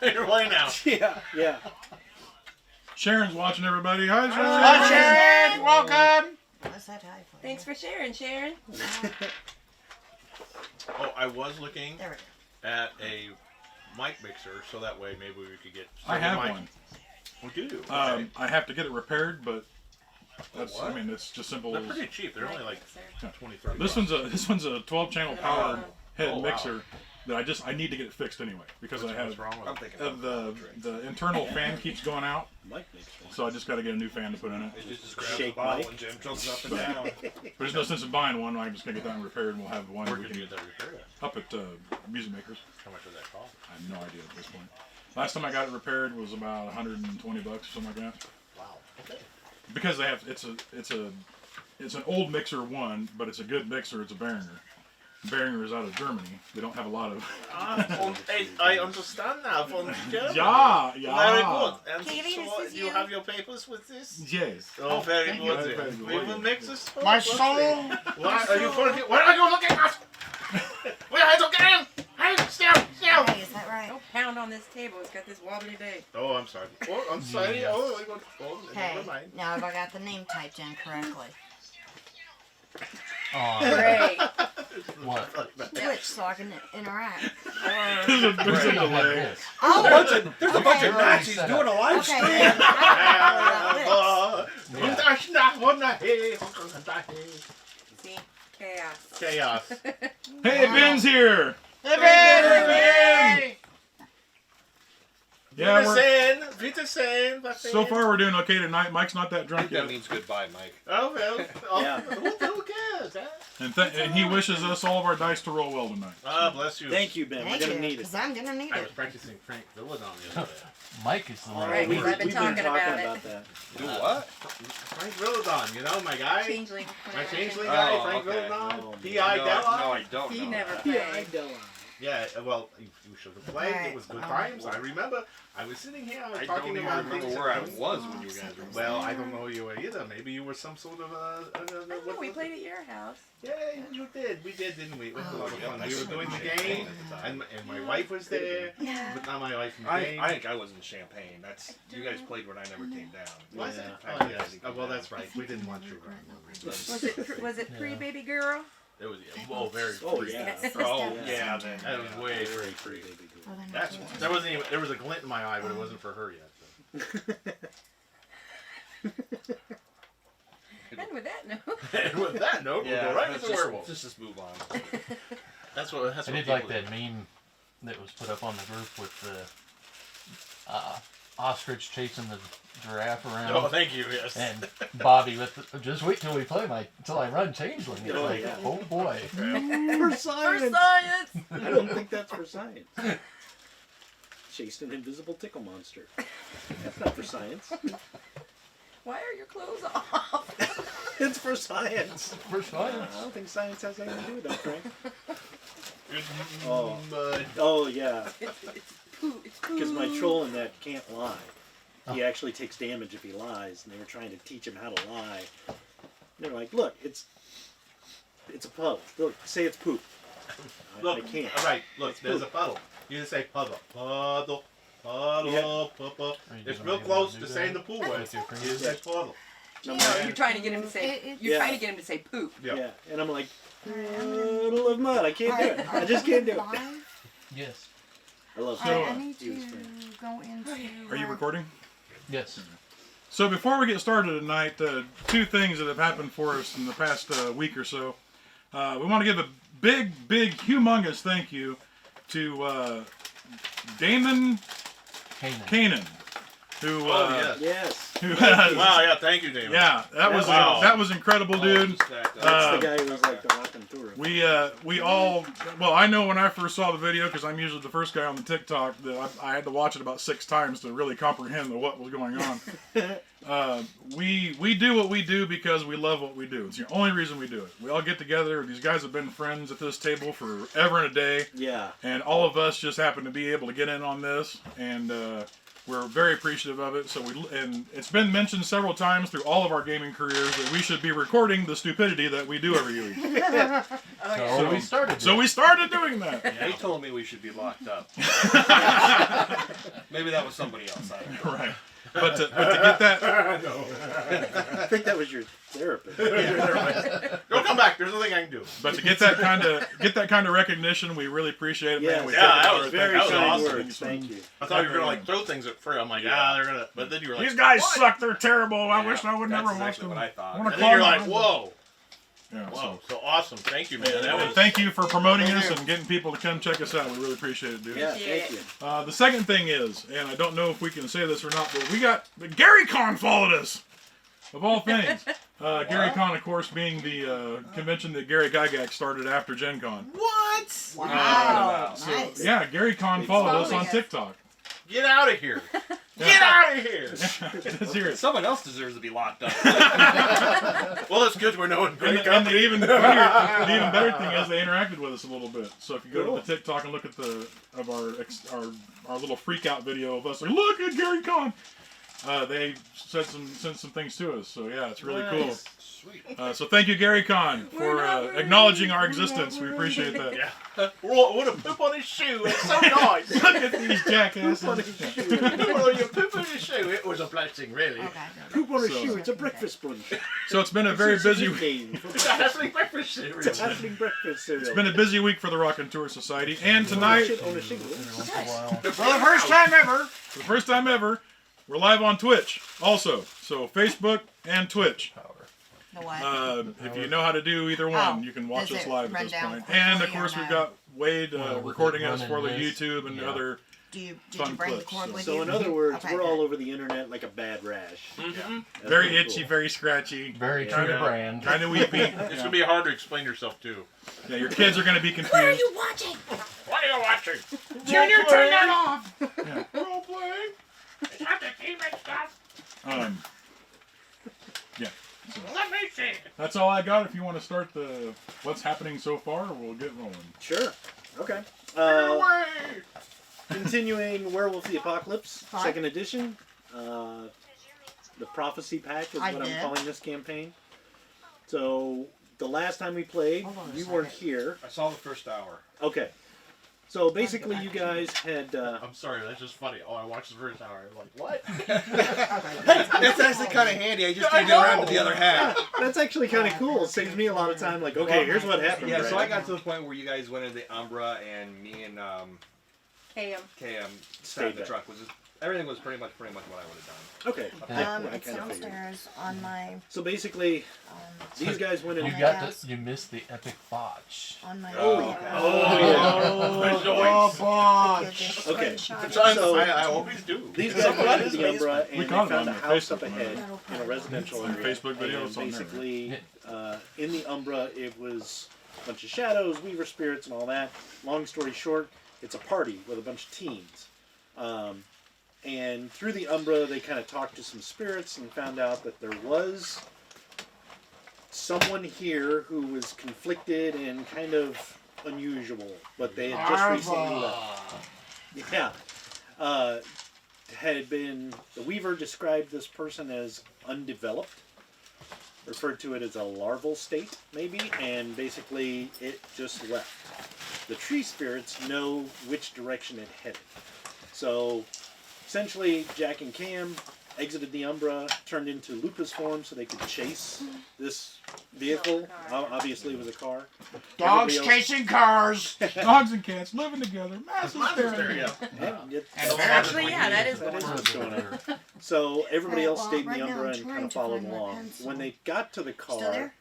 You're playing now. Yeah. Sharon's watching everybody. Hi, Sharon. Hi, Sharon. Welcome. What's that high for? Thanks for sharing, Sharon. Oh, I was looking There we at a mic mixer, so that way maybe we could get. I have one. Oh, do you? I have to get it repaired, but that's. What? I mean, it's just simple. They're pretty cheap. They're only like 20, 30 This one's a 12-channel power head Oh, wow. mixer that I need to get it fixed anyway because I have What's wrong with it? the internal fan keeps going out, Mike makes sense. so I just got to get a new fan to put in it. It just grabs Shake the bottle Mike. and Jim jumps up and down. There's no sense in buying one. I'm just gonna get that one repaired, and we'll have one Where we could can you get that repaired at? up at Music Makers. How much would that cost? I have no idea at this point. Last time I got it repaired was about $120 or something like that. Wow. Okay. Because they have it's an old mixer one, but it's a good mixer. It's a Behringer. Behringer is out of Germany. They don't have a lot of. I understand now from Germany. Yeah. Very good. And Katie, so this is you you. have your papers with this? Yes. Oh, very thank good. you. then. We will make this. My soul. What are you looking? What are you looking at? Where are you looking? Hey, still. Hey, is that right? Don't pound on this table. It's got this wobbly day. Oh, I'm sorry. Oh, I'm sorry. Yes. Hey, never mind. now have I got the name typed in correctly? Great. What? Twitch so I can interact. There's a delay. This. Oh, There's a bunch of Okay. Nazis doing a live okay. stream. then I See? Chaos. Chaos. Hey, Ben's here. Hey, Yeah, so so far we're doing okay tonight. Mike's not that drunk That yet, means goodbye, Mike. Oh, well. Oh, Yeah. who cares, huh? and he wishes us all of our dice to roll well tonight. Ah, bless you. Thank you, Ben. Thank We're gonna you, need it. because I'm gonna need I was it. practicing Frank Villadon the other day. Mike is the one. Right, We've I've been been talking about it. about that. Do what? Frank Villadon, you know, my guy? Changeling. My changeling guy, Oh, Frank okay. Villadon? Oh, P.I. No, Della? I don't He know. never Yeah, played. Yeah, well, you should have played. It was good times. I remember. I was sitting here, I was I talking don't even about remember things where I that- was when you guys were. Well, I don't know you were either. Maybe you were some sort of Oh, we played at your house. Yeah, you did. We did, didn't we? It was a lot of fun. yeah, We were doing the game, and my wife was there, but not my wife in the game. I think I was in Champagne. That's you guys played when I never came down. Was it? Yeah. Oh, yes. Oh, well, that's right. We didn't want you around. Was it pre-baby girl? It was very Oh, free. yeah. Oh yeah, then That was way very free. free. Well, then That's that's there wasn't even there was a glint in my eye, but it wasn't for her yet. And with that note. And with that note, we'll go right into werewolf. Just move on. That's what. I did like that meme that was put up on the group with the ostrich chasing the giraffe around. Oh, thank you. Yes. And Bobby with just wait till we play till I run changeling. It's Oh, like, yeah. oh boy. For For science. science! I don't think that's for science. Chased an invisible tickle monster. That's not for science. Why are your clothes off? It's for science. For I science. don't think science has anything to do with that, Frank. It's Oh. mud. Oh, yeah. It's poo. It's poo. Because my troll in that can't lie. He actually takes damage if he lies, and they were trying to teach him how to lie. They're like, look, it's a puddle. Look, say it's poop. Look, I can't. all right. Look, It's there's poop. a puddle. You just say puddle, puddle, puddle, Yeah. puddle. Are you It's gonna real be able close to to do saying that? the pool word. With your You fingers? just say puddle. No, No, you're trying to get him to say. It- You're Yeah. trying to get him to say poop. Yeah. Yeah, and I'm like, puddle of mud. I can't do it. I just can't do it. Live? Yes. I love So, I need he was to great. go into. Are you recording? Yes. So before we get started tonight, two things that have happened for us in the past week or so. We want to give a big, humongous thank you to Damon Kanan, who Oh, yes. Yes. who has, Wow, yeah, thank you, David. yeah, that was Wow. that was incredible, dude. That's the guy who was like the rockin' tour. We all, well, I know when I first saw the video, because I'm usually the first guy on the TikTok, that I had to watch it about 6 times to really comprehend what was going on. We do what we do because we love what we do. It's the only reason we do it. We all get together. These guys have been friends at this table forever and a day, Yeah. and all of us just happen to be able to get in on this. And We're very appreciative of it. And it's been mentioned several times through all of our gaming careers that we should be recording the stupidity that we do every week. So we started. So we started doing that. Yeah, he told me we should be locked up. Maybe that was somebody else. I don't know. Right. But to get that, I think that was your therapist. Don't come back. There's nothing I can do. but to get that kind of recognition, we really appreciate it, man. Yes. We Yeah, take it that to was heart. Very Thank you so kind much. words. Thank you. I thought you were gonna like throw things at Frey. I'm like, yeah, they're gonna. But then you were like, These guys what? suck. They're terrible. I Yeah, wish I would never that's watch exactly them. what I thought. wanna And call then you're them. like, whoa, Yeah, whoa, so awesome. Thank you, man. That And was. thank you for promoting us and getting people to come check us out. We really appreciate it, dude. Yeah, thank you. The second thing is, and I don't know if we can say this or not, but we got the Gary Con followed us, of all things. Gary Con, of course, being the convention that Gary Gygax started after Gen Con. What? Wow. So, Nice. yeah, Gary Con followed us on following us. TikTok. Get out of here! Get out of here! Let's hear it. Someone else deserves to be locked up. Well, it's good we're knowing And great the even better thing is they interacted with us a little bit. So if you go to the TikTok and look at our little freak out video of us, like, look at Gary Con. They sent some things to us. So yeah, it's really cool. Sweet. So thank you, Gary Con, for acknowledging our existence. We appreciate that. Yeah. What a poop on his shoe. It's so nice. Look at these jackasses. Well, you poop on his shoe. It was a blessing, really. Okay. Poop on a So- shoe. It's a breakfast sponge. So it's been a very busy. It's a happening breakfast cereal. It's a happening breakfast cereal. It's been a busy week for the Rock and Tour Society, and Oh, tonight, shit, on a shingle. Once in a while. for the first time ever, we're live on Twitch. Also, so Facebook and Twitch. Power. The what? If you know how to do either one, Oh, you can watch does us it live at run this down point. quickly And of or course, we've no? got Wade Well, with recording it us for the running this, YouTube and yeah. other. Did you fun bring the clips, cord so- with you? So in other words, Okay, we're good. all over the internet like a bad rash. Mm-hmm. That's Very pretty itchy, cool. very scratchy, Very true Kinda- to brand. kind of weepy. It's gonna be hard to explain yourself too. Yeah, your kids are going to be confused. What are you watching? What are you watching? Junior, turn that off. Yeah. Role playing. It's not the team and stuff. Yeah. So Let me see. that's all I got. If you want to start the what's happening so far, we'll get rolling. Sure. Okay. Away. Continuing Werewolf The Apocalypse, What? 2nd edition. The Prophecy Pack is I what I'm did. calling this campaign. So, the last time we played, Hold on a you second. weren't here. I saw the first hour. Okay. So, basically, you guys had... I'm sorry, that's just funny. Oh, I watched the first hour. I'm like, what? That's actually kind of handy. I just I need to get around know. to the other half. that's actually kind of cool. It saves me a lot of time. Like, okay, here's what happened. Yeah, so I Brad. got to the point where you guys went into the Umbra and me and Hey, KM Stayed sat in the back. truck. Everything was pretty much what I would have done. Okay. Yeah, I It's kind of figured. downstairs on my So, basically, these guys went in... You my got house. you missed the epic botch. on my Oh, Rejoice. Okay. So, I always do. These guys went to the Umbra We and they caught it found on a the house Facebook up ahead in a residential On the area. Facebook video, And it's on there, right? basically, in the Umbra, it was a bunch of shadows, weaver spirits, and all that. Long story short, it's a party with a bunch of teens. And through the Umbra, they kind of talked to some spirits and found out that there was someone here who was conflicted and kind of unusual, but they had just recently left. Yeah. Had been, the Weaver described this person as undeveloped, referred to it as a larval state, maybe, and basically it just left. The tree spirits know which direction it headed. So, essentially, Jack and Cam exited the Umbra, turned into Lupus form so they could chase this vehicle. Obviously, it was a car. Dogs Everybody else- chasing cars. Dogs and cats living together. Massive stereo. Actually, yeah, that is That going is on. what's going on. So everybody else Well, stayed in right the now Umbra I'm and trying kind of to followed find my along. pencil. When they got to the Still car, there?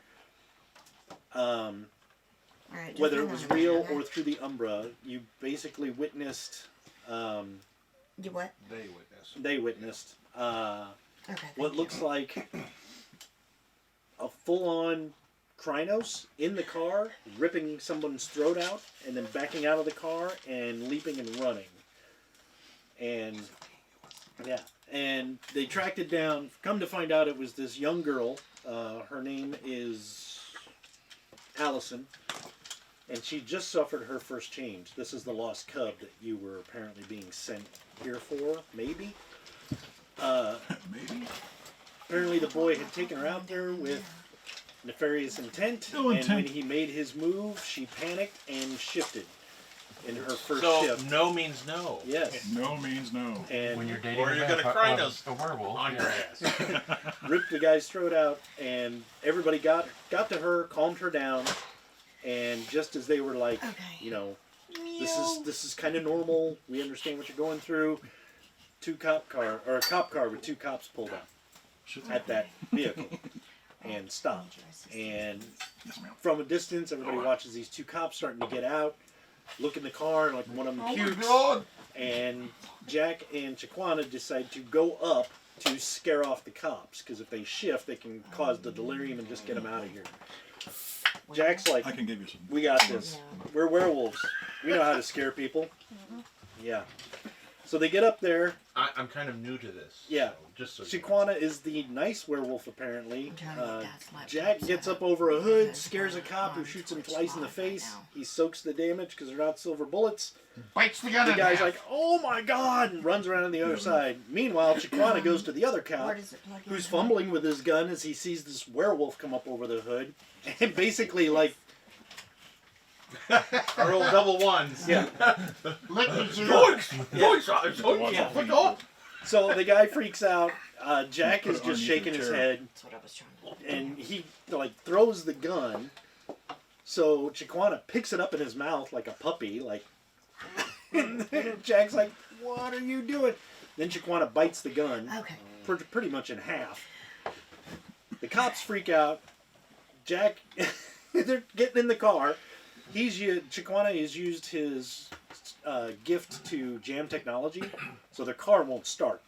Alright, just whether hang it on was a minute, real okay? or through the Umbra, you basically witnessed. You what? They witnessed Okay. what thank looks you. like a full-on Krynos in the car, ripping someone's throat out, and then backing out of the car and leaping and running. And yeah, and they tracked it down. Come to find out, it was this young girl. Her name is Allison, and she just suffered her first change. This is the lost cub that you were apparently being sent here for, maybe. Maybe. Apparently the boy had taken her out there with nefarious intent, and when he made his move, she panicked and shifted in her first shift. No means no. Yes. No means no. And When you're dating Or you're gonna cry a werewolf on your ass. ripped the guy's throat out, and everybody got to her, calmed her down, and just as they were like, Okay. you know, this is kind of normal. We understand what you're going through. A cop car with 2 cops pulled up at that vehicle and stopped. And from a distance, everybody watches these 2 cops starting to get out, look in the car, and like one of them pukes. And Jack and Chiquana decide to go up to scare off the cops, because if they shift, they can cause the delirium and just get them out of here. Jack's like, I can give you some. we got this. We're werewolves. We know how to scare people. Yeah. So they get up there. I'm kind of new to this. Yeah. So just so Chiquana is the nice werewolf, apparently. trying to get Dad's laptop Jack set gets up up over a hood, because scares a we're cop who on shoots him Twitch twice in the Live right face. now. He soaks the damage because they're not silver bullets. Bites the gun The in guy's half. like, oh my god, and runs around on the other side. Meanwhile, Chiquana goes to the other Where cop, does it plug who's in? fumbling with his gun as he sees this werewolf come up over the hood. And basically, like, Our old double ones. yeah. Lick me, Sue. Yeah. So the guy freaks out. Jack is Put it just underneath shaking the his chair. head, That's what I was trying to do. and he like throws the gun. So Chiquana picks it up in his mouth like a puppy, like. And Jack's like, "What are you doing?" Then Chiquana bites the gun, Okay. pretty much in half. The cops freak out. Jack, they're getting in the car. Chiquana has used his gift to jam technology, so their car won't start.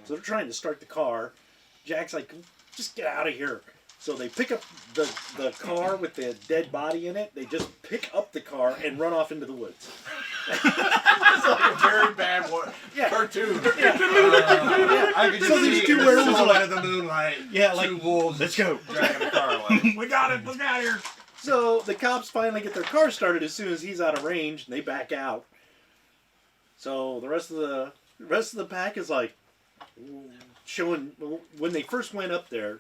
So they're trying to start the car. Jack's like, just get out of here. So they pick up the car with the dead body in it. They just pick up the car and run off into the woods. It's like a very bad one. Yeah. Cartoon. Yeah. I could just So these see two the werewolves are silhouette of the moonlight. Yeah, like, two wolves. let's go. Dragging a car away. We got it. Let's get out of here. So the cops finally get their car started as soon as he's out of range, and they back out. So the rest of the pack is like showing. When they first went up there,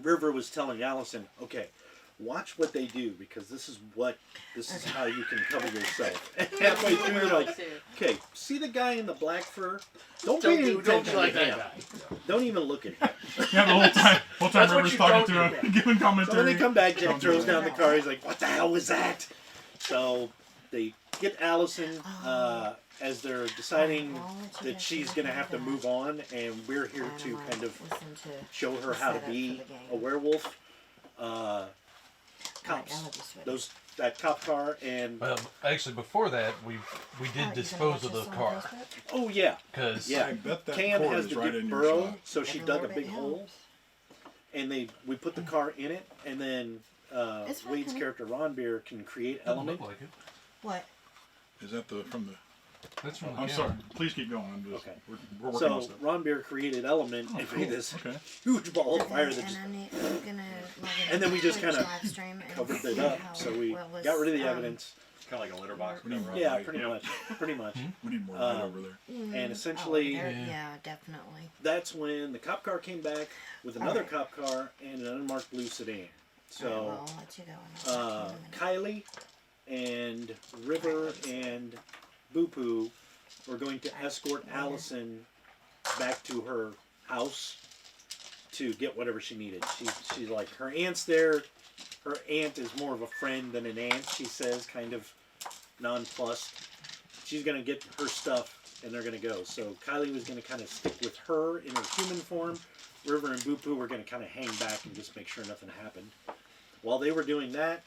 River was telling Allison, "Okay, watch what they do, because this is how you can cover yourself." And halfway through, you're like, "Okay, see the guy in the black fur? Don't pay any Don't attention be like to that him. guy. Don't even look at him." Yeah, the whole time That's what River's you talking don't to do. him, giving So when commentary. they come back, Jack Don't do throws that. down the car. He's like, "What the hell was that?" So they get Allison as they're deciding that she's going to have to move on, and we're here to kind of show her how to be a werewolf. Cops, that cop car, and Well, actually, before that, we did dispose of the car oh yeah, because yeah. I bet that Cam cord has is the right deep in your burrow, shot. so she dug a big hole, and we put the car in it, and then It's fine, Wade's honey. character Ron Beer can create doesn't element. look like it. What? Is that from the? That's from the I'm camera. sorry. Please keep going. I'm just. Okay. We're working on So stuff. Ron Beer created element Oh, and cool. made this Okay. huge ball of fire that And just I'm gonna log in And then we just Twitch kinda live stream and covered see it up, how so we well it was, got rid of the evidence. Kind of like a litter box. We need cover. more Yeah, light. pretty much, pretty much. We need more Uh, light over there. And essentially, yeah, definitely. that's when the cop car came back with another Alright. cop car and an unmarked blue sedan. So Well, I'll let you go. And I'll talk to you in a minute. Kylie and River and Boo-Poo were going to escort Allison back to her house to get whatever she needed. She's like, her aunt's there. Her aunt is more of a friend than an aunt, she says, kind of nonplussed. She's going to get her stuff and they're going to go. So Kylie was going to kind of stick with her in her human form. River and Boo-Poo were going to kind of hang back and just make sure nothing happened. While they were doing that,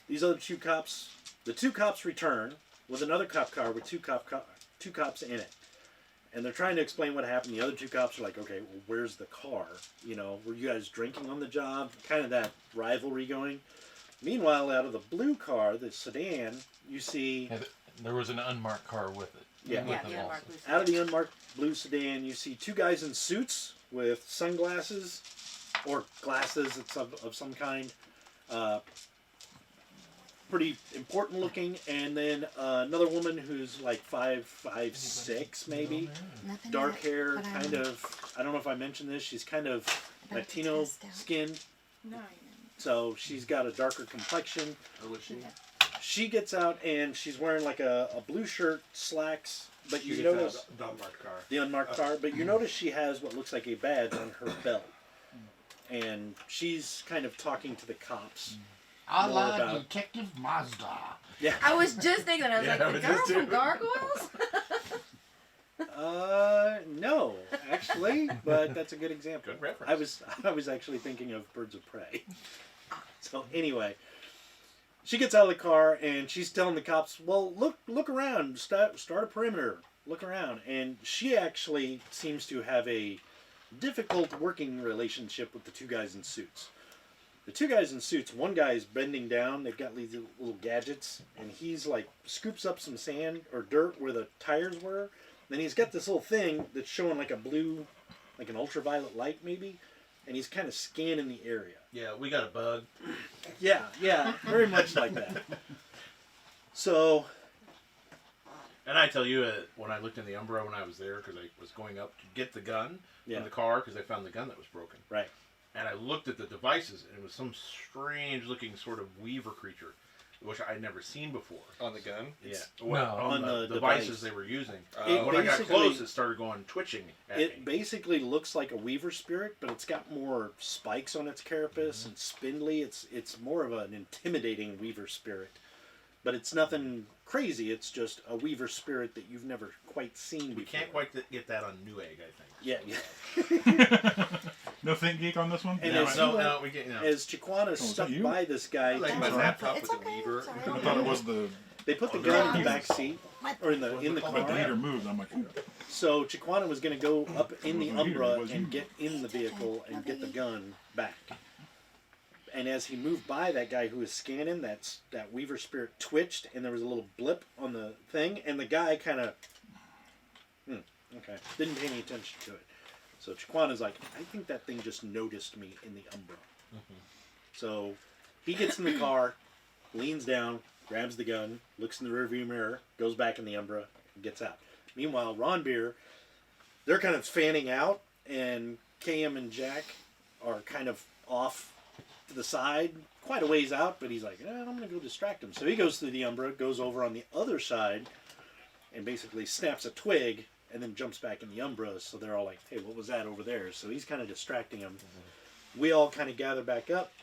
these other two cops, the two cops return with another cop car with two cops in it. And they're trying to explain what happened. The other two cops are like, okay, well, where's the car? You know, were you guys drinking on the job? Kind of that rivalry going. Meanwhile, out of the blue car, the sedan, you see... Yeah, there was an unmarked car with it. Yeah. With them Yeah, also. Mark Lucy. Out of the unmarked blue sedan, you see two guys in suits with sunglasses, or glasses of some kind. pretty important looking, and then another woman who's like 5'6" maybe, Nothing dark yet, hair, but kind of. I don't know if I mentioned this. She's kind of about to Latino test out. skin, No, so she's got a darker complexion. Or was she? She gets out and she's wearing like a blue shirt, slacks, but She you gets out notice of the unmarked car. the unmarked car, but you notice she has what looks like a badge on her belt, and she's kind of talking to the cops. I More like about- Detective Mazda. Yeah. I was just thinking, I was Yeah, like, I the was girl just from too. Gargoyles? No, actually, but that's a good example. Good reference. I was actually thinking of Birds of Prey. So anyway, she gets out of the car and she's telling the cops, "Well, look around, start a perimeter, look around." And she actually seems to have a difficult working relationship with the two guys in suits. The two guys in suits, one guy is bending down. They've got these little gadgets, and he's like scoops up some sand or dirt where the tires were. Then he's got this little thing that's showing like a blue, like an ultraviolet light maybe, and he's kind of scanning the area. Yeah, we got a bug. Yeah, very much like that. So, And I tell you, when I looked in the Umbro when I was there, because I was going up to get the gun Yeah. from the car, because I found the gun that was broken. right. And I looked at the devices, and it was some strange-looking sort of weaver creature, which I'd never seen before. On the gun? Yeah, No. on the devices they were using. It When I got basically- close, it started going twitching at It me. basically looks like a weaver spirit, but it's got more spikes on its carapace and spindly. It's more of an intimidating weaver spirit, but it's nothing crazy. It's just a weaver spirit that you've never quite seen We before. can't quite get that on Newegg, I think. Yeah. No Think Geek on this one? And No, as no, we get, As Chiquana that stuck you? by this guy, Like to- my It's laptop okay, with a weaver. it's I alright. thought it was the they put the gun in the back seat or in the but the heater car. moved. I'm like, ooh. So Chiquana was going to go up in the It wasn't a heater, it Umbra was and you. get in the vehicle and get the gun back. And as he moved by that guy who was scanning, that weaver spirit twitched, and there was a little blip on the thing, and the guy kind of, okay, didn't pay any attention to it. So Chiquana's like, I think that thing just noticed me in the Umbra. So he gets in the car, leans down, grabs the gun, looks in the rearview mirror, goes back in the Umbra, and gets out. Meanwhile, Ron Beer, they're kind of fanning out, and KM and Jack are kind of off to the side, quite a ways out, but he's like, I'm going to go distract him. So he goes through the Umbra, goes over on the other side, and basically snaps a twig, and then jumps back in the Umbra. So they're all like, hey, what was that over there? So he's kind of distracting them. We all kind of gather back up,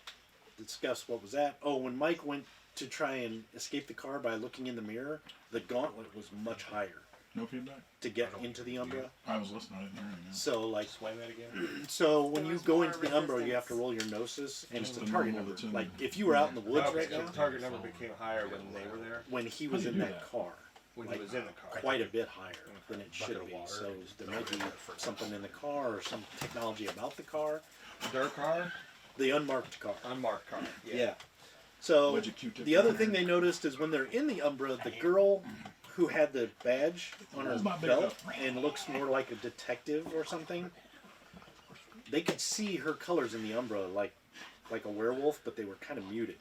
discuss what was that. Oh, when Mike went to try and escape the car by looking in the mirror, the gauntlet was much higher No feedback? to get into the Umbra. I was listening. I didn't hear anything. So like, Explain that again. so when There you was go more into the Umbra, you have to resistance. roll your gnosis, and it's Just the the target normal number. that's in Like the- if you were out in the woods Okay, right so now, the target number became higher when they were there? when he How was do in you do that that? car, When Like, he was in the car? quite a bit higher than it Bucket should of be. water. So there might be something in the car or some technology about the car. Their car? The unmarked car. Unmarked car. Yeah. So What'd you Q-tip the other down thing there? they noticed is when they're in the Umbra, the girl who had the badge on her That's not big belt enough. and looks more like a detective or something, they could see her colors in the Umbra like a werewolf, but they were kind of muted.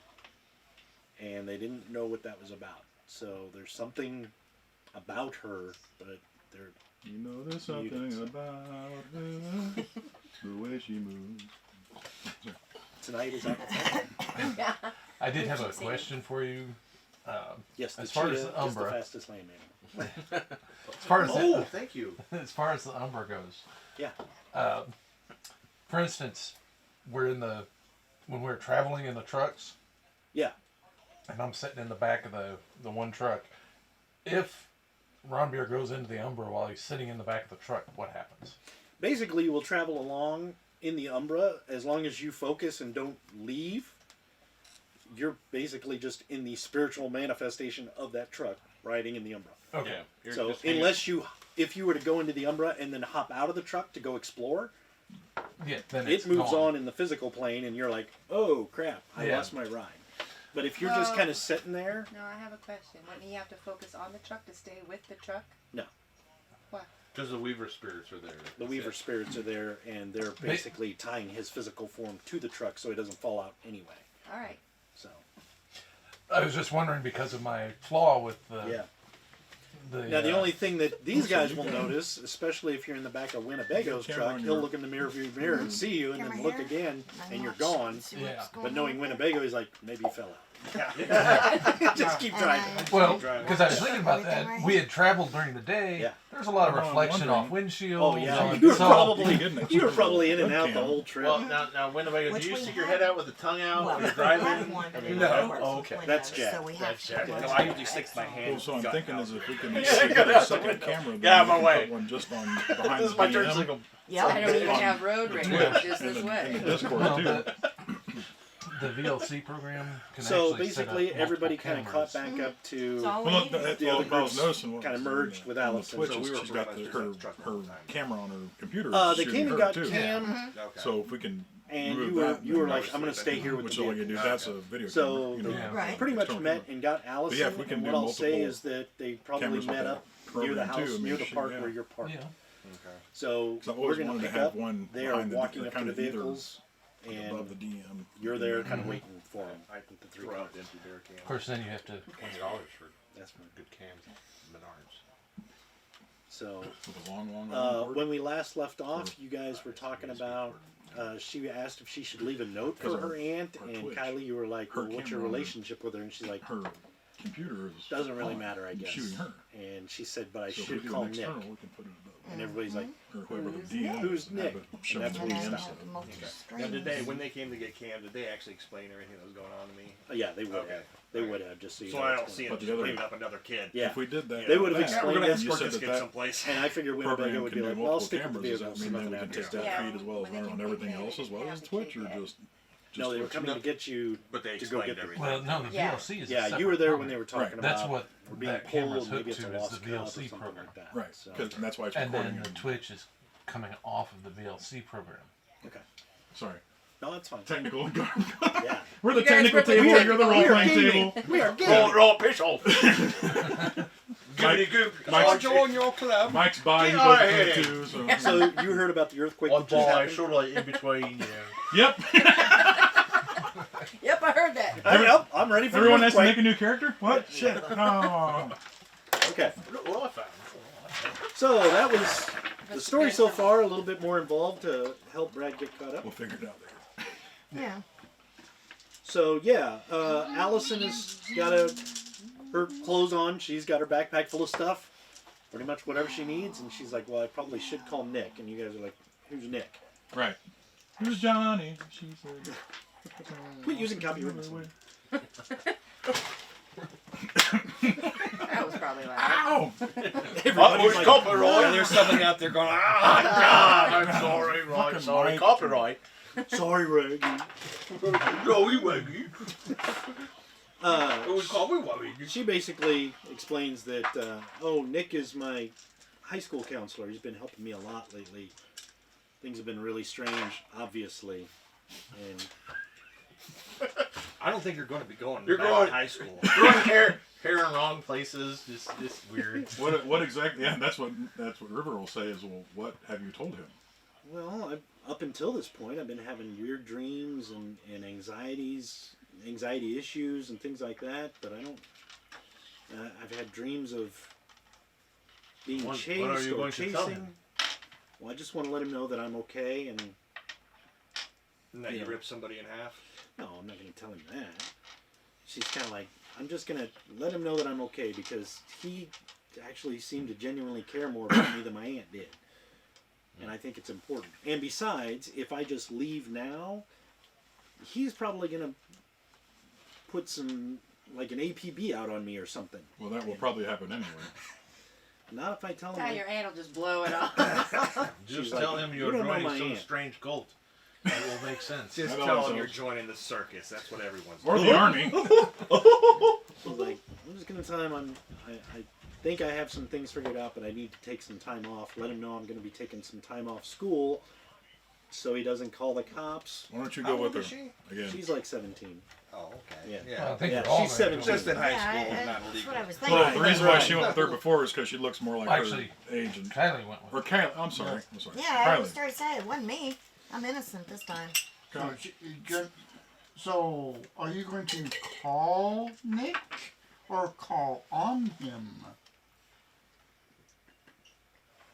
And they didn't know what that was about. So there's something about her, but they're You know there's something Mutants. about her, the way she moves. tonight is that. I did have a question for you. Yes, the As far cheetah as the is the Umbra. fastest land animal. As far as Oh, the, thank you. as far as the Umbra goes, Yeah. for instance, when we're traveling in the trucks, Yeah. and I'm sitting in the back of the one truck, if Ron Beer goes into the Umbra while he's sitting in the back of the truck, what happens? Basically, you will travel along in the Umbra as long as you focus and don't leave. You're basically just in the spiritual manifestation of that truck riding in the Umbra. Okay. You're So just hanging- unless if you were to go into the Umbra and then hop out of the truck to go explore, Yeah, then it it's moves gone. on in the physical plane and you're like, oh crap, I Yeah. lost my ride. But if you're just Well- kind of sitting there, No, I have a question. Wouldn't he have to focus on the truck to stay with the truck? no. What? Because the Weaver spirits are there. The Weaver spirits are there and they're basically tying his physical form to the truck so he doesn't fall out anyway. All right. So I was just wondering because of my flaw with the. Yeah. The, Now, the only thing that these guys you will can- notice, especially if you're in the back of Winnebago's Camera truck, on he'll your- look in the mirror and see you, and Camera then look here? again, And and you're watch gone. see what's Yeah. going But knowing on. Winnebago, he's like, maybe you fell out. Yeah. Just keep And driving. I- Well, Driving. because I was thinking about Everything that. right We had traveled during the day. Yeah. There's a lot of Well, I'm reflection off wondering- windshields. Oh yeah, and you were so- probably Getting it. you were probably in and out the Webcam. whole trip. Well, now Winnebago, Which do you we stick your have- head out with the tongue out Well, when you're we have driving? one, but it No. works Oh, with okay. windows, That's Jack. So we have That's to Jack. watch No, it. I usually stick my hand. Well, so I'm gut thinking out. is if we can Yeah, get get a out the second window. camera, then Get out we of can my way. put one just on behind This is the my DM turn signal. Yep. I don't even on have road the rage, Twitch just and this the- way. and the Discord No, too. the VLC program can So actually set up basically, everybody multiple kind of caught cameras. back up to It's all Well, look, we that's The all other I was groups noticing. kinda was merged with on the Allison, Twitch, so we were she's got pretty much her, just truck the her whole time. camera on her computer. they shooting came and her, got too. Cam, Okay. So if we can and remove you were that, you were then like, I'm going to stay here with which the all you vehicle. do, that's a video So camera. Yeah. Right. pretty much external met camera. and got Allison. yeah, if we can and do what I'll say multiple is that they probably cameras with met that up near the program, house, too, I near mean, the she- park yeah. where you're parked. Yeah. Okay. So 'Cause I've we're always going to wanted to pick have up. one They are behind the- walking or up to kind the of either vehicles, above the and DM. you're there kind of waiting for them. I put the 3 out empty beer can. Of course, then you have to. $20 for That's fine. good cans, Menards. So With a long cord. when we last left off, you guys were talking about. She asked if she should leave a note for Because her our- aunt, our and Twitch. Kylie, you were like, Her well, "What's your camera on her- relationship with her?" And she's like, Her computer is "Doesn't really on. matter, I guess." Shooting her. And she said, "But I So if we should do call an Nick." external, we can put it above. And everybody's like, Or whoever the Who's DM Nick? Who's have Nick? it And shown that's on what the he DM. stopped. Now, when they came to get Cam, did they actually explain everything that was going on to me? Yeah, they would Okay. have. They would have, just so you So know I what's don't going see on. him But the just other- bringing up another kid. Yeah. If we did that, They would have that, Yeah, we're explained gonna it. you escort said this that kid that someplace. And I figured Winnebago program would can be do like, "Well, I'll multiple stick with the cameras. Does vehicles." that mean that we nothing can I take do. that Yeah. feed as well as When they run on can everything pick it, else as well they as have to Twitch, take or it. just No, they were Twitch? coming to get you. But they To go explained get the everything. Well, no, the Yeah. VLC is. a Yeah, you separate were there when program. they were talking Right. about That's what being that camera's pulled. Maybe hooked it's a to is lost the cause or VLC something program. like that. Right, So, because that's why it's And recording. then the Twitch is coming off of the VLC program. okay. Sorry, No, that's fine. technical. Yeah. We're the You guys technical were table. pretty You're the We role are playing gaming. table. We are gaming. Roll piss off. Goody goop. Mike's- I join your club. Mike's by. He Get does outta it here. too. So. So you heard about the earthquake One that just ball, happened? sort of like in between, you know. Yep. Yep, I heard that. Yep, I'm ready for Everyone the has to make earthquake. a new character. What? Shit. Oh. Okay. Look what I found. So that was the story so far. A little bit more involved to help Brad get caught up. We'll figure it out later. Yeah. So yeah, Allison has got her clothes on. She's got her backpack full of stuff, pretty much whatever she needs. And she's like, "Well, I probably should call Nick." And you guys are like, "Who's Nick?" Right. Who's Johnny? She said. Quit using copyright. That was probably loud. Ow! Everybody's like, copyright. And there's something out there going, God, I'm sorry, right, Fucking sorry, Mike. copyright. "Sorry, Raggy." No, you waggy. Uh, It was copyright. She basically explains that, Nick is my high school counselor. He's been helping me a lot lately. Things have been really strange, obviously. And I don't think you're going to be going You're back going- to high school. Throwing hair in wrong places, just weird. What exactly? Yeah, that's what River will say is, well, what have you told him? well, up until this point, I've been having weird dreams and anxiety issues and things like that. But I don't. I've had dreams of being What chased are you or going to chasing. tell him? Well, I just want to let him know that I'm okay. And And then Yeah. you rip somebody in half. no, I'm not going to tell him that. She's kind of like, I'm just going to let him know that I'm okay because he actually seemed to genuinely care more about me than my aunt did. And I think it's important. And besides, if I just leave now, he's probably going to put some, like an APB out on me or something. Well, that will probably happen anyway. Not if I tell him. Now your aunt will just blow it off. Just She's tell like, him "You you're don't know joining my some aunt." strange cult. It will make sense. Just That tell always them you're helps. joining the circus. That's what everyone's Or doing. the army. She's like, I'm just going to tell him I think I have some things figured out, but I need to take some time off. Let him know I'm going to be taking some time off school so he doesn't call the cops. Why don't you How go old with is her she? again? She's like 17. Oh, okay. Yeah. Well, I think Yeah, they're all she's married. 17. Just in high Yeah, school, not that's legal. what I was thinking. Well, the reason why Right. she went with her before is because she looks more like Actually, her age. And, Kylie went with or Kylie. I'm sorry. Yeah, I Kylie. was started saying it wasn't me. I'm innocent this time. Kylie. So, are you going to call Nick or call on him?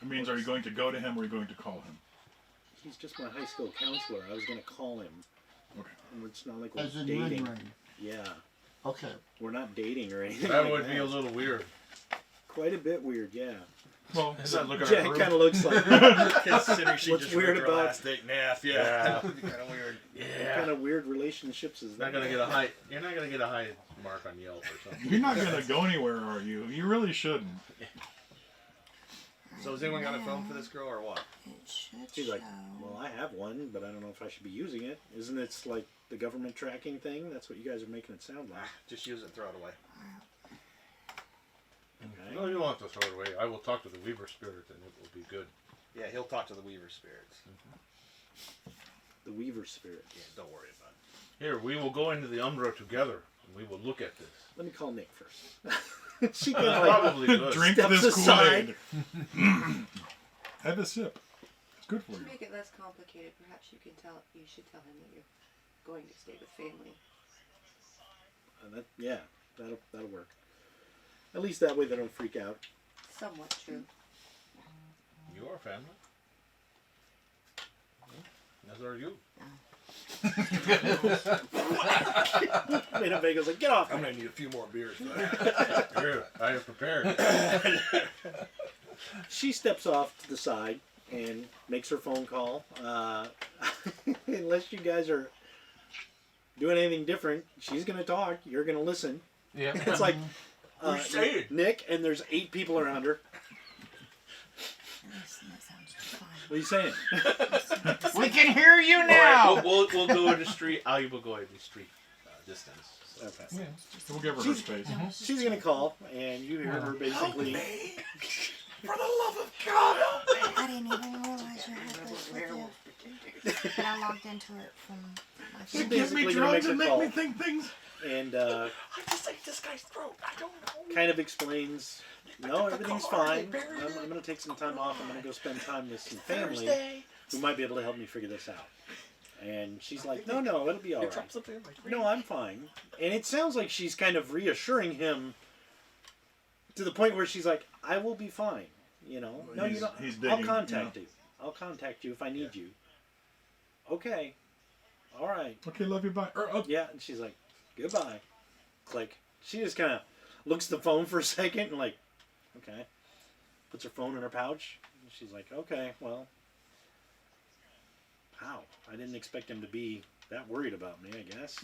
It means, are you going to go to him or are you going to call him? He's just my high school counselor. I was going to call him. Okay. And it's not like we're As in dating. ring. Yeah. Okay. We're not dating or anything. That like would be a little weird. Quite a bit weird, yeah. Well, Is that look at Jack our kind of looks like. Considering she What's just weird ripped her about- last date in half, yeah. kind of weird. What kind of weird relationships is that? Not gonna get a high. You're not gonna get a high mark on Yelp or something. you're not going to go anywhere, are you? You really shouldn't. So has anyone got a phone for this girl or what? It should She's show. like, well, I have one, but I don't know if I should be using it. Isn't it like the government tracking thing? That's what you guys are making it sound like. Just use it and throw it away. Okay. No, you don't have to throw it away. I will talk to the Weaver Spirit and it will be good. Yeah, he'll talk to the Weaver spirits. The Weaver Spirit. Yeah, don't worry about it. Here, we will go into the Umbra together and we will look at this. Let me call Nick first. She can That's like probably good. Drink steps this aside. Kool-Aid. Have a sip. It's good for To you. make it less complicated, perhaps you should tell him that you're going to stay with family. Yeah, that'll work. At least that way they don't freak out. Somewhat true. You are family. As are you. Winnebago's like, get off! I'm gonna need a few more beers for that. Here, I have prepared. She steps off to the side and makes her phone call. Unless you guys are doing anything different, she's gonna talk. You're gonna listen. Yeah. It's like Who's saying? Nick, and there's 8 people around her. Listen, that sounds fine. What are you saying? We can hear you All now! right, we'll go in the street. I will go in the street distance. Okay. Yeah. We'll give her her space. She's gonna call, and you hear her basically. For the love of God, help me! I didn't even realize you had this with you. But I logged into it from my She's phone. Give me basically gonna drugs make and the make call, me think things. and I just ate this guy's throat. I don't know. kind of explains, no, everything's fine. I'm gonna take some time off. I'm gonna go spend time with some family Thursday. who might be able to help me figure this out. And she's like, no, it'll be all You right. dropped something in my drink. No, I'm fine. And it sounds like she's kind of reassuring him to the point where she's like, I will be fine. You know, no, you don't. He's I'll digging, contact you. I'll contact you if I need you. Okay. All right. Okay, love you, bye. Yeah, and she's like, goodbye. Click. She just kind of looks at the phone for a second and like, okay. Puts her phone in her pouch. And she's like, okay, well, wow. I didn't expect him to be that worried about me, I guess.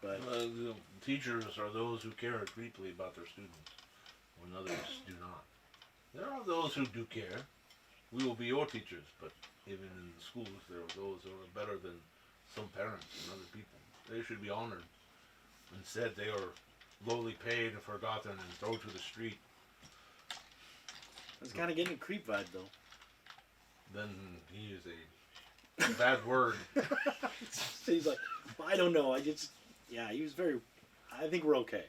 But The teachers are those who care deeply about their students, when others do not. There are those who do care. We will be your teachers, but even in the schools, there are those who are better than some parents and other people. They should be honored. Instead, they are lowly paid and forgotten and thrown to the street. I was kind of getting a creep vibe, though. Then he is a bad word. He's like, well, I don't know. Yeah, he was very, I think we're okay.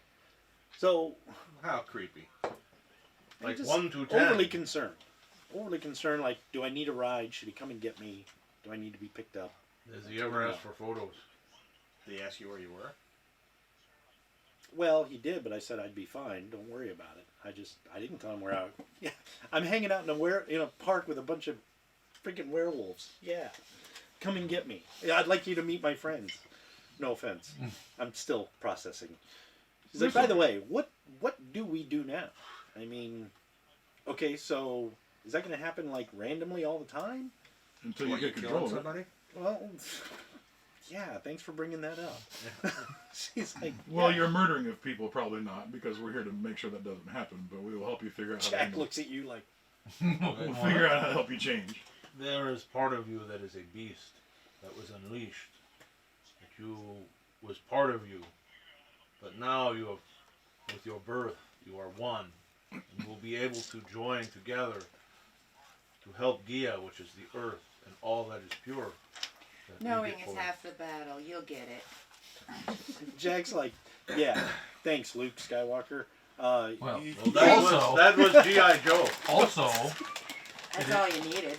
So, How creepy. I'm Like just 1 to 10. overly concerned. Overly concerned, like, do I need a ride? Should he come and get me? Do I need to be picked up? Has he ever asked for photos? Did he ask you where you were? Well, he did, but I said I'd be fine. Don't worry about it. I didn't tell him where I. Yeah, I'm hanging out in a park with a bunch of freaking werewolves. Yeah, come and get me. Yeah, I'd like you to meet my friends. No offense. I'm still processing. He's like, by the way, what do we do now? I mean, okay, so is that going to happen like randomly all the time? Until you get control of it. somebody? Well, yeah. Thanks for bringing that up. She's like, Well, yeah. you're murdering of people, probably not, because we're here to make sure that doesn't happen. But we will help you figure out how to Jack handle looks at you like, it. We'll figure out how to help you change. There is part of you that is a beast that was unleashed. That you was part of you. But now you have, with your birth, you are one. And you will be able to join together to help Gia, which is the earth, and all that is pure. that we Knowing get is forward. half the battle. You'll get it. Jack's like, yeah, thanks, Luke Skywalker. Well, Well, that was G.I. Joe. Also, That's all you needed.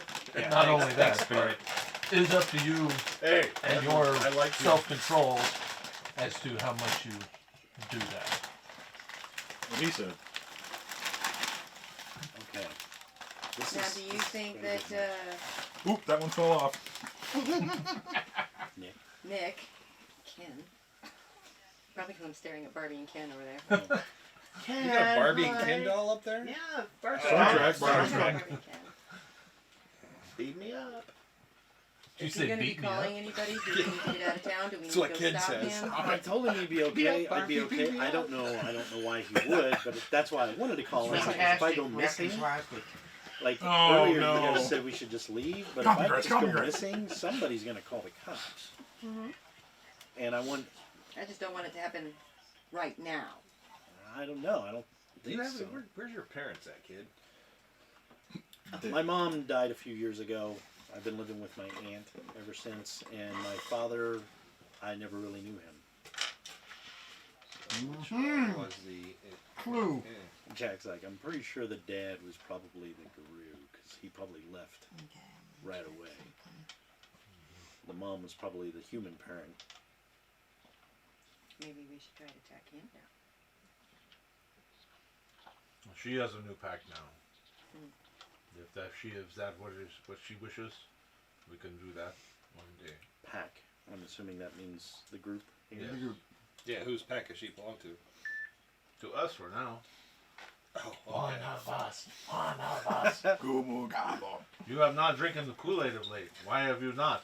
not only that, Thanks, but It is up to you Hey, and your I like you. self-control as to how much you do that. What he said. Okay. This Now, is- do you this is think gonna that get Oop, that one fell off. Nick, Ken, probably because I'm staring at Barbie and Ken over there. You got a Barbie and Ken doll up there? Yeah, Barbie. Soundtrack, Barbie. Barbie and Ken. beat me up. Did you Is he say going to be beat me up? calling anybody? Do we need to get out of town? Do we need That's to what go Ken stop says. him? I told him he'd be okay. Beat up, I'd be Barbie, okay. beat me I don't know why he would, but that's why I wanted to call him. If I go missing, like Oh, earlier, no. you guys said we should just leave, but Copyright, if I just go copyright. missing, somebody's gonna call the cops. And I want. I just don't want it to happen right now. I don't know. I don't Do think you have, so. where's your parents at, kid? My mom died a few years ago. I've been living with my aunt ever since, and my father, I never really knew him. Was the Clue. Jack's like, I'm pretty sure the dad was probably the guru, because he probably left right away. The mom was probably the human parent. Maybe we should try to track him down. She has a new pack now. If she is that what she wishes, we can do that one day. Pack. I'm assuming that means the group. Yes. Yeah, whose pack does she belong to? To us for now. Oh, One okay. of us. One of us. Google gobble. You have not drinking the Kool-Aid of late. Why have you not?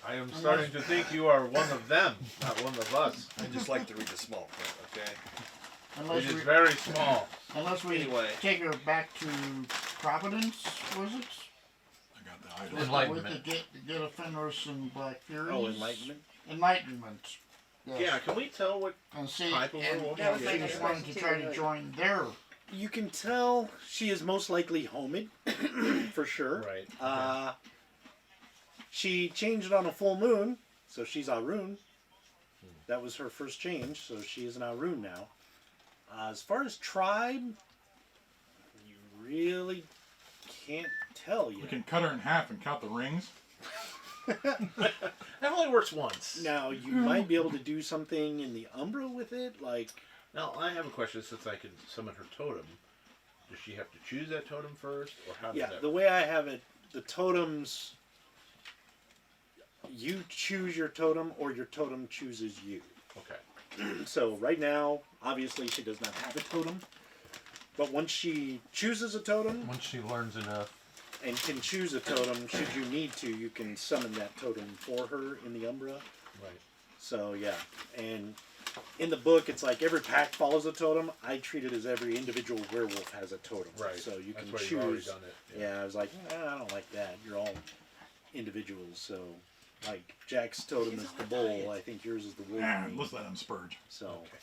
I am starting to think you are one of them, not one of us. I just like to read the small print, okay? It is very small. Unless we Anyway. take her back to Providence, was it? I got the item. Enlightenment. With the get Fenris and Black Furies. Oh, Enlightenment? Enlightenment. Yes. Yeah, can we tell what And see, type of and werewolf That was she my was next wanting question to too, try to really. join their. You can tell she is most likely homed, for sure. Right. She changed on a full moon, so she's Arun. That was her first change, so she is an Arun now. As far as tribe, you really can't tell We yet. can cut her in half and count the rings. That only works once. Now, you might be able to do something in the Umbra with it, like... Now, I have a question since I can summon her totem. Does she have to choose that totem first, or how does Yeah, that the way I have it, the totems... You choose your totem, or your totem chooses you. Okay. So right now, obviously she does not have a totem. But once she chooses a totem Once she learns enough. and can choose a totem, should you need to, you can summon that totem for her in the Umbra. Right. So yeah, and in the book, it's like every pack follows a totem. I treat it as every individual werewolf has a totem. Right. So you That's can why you've already choose. done it. Yeah, I was like, I don't like that. You're all individuals. So like Jack's totem is the bull. I think yours is the wolf. Let's let him spurge. So. Okay.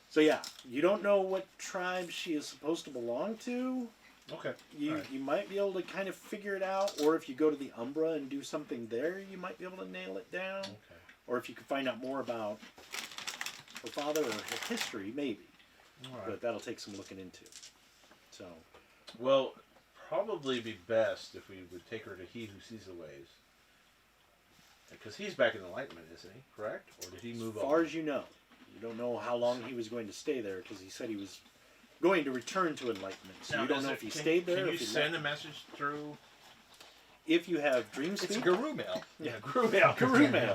So yeah, you don't know what tribe she is supposed to belong to. Okay. You Alright. you might be able to kind of figure it out, or if you go to the Umbra and do something there, you might be able to nail it down. Okay. Or if you can find out more about her father or her history, maybe. All right. But that'll take some looking into. So Well, probably be best if we would take her to He Who Sees the Ways. Because he's back in Enlightenment, isn't he? Correct? Or did he move as on? far as you know, you don't know how long he was going to stay there because he said he was going to return to Enlightenment. So Now, you don't is know it- if he can- stayed there. Can or you if he send left. a message through? If you have dream It's a speak, guru mail. yeah, guru mail, guru mail.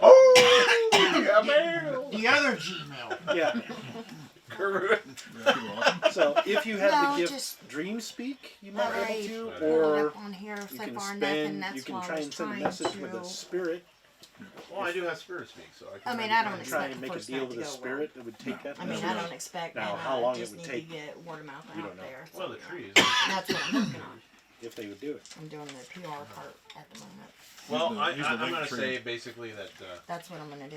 The other Gmail. Yeah. Guru. So if you have No, the gift just- dream speak, you might be Alright. able to, Or or up on here you so can far nothing. spend. That's You can why I try was and send a trying message to. with a spirit. Well, I do have spirit speak, so I can. I mean, maybe I don't try and- Try expect and the make a first deal night with to a go spirit that would take that. I mean, I message. don't expect Now, that. how long it just would need take, to get word of mouth you out don't know. there. Well, the so, trees. That's what I'm working on. if they would do it. I'm doing the PR part at the moment. Well, He's the I'm link going to tree. say basically that. That's what I'm gonna do.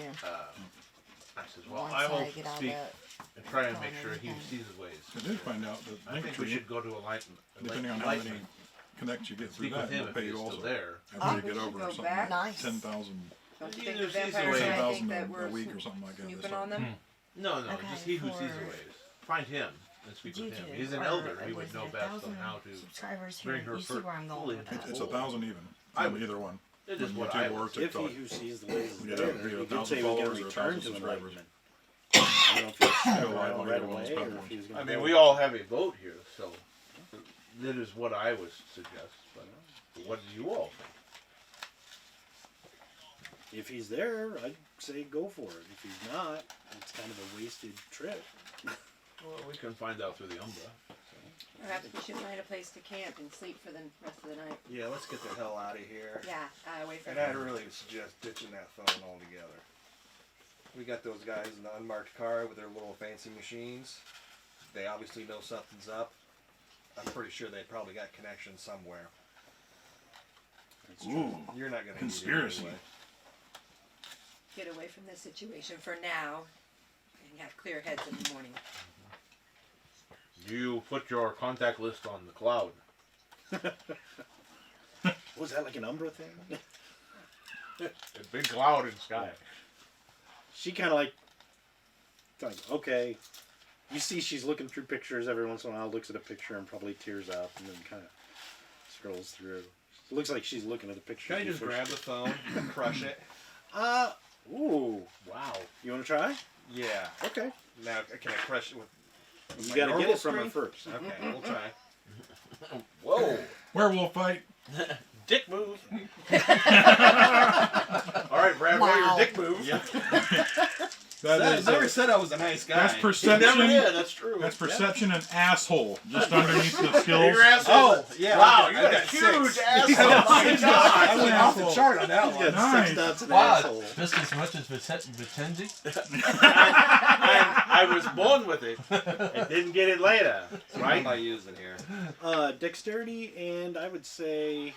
I said, well, Once I will get all speak that. and try and on make sure He Who everything. Sees His Ways. I did find out that I link think we tree, should go to Enlightenment. depending on how many Enlightenment. connects you get through Speak with that, him will if pay he's you still also. there. After you we get should over go something back. Nice. 10,000 Don't you He think Who the Sees the vampires Ways. are gonna 10,000 think that a we're week or something like that. snooping so. on them? No, Okay, just He Who Sees the for- Ways. Find him. and speak YouTube. with him. He's an or elder. He was would know it best 1,000 on how to subscribers here. bring her You see where I'm fully going with into that. It's 1,000 even. I On would- either one. It is On what YouTube I or would. If TikTok. he who sees the way is Yeah, there, we got he did 1,000 say we were followers going to or return 1,000 to subscribers. Enlightenment. I don't know if he was Go live around on right either one of away those or if platforms. he was going I to mean, we all have a vote here, so that is what I would suggest. But what do you all think? If he's there, I'd say go for it. If he's not, it's kind of a wasted trip. Well, we can find out through the Umbra. Perhaps we should find a place to camp and sleep for the rest of the night. Yeah, let's get the hell out of here. Yeah, away from And I'd here. really suggest ditching that phone altogether. We got those guys in the unmarked car with their little fancy machines. They obviously know something's up. I'm pretty sure they probably got connection somewhere. That's true. Ooh. You're not gonna Conspiracy. Need it anyway. Get away from this situation for now and have clear heads in the morning. You put your contact list on the cloud. Was that like an Umbra thing? A big cloud in the sky. She kind of like, okay. You see she's looking through pictures every once in a while, looks at a picture and probably tears up and then kind of scrolls through. It looks like she's looking at the picture. Can I just grab the phone and crush it? Ooh. Wow. You want to try? Yeah. Okay. Now, can I crush it with You my got to get normal it from her screen? first. Okay, we'll try. Whoa. Werewolf fight. Dick move. All right, Brad, roll your Wow. dick move. That I is, never said I was a nice guy. that's He perception. never did. That's true. That's perception and asshole. Just underneath the skills. Your asshole. Oh, yeah. Wow, I you got got a huge six. asshole. Oh my I God. went off the chart on that one. Got Nice. 6 dots in Wow, asshole. just as much as Vicenzi? I was born with it and didn't get it later. What am I using here? Dexterity and I would say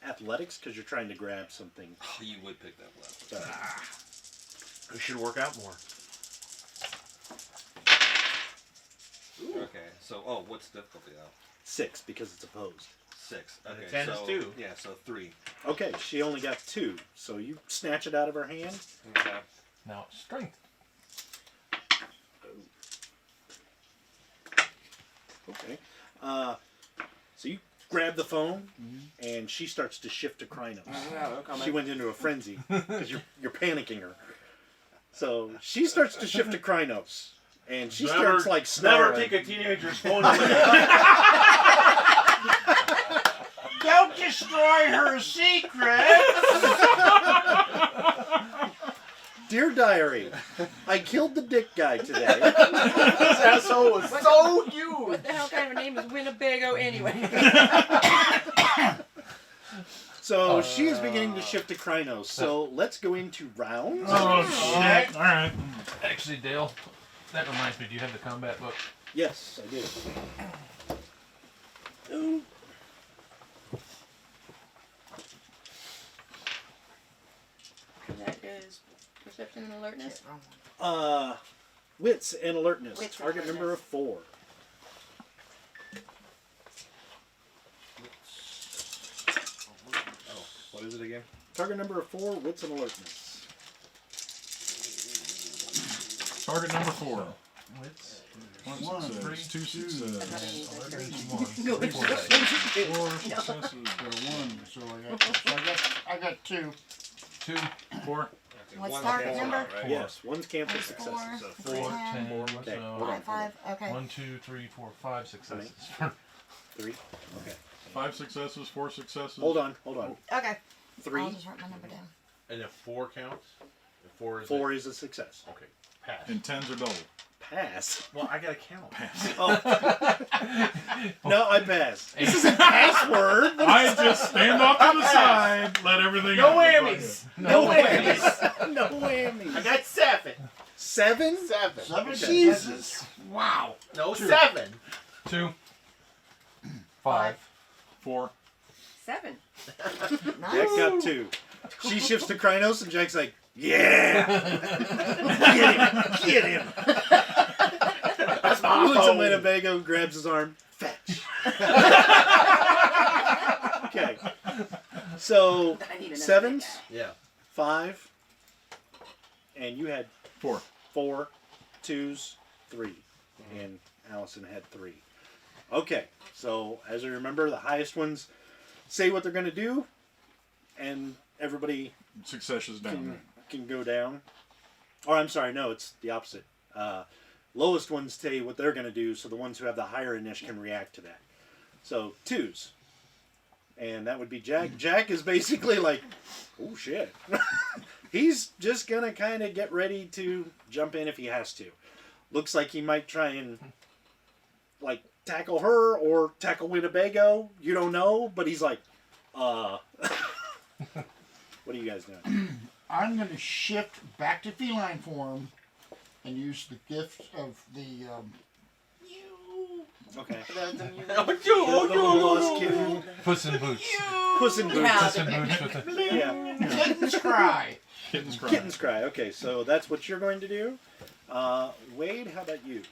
athletics because you're trying to grab something. You would pick that one. So, We should work out more. Okay, so, what's difficulty now? 6 because it's opposed. 6. And Okay, the 10 is so, 2. Yeah, so 3. Okay, she only got 2, so you snatch it out of her hand. Okay. Now, strength. Okay. So you grab the phone, and she starts to shift to Krynos. She went into a frenzy because you're panicking her. So she starts to shift to Krynos, and she starts like Never snarling. take a teenager's phone away. Don't destroy her secret! Dear diary, I killed the dick guy today. This asshole was so huge. What the hell kind of a name is Winnebago anyway? So she is beginning to shift to Krynos. So let's go into rounds. Oh shit! All right. Actually, Dale, that reminds me, do you have the combat book? Yes, I do. Ooh. That is perception and alertness. Wits and alertness. Wits and Target number alertness. of 4. What is it again? Target number of 4. Wits and alertness. Target number 4. Wits. One success, 2 successes, Go 3 ahead. successes, 4 successes, One, so I got 2. 2, 4. What's One's target cancel number? out, right? Yes, one's cancel It's successes. 4. So It's 4, 10. 10. Okay, So, hold on. 5. Okay. 1, 2, 3, 4, 5 successes. 3. 5 successes, 4 successes. Hold on. Okay. 3. I'll just write my number down. And if 4 counts? If 4 is 4 is a success. Okay, pass. And 10s are double. Pass. Well, I gotta count. Oh. No, I pass. This isn't password. I just stand off to the side, let everything No happen. whammies. No whammies. No whammies. I got 7. 7? 7. 7? Jesus. Wow. No, 7. 2, 5. 4. 7. Jack Nice. got 2. She shifts to Krynos, and Jack's like, yeah! Get him! That's my Looks at phone. Winnebago, grabs his arm, fetch. Okay. So, I need another 7s, big Yeah. 5, and you had 4. 4, 2s, 3. and Allison had 3. Okay, so as I remember, the highest ones say what they're going to do, and everybody Success is down. can go down. Or I'm sorry, no, it's the opposite. Lowest ones say what they're going to do, so the ones who have the higher initiative can react to that. So 2s. And that would be Jack. Jack is basically like, oh shit. He's just going to kind of get ready to jump in if he has to. Looks like he might try and like tackle her or tackle Winnebago. You don't know, but he's like, What are you guys doing? I'm going to shift back to feline form and use the gift of the Okay. Oh, Puss in Boots. Puss in Boots. Yeah. Puss in Boots with a... Yeah. kitten's cry. Kitten's cry. Kitten's cry. Okay, so that's what you're going to do. Wade, how about you?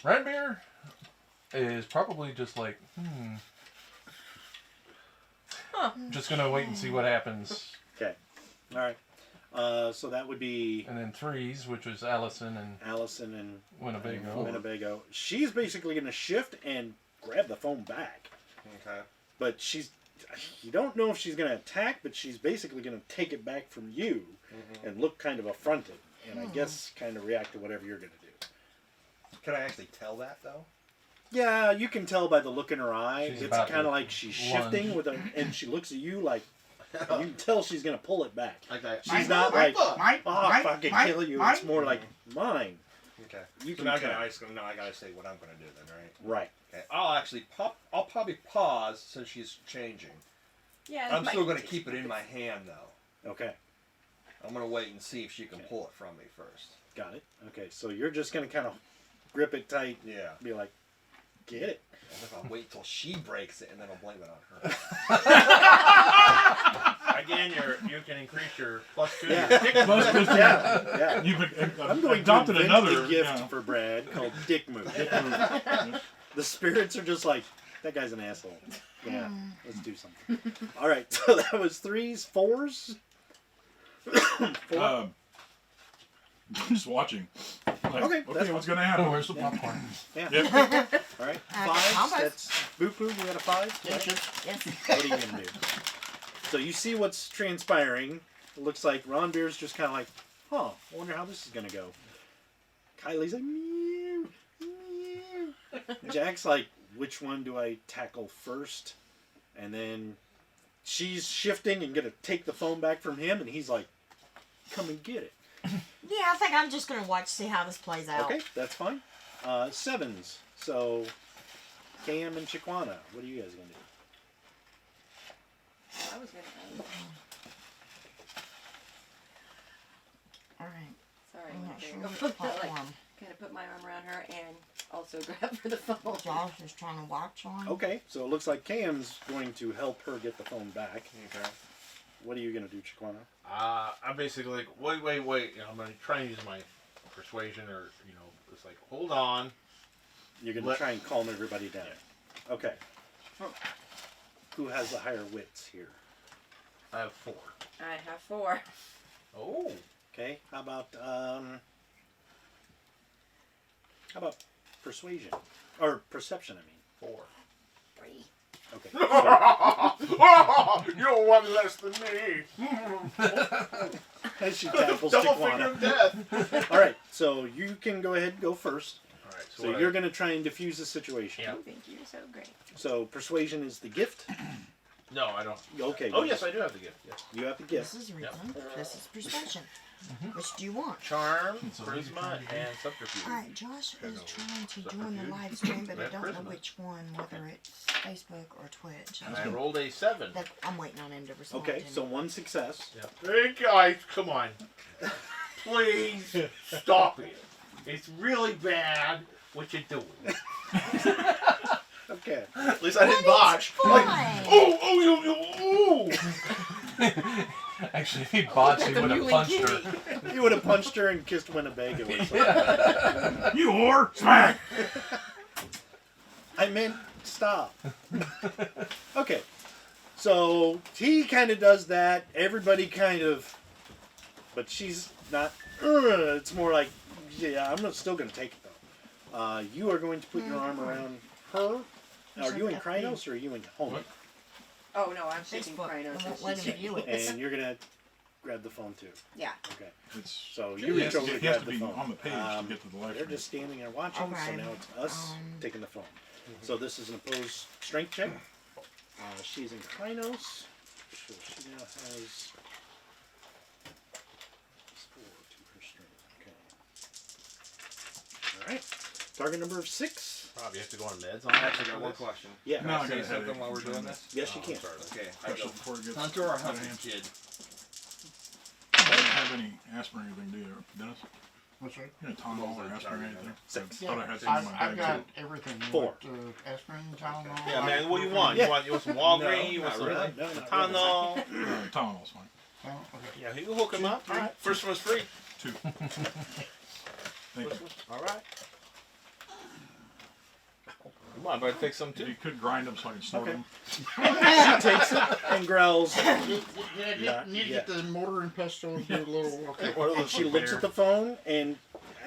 Ranbeer is probably just like, just gonna wait and see what happens. Okay. All right. So that would be And then 3s, which was Allison and Allison and Winnebago. Winnebago. She's basically going to shift and grab the phone back. Okay. But you don't know if she's going to attack, but she's basically going to take it back from you and look kind of affronted. And I guess kind of react to whatever you're going to do. Can I actually tell that though? Yeah, you can tell by the look in her eye. She's It's about kind to of like she's lunge. shifting and she looks at you like, you can tell she's going to pull it back. Like that. She's not like, oh, my, fucking my, kill you. my- It's more like, mine. Okay. You So can now tell. I gotta say what I'm gonna do then, right? Right. Okay. I'll probably pause since she's changing. Yeah. I'm still gonna keep it in my hand though. Okay. I'm gonna wait and see if she can pull it from me first. Got it. Okay, so you're just going to kind of grip it tight. Yeah. Be like, get it. And if I wait till she breaks it and then I'll blame it on her. Again, you can increase your +2. Yeah. Plus, Yeah. you've I'm going adopted to invent another a gift yeah. for Brad called Dick Move. The spirits are just like, that guy's an asshole. Yeah, let's do something. All right, so that was 3s, 4s. 4. I'm just watching. Like, Okay, that's what's going to happen? Oh, where's the popcorn? Yeah. Yep. All right, Combos. 5s. That's Boo Boo. You got a 5? Yes. Yes. What are you going to do? So you see what's transpiring. It looks like Ron Beer's just kind of like, I wonder how this is going to go. Kylie's like, meow, meow. Jack's like, which one do I tackle first? And then she's shifting and going to take the phone back from him, and he's like, come and get it. Yeah, I think I'm just gonna see how this plays out. Okay, that's fine. 7s. So, Cam and Chiquana, what are you guys going to do? I was gonna. All right. Sorry. I'm not there sure you go. which Like, platform. kind of put my arm around her and also grab for the phone. Josh is trying to watch on. Okay, so it looks like Cam's going to help her get the phone back. Okay. What are you going to do, Chiquana? I'm basically like, wait. You know, I'm gonna try and use my persuasion, or it's like, hold on. You're going to try and calm everybody down. Okay. Who has the higher wits here? I have 4. I have 4. Oh. Okay, how about persuasion? Or perception, I mean. 4. 3. Okay. You're one less than me. As she tackles Double finger Chiquana. of death. All right, so you can go ahead and go first. All right. So you're going to try and diffuse the situation. Yeah. Oh, thank you. You're so great. So persuasion is the gift. No, I don't. Okay. Oh yes, I do have the gift. Yes. You have the This gift. is reason. This is persuasion. Which do you want? Charm, So charisma, and subterfuge. Alright, Josh is trying to join the Subterfuge. live stream, but I Red don't know Prisma. which one, whether it's Facebook or Twitch. And I rolled a 7. I'm waiting on him to respond. Okay, to me. so one success. Hey guys, come on. Please stop it. It's really bad what you're doing. Okay. At least I didn't But botch. it's fine. Oh. Actually, if he botched, he would have punched her. You would have punched her and kissed Winnebago or something. You whore! Smack! I meant stop. Okay. So he kind of does that. Everybody kind of. But she's not. It's more like, yeah, I'm still going to take it though. You are going to put your arm around her. Now, are you in Krynos or are you in Homan? Oh no, I'm shaking Facebook. Krynos. I won't let him view it. And you're going to grab the phone too. Yeah. Okay. It's So he you has reach to over to get- he has grab to the be phone. on the page to get to the live They're stream. just standing there watching, so Okay. now it's us taking the phone. So this is an opposed strength check. She's in Krynos. So she now has +4 to her strength. Okay. Alright. Target number of 6. Probably have to go on meds I on actually got one question. Yeah. No, Can I I got say a something headache. while we're doing this? Yes, you can. Okay, I Especially go. before it gets Hunter or out of hunted hand. kid? I don't have any aspirin or anything, do you, Dennis? What's right? You know, Tylenol or aspirin or anything? 6. I thought I had some in my I've bag got too. everything. 4. Aspirin, Tylenol. Yeah, man. What do you want? Yeah. You want some Walgreens? You want not some really. No, not Tylenol? Tylenol's fine. Oh, okay. Yeah, he can hook him up. Alright. First one's free. 2. Thank you. All right. Come on, better take some If too. you could grind them so I can snort Okay. them. She takes it and growls. Yeah, Not need to yet. get the mortar and pestle and do a little. Okay. And she looks at the phone, and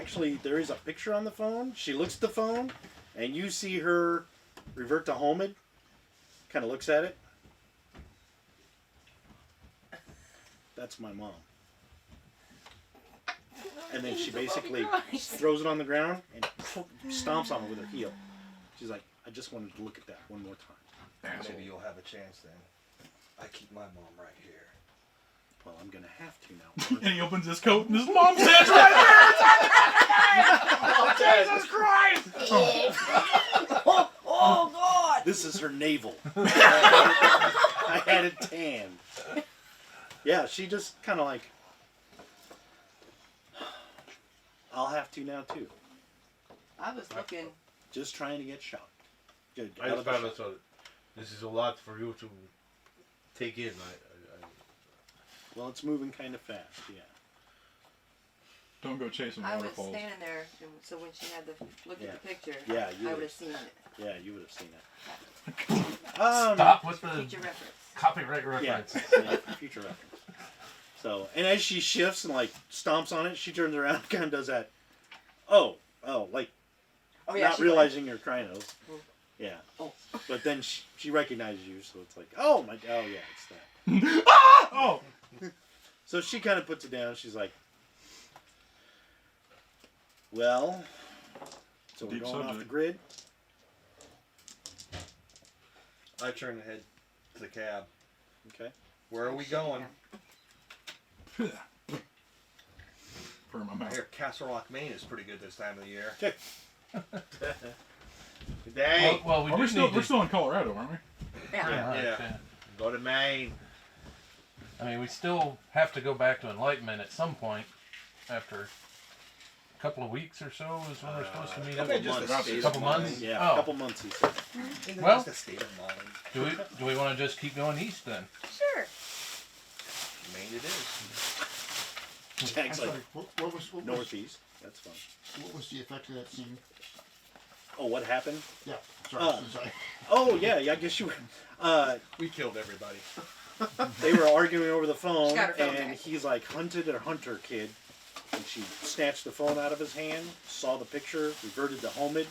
actually there is a picture on the phone. She looks at the phone, and you see her revert to Homid. Kind of looks at it. That's my mom. And then she basically throws it on the ground and stomps on it with her heel. She's like, I just wanted to look at that one more time. Maybe you'll have a chance then. I keep my mom right here. Well, I'm gonna have to now. And he opens his coat and his mom's head's right there! Jesus Christ! Oh God! This is her navel. I had it tanned. Yeah, she just kind of like, I'll have to now too. I was looking. Just trying to get shot. Good. I just found out so this is a lot for you to take in. Well, it's moving kind of fast. Yeah. Don't go chasing I was waterfalls. standing there, and so when she had to look Yeah. at the picture, Yeah, you I would would have seen it. Yeah, you would have seen it. Stop with the Future reference. copyright Yeah, reference. yeah, future reference. So, and as she shifts and like stomps on it, she turns around and kind of does that. Oh, like Oh yeah. not she realizing you're Krynos. Mm. Yeah. Oh. But then she recognizes you, so it's like, oh yeah, it's that. Oh! So she kind of puts it down. She's like, well, so we're Deep going off subject. the grid. I turn ahead to the cab. Okay. Where are we going? For my I mouth. hear Castle Rock, Maine is pretty good this time of the year. Dang. Well, we Are do we still, need we're to. still in Colorado, aren't we? Yeah. Yeah. Go to Maine. I mean, we still have to go back to Enlightenment at some point after a couple of weeks or so is when we're supposed to meet up. Okay, just a A state couple of months? mind. Yeah, Oh. a couple months, he said. Isn't it Well- just a state of mind? Do we want to just keep going east then? Sure. Maine it is. Jack's I'm like, sorry. What was northeast. That's fun. what was the effect of that scene? Oh, what happened? Yeah. Sorry. Sorry. Oh, yeah, I guess you were. We killed everybody. They were arguing over the phone, She got her phone and back. he's like, hunted or hunter kid. And she snatched the phone out of his hand, saw the picture, reverted to Homid.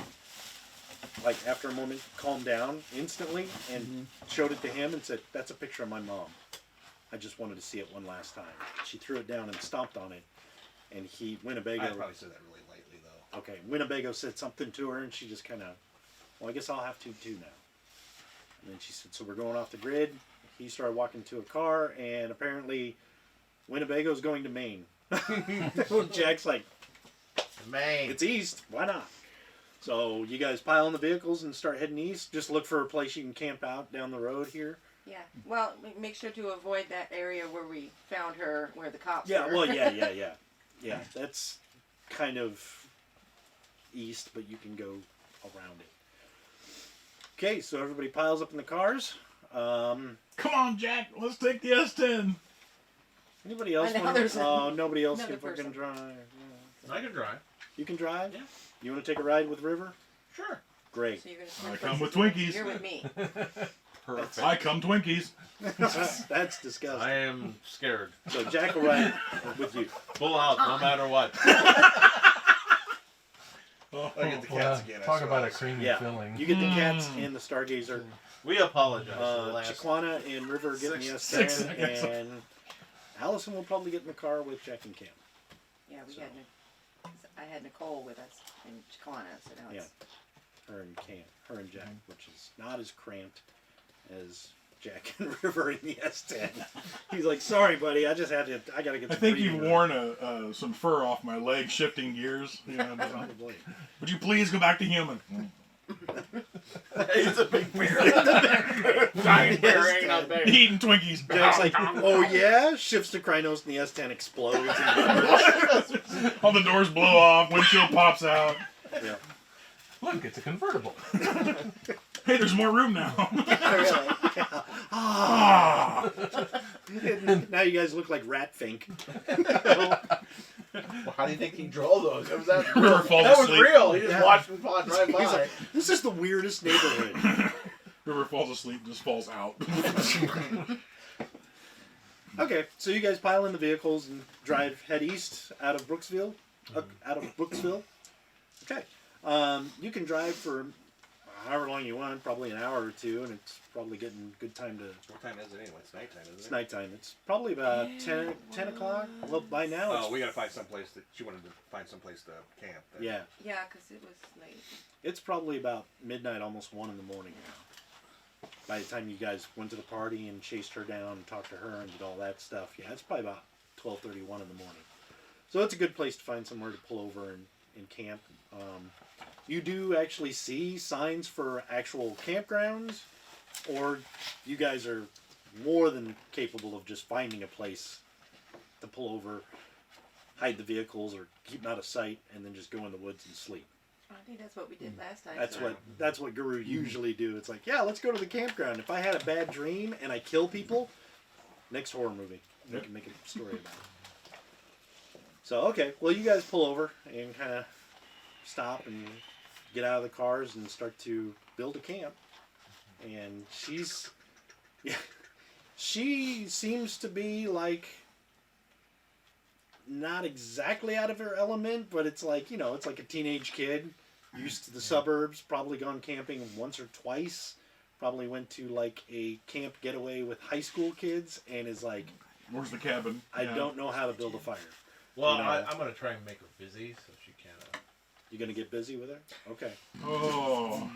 Like, after a moment, calmed down instantly, and showed it to him and said, that's a picture of my mom. I just wanted to see it one last time. She threw it down and stomped on it. And Winnebago. I probably said that really lightly though. Okay, Winnebago said something to her, and she just kind of, well, I guess I'll have to too now. And then she said, so we're going off the grid. He started walking to a car, and apparently Winnebago's going to Maine. Jack's like, Maine. it's east, why not? So you guys pile in the vehicles and start heading east. Just look for a place you can camp out down the road here. Yeah. Well, make sure to avoid that area where we found her, where the cops Yeah, were. well, yeah. Yeah, that's kind of east, but you can go around it. Okay, so everybody piles up in the cars. Come on, Jack. Let's take the S10. Anybody else And want there's to? Nobody else another can fucking person. drive. I can drive. You can drive? Yeah. You want to take a ride with River? Sure. Great. So you're gonna I swim come with places. Twinkies. You're with me. Perfect. I come Twinkies. That's disgusting. I am scared. So Jack will ride with you. Full out, no matter what. Oh, I get the Well, cats again. I talk about a suppose. creamy Yeah. filling. You get the cats and the Stargazer. We apologize for the last. Chiquana and River get in the Six S10, seconds. and Allison will probably get in the car with Jack and Cam. Yeah, we So. had. I had Nicole with us in Chiquana, so now it's. Her and Jack, which is not as cramped as Jack and River in the S10. He's like, sorry, buddy, I gotta get. I some think breathing you've room." worn some fur off my leg, shifting gears. You know, Probably. would you please go back to human? He's a big bear. Giant bear hanging out there. Eating Twinkies. Jack's like, oh yeah, shifts to Krynos, and the S10 explodes. All the doors blow off, windshield pops out. Yeah. Look, it's a convertible. Hey, there's more room now. Ah. Now you guys look like Rat Fink. Well, how do you think he drove those? Was that River falls that was asleep. real. He just Yeah. watched me drive by. He's like, this is the weirdest neighborhood. River falls asleep, just falls out. Okay, so you guys pile in the vehicles and head east out of Brooksville. Okay, you can drive for however long you want, probably an hour or two, and it's probably getting good time to. What time is it anyway? It's nighttime, isn't it? It's nighttime. It's probably about 10 o'clock. Well, by now Oh, it's we gotta find someplace that she wanted to find someplace to camp. Then. yeah, Yeah, because it was late. it's probably about midnight, almost 1 in the morning now. By the time you guys went to the party and chased her down and talked to her and did all that stuff, yeah, it's probably about 12:31 in the morning. So it's a good place to find somewhere to pull over and camp. You do actually see signs for actual campgrounds, or you guys are more than capable of just finding a place to pull over, hide the vehicles, or keep them out of sight, and then just go in the woods and sleep. I think that's what we did last time. That's what Guru usually do. It's like, yeah, let's go to the campground. If I had a bad dream and I kill people, next horror movie, we can make a story about it. So okay, well you guys pull over and kind of stop and get out of the cars and start to build a camp. And she seems to be like not exactly out of her element, but it's like, you know, it's like a teenage kid used to the suburbs, probably gone camping once or twice, probably went to like a camp getaway with high school kids, and is like, Where's the cabin? I don't know how to build a fire. Well, You know. I'm gonna try and make her busy so she can. You gonna get busy with her? Okay. Oh.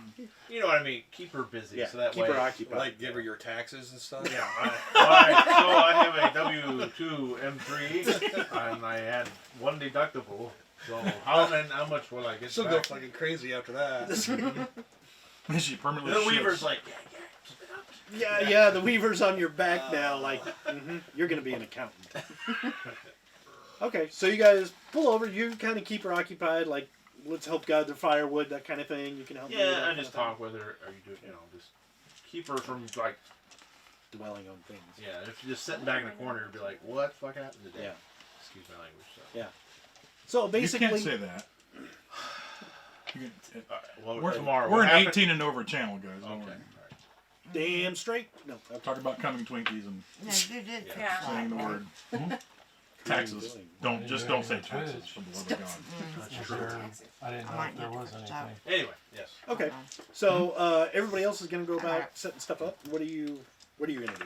You know what I mean? Keep her busy Yeah, so that keep way. her occupied. Like give her your taxes and stuff. Yeah. Alright, so I have a W-2 M3 and I had one deductible. So how much will I get She'll go back? fucking crazy after that. She permanently The shifts. Weaver's like, Yeah, the weaver's on your back now. Like, you're gonna be an accountant. Okay, so you guys pull over. You kind of keep her occupied. Like, let's help gather firewood, that kind of thing. You can help. me with that yeah, I kind just of thing. talk with her. Are you doing? You know, just keep her from like, Dwelling on things. yeah. If you're just sitting back in the corner, and be like, what the fuck happened today? Yeah. Excuse my language. So. Yeah. So basically, You can't say that. You can, All right, well, we're tomorrow. we're what an happened- 18 and over channel, guys. Don't Okay. worry. All right. damn straight. No. Okay. Talk about coming Twinkies and No, you did. Yeah. saying the word. Taxes. Don't say taxes for the love of God. That's true. I didn't know might if there need to was cut this anything. Anyway, yes. Okay. So everybody else is gonna go about setting stuff up. What are you gonna do?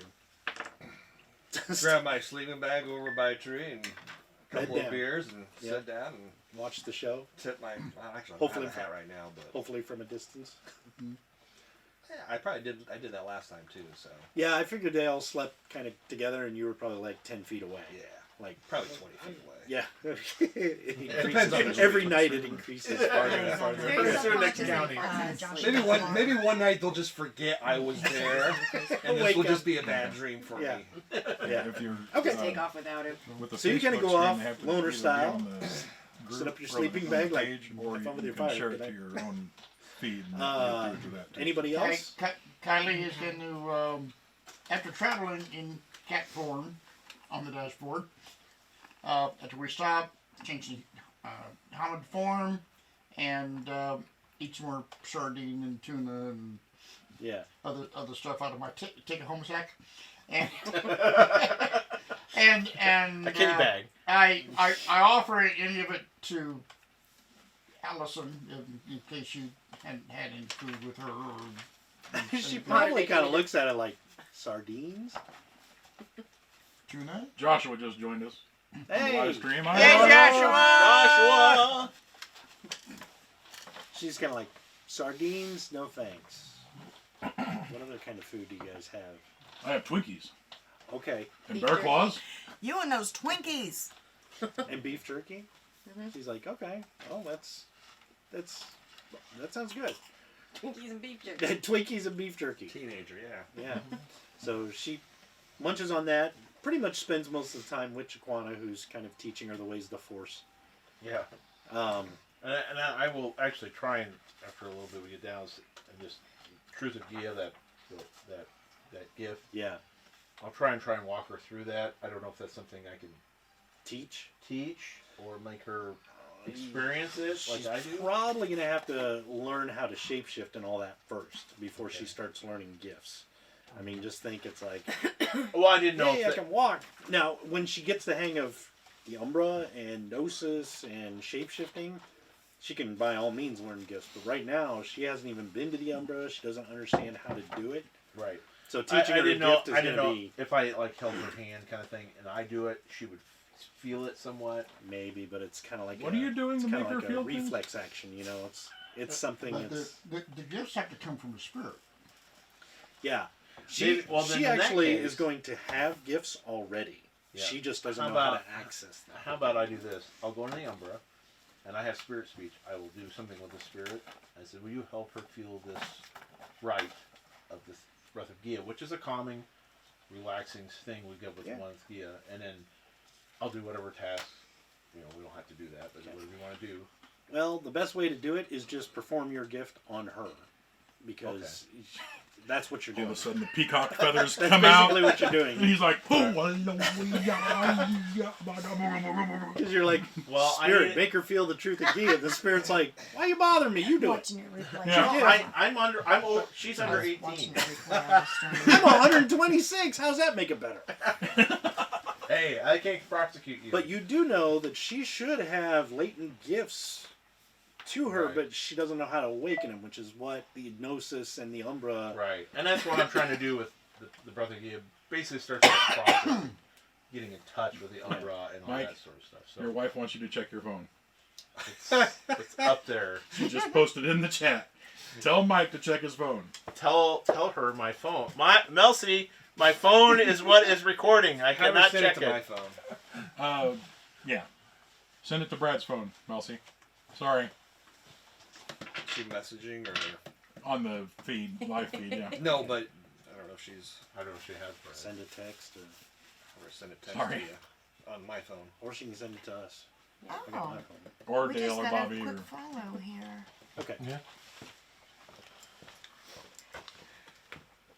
Grab my sleeping bag over by a tree and a couple Bed of down. beers and Yeah. sit down and Watch the show, tip my. Well, actually, I'm Hopefully kind of hat right now, but hopefully from a distance. yeah, I probably did. I did that last time too. So Yeah, I figured they all slept kind of together, and you were probably like 10 feet away. yeah, Like, probably 20 feet away. yeah. It depends on the Every week. night it increases farther and farther. Pretty soon next county. Maybe one night they'll just forget I was there, and this Wake will just up. be a bad dream for Yeah. me. Yeah. If you're Okay. Take off without him. with the So you kinda Facebook go stream, off they have to loner either be style, on the set group up your or sleeping on the bag, like, page, have or fun with you your can fire share it today. to your own feed. And Uh, you do that too. Anybody else? Kylie is going to, after traveling in cat form on the dashboard, after we stop, change the helmet form, and eat some more sardine and tuna and Yeah. other stuff out of my take a home sack, and and A kitty bag. I offer any of it to Allison, in case you hadn't had any food with her. Or She probably kind of looks at it like, sardines? tuna. Joshua just joined us. Hey! Live stream. Hey, Joshua! She's kind of like, sardines? No thanks. What other kind of food do you guys have? I have Twinkies. Okay. And bear claws. You and those Twinkies. And beef jerky? She's like, okay. Oh, that sounds good. Twinkies and beef jerky. Twinkies and beef jerky. Teenager, yeah. Yeah. So she munches on that. Pretty much spends most of the time with Chiquana, who's kind of teaching her the ways of the Force. Yeah. And I will actually try and, after a little bit we get down, and just Truth of Gia, that gift. Yeah. I'll try and walk her through that. I don't know if that's something I can Teach or make her experience it She's like I do. probably going to have to learn how to shapeshift and all that first before she starts learning gifts. I mean, just think it's like, Well, I didn't know hey, if I that, can walk. Now, when she gets the hang of the Umbra and Gnosis and shapeshifting, she can by all means learn gifts. But right now, she hasn't even been to the Umbra. She doesn't understand how to do it. right. So teaching her the gift is I going didn't to know be if I like held her hand kind of thing and I do it, she would feel it somewhat. maybe, but it's kind of like What are you doing it's to kind make of her like a feel things? reflex action. You know, it's something But that's the gifts have to come from the spirit. yeah. Maybe- well, then She in that actually case- is going to have gifts already. Yeah. She just doesn't How know how about- to access them. How about I do this? I'll go into the Umbra, and I have spirit speech. I will do something with the spirit. I said, will you help her feel this rite of this breath of Gia, which is a calming, relaxing thing we get with Yeah. one with Gia, and then I'll do whatever tasks. You know, we don't have to do that, but whatever you want to do. Well, the best way to do it is just perform your gift on her, because that's what you're All of doing. a sudden, the peacock feathers That's come out. basically what you're And doing. he's like, Because you're like, Well, I Spirit, need- make her feel the truth of Gia. The Spirit's like, why you bothering me? You do it. Watching it replay. Yeah. I'm old. She's under Watching 18. it replay on the stream. I'm 126. How's that make it better? Hey, I can't prosecute you. But you do know that she should have latent gifts to her, Right. but she doesn't know how to awaken them, which is what the Gnosis and the Umbra. Right, and that's what I'm trying to do with the Breath of Gia. Basically, starts that process, getting in touch with the Umbra and all Mike, that sort of stuff. So your wife wants you to check your phone. it's up there. She just posted in the chat. Tell Mike to check his phone. Tell her my phone. Melcy, my phone is what is recording. I Never cannot send check it to my it. phone. Yeah. Send it to Brad's phone, Melcy. Sorry. She messaging or On the feed, live feed, yeah. no, but I don't know if she's I don't know if she has. Brad. Send a text, or send a text Sorry. to you on my phone. or she can send it to us. I got Oh, my phone. Or we Dale just or got a Bobby. quick Or... follow here. Okay.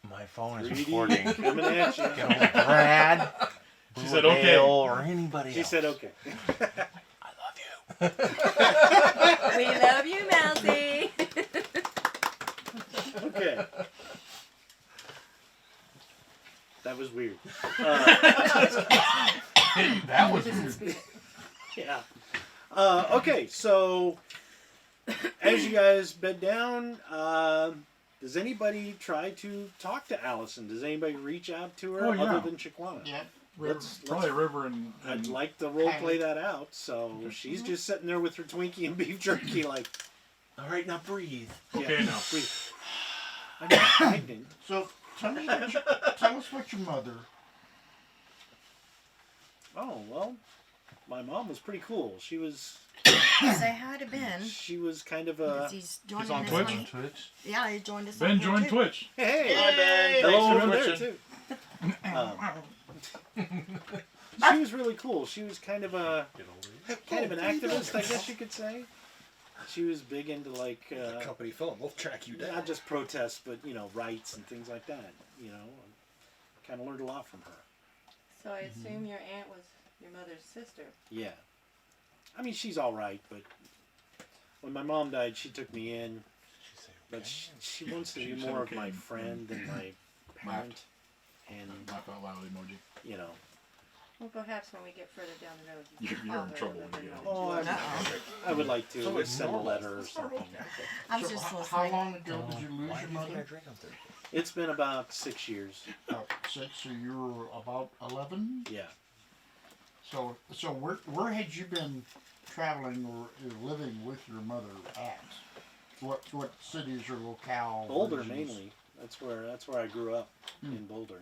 My phone is 3D recording. coming at you. Get on Brad. She said okay. Dale, or anybody She else. said okay. I love you. We love you, Mousy. Okay. That was weird. That was weird. Yeah. Okay, so as you guys bed down, does anybody try to talk to Allison? Does anybody reach out to her Oh, yeah. other than Chiquana? Yeah. Probably River and I'd like to role play that out. So she's just sitting there with her Twinkie and beef jerky, like, All right, now breathe. Okay, yeah, now. breathe. I'm not pregnant. So tell us what your mother. Oh well, my mom was pretty cool. She was Say hi to Ben. kind of a He's joining on us Twitch? on- Twitch. Yeah, he joined us. Ben on here joined too. Twitch. hey. Hi, Ben. Hello Thanks for over there twitching. too. She was really cool. She was kind of an activist, I guess you could say. She was big into like The company phone will track you down. not just protests, but rights and things like that. Kind of learned a lot from her. So I assume your aunt was your mother's sister. Yeah, I mean she's all right, but when my mom died, she took me in. But she wants to be She said more okay. of my friend than my parent, and Laugh out loud emoji. Well, perhaps when we get further down the road, you can You're call in her trouble and let when her you get know home. that Oh, you are. I would like to So it's send a normal. letter or something. I'm So just how listening. long ago did you lose your mother? It's been about 6 years. About 6, so you were about 11? Yeah. So where had you been traveling or living with your mother at? What cities or locale? Boulder regions? mainly. That's where I grew up, in Boulder.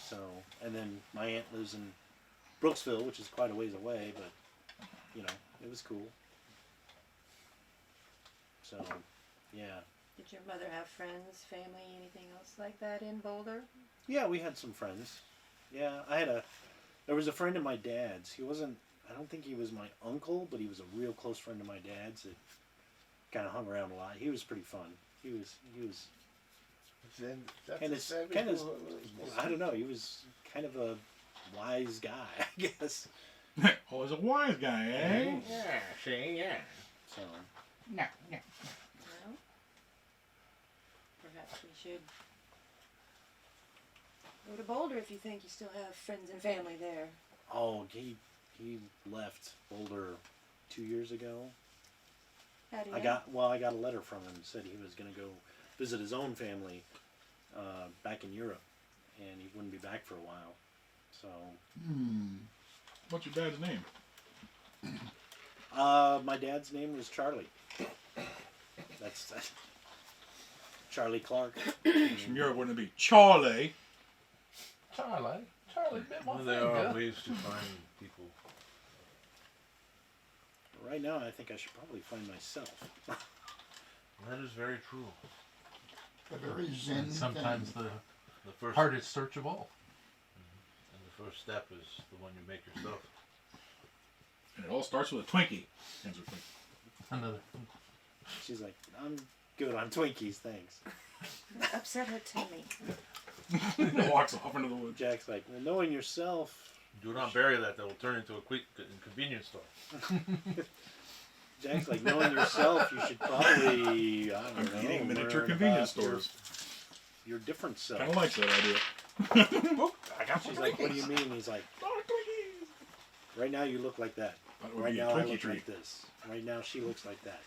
So, and then my aunt lives in Brooksville, which is quite a ways away, but you know, it was cool. So, yeah. Did your mother have friends, family, anything else like that in Boulder? Yeah, we had some friends. Yeah, there was a friend of my dad's. I don't think he was my uncle, but he was a real close friend of my dad's that kind of hung around a lot. He was pretty fun. He was and it's kind of, I don't know, he was kind of a wise guy, I guess. Oh, he's a wise guy, eh? Yeah, see, yeah. So, No. No? Perhaps we should go to Boulder if you think you still have friends and family there. oh, he left Boulder 2 years ago. How do you I know? got a letter from him, said he was going to go visit his own family back in Europe, and he wouldn't be back for a while. So, What's your dad's name? my dad's name was Charlie. That's Charlie Clark. From Europe, wouldn't it be Charlie? Charlie bit my Well, there are finger. ways to find people. Right now, I think I should probably find myself. That is very true. A very zen And sometimes thing. The first hardest search of all. and the first step is the one you make yourself. And it all starts with a Twinkie. Answer Twinkie. Another. She's like, I'm good on Twinkies, thanks. Upset her tummy. Walks off into the woods. Jack's like, well, knowing yourself. Do not bury that. That will turn into a quick convenience store. Jack's like, knowing yourself, you should probably, I don't know, Eating miniature learn convenience about stores. Your different self. Kind of likes that idea. I got She's like, what do you mean? He's like, right now you look like that. That would Right be a now I Twinkie look treat. like this. Right now she looks like that.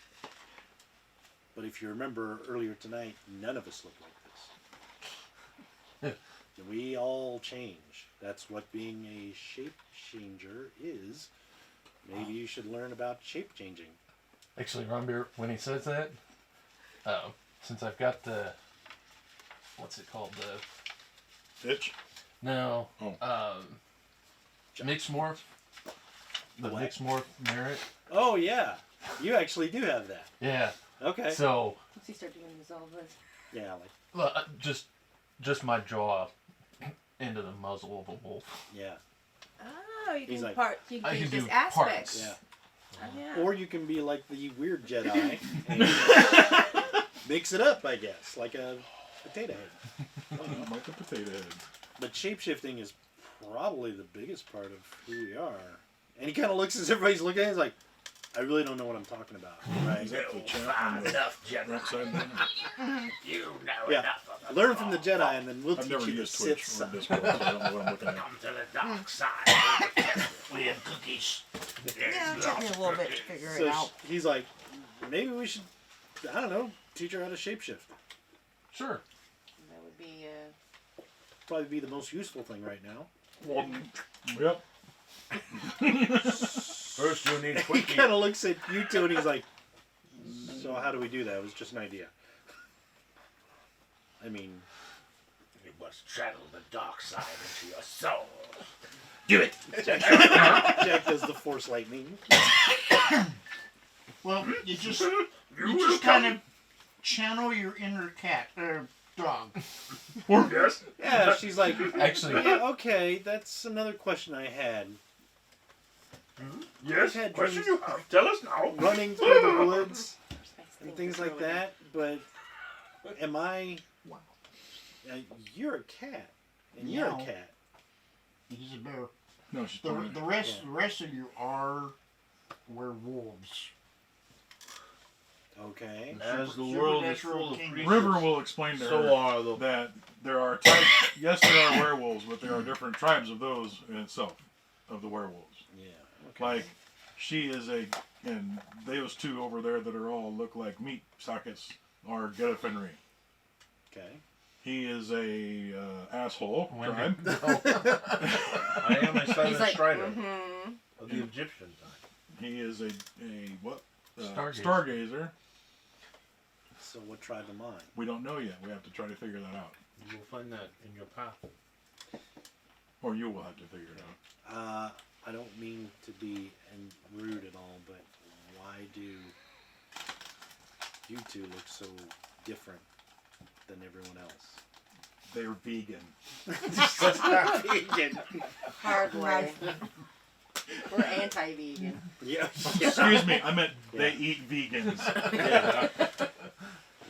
But if you remember earlier tonight, none of us look like this. We all change. That's what being a shape changer is. Maybe you should learn about shape changing. Actually, Ron, when he says that, since I've got the, what's it called? Bitch. No. Oh. Mixed morph. The What? mixed morph merit. Oh yeah, you actually do have that. Yeah. Okay. So, Once you start doing this all this. Yeah, like well, just my jaw into the muzzle of a wolf. yeah. Oh, you He's can like, you I can can use do aspects. parts. Yeah. Oh, yeah. Or you can be like the weird Jedi and mix it up, I guess, like a potato head. Like a potato head. But shapeshifting is probably the biggest part of who we are. And he kind of looks as everybody's looking at him, he's like, I really don't know what I'm talking about. Right? Is that the chant on the right side there? You know Yeah. enough of Learn from the Jedi, and then we'll I've teach never you the used Sith Twitch or side. Discord, so I don't know what I'm looking at. Come to the dark side. We have cookies. Yeah, it took me a little bit to figure So it out. he's like, maybe we should, I don't know, teach her how to shapeshift. Sure. That would be Probably be the most useful thing right now. Yep. First, you need He Twinkie. kind of looks at you two, and he's like, so how do we do that? It was just an idea. I mean, You must channel the dark side into your soul. do it. Jack does the Force lightning. Well, you just kind of channel your inner cat or dog. Yes. Yeah, she's like, Actually, yeah, okay, that's another question I had. Yes. had Question dreams- you have. Tell us now. Running through the woods a and things like that, but am I... you're a cat, and you're a Meow. cat. He's a bear. No, she's The, fine. the rest Yeah. the rest of you are werewolves. Okay. As the world is full of Supernatural creatures, River will explain to so her are the that there are types. Yes, there are werewolves, but there are different tribes of those in itself, of the werewolves. Yeah. Okay. Like, she is and those two over there that are all look like meat sockets are Getafenry. Okay. He is a asshole When tribe. I am a silent He's like, strider mm-hmm. of the Egyptian time. He is a what? Stargazer. Stargazer. So what tribe am I? We don't know yet. We have to try to figure that out. You will find that in your path. Or you will have to figure it out. I don't mean to be rude at all, but why do you two look so different than everyone else? They're vegan. Vegan. Hard way. We're anti-vegan. Yeah. Excuse me, I meant Yeah. they eat vegans. Yeah.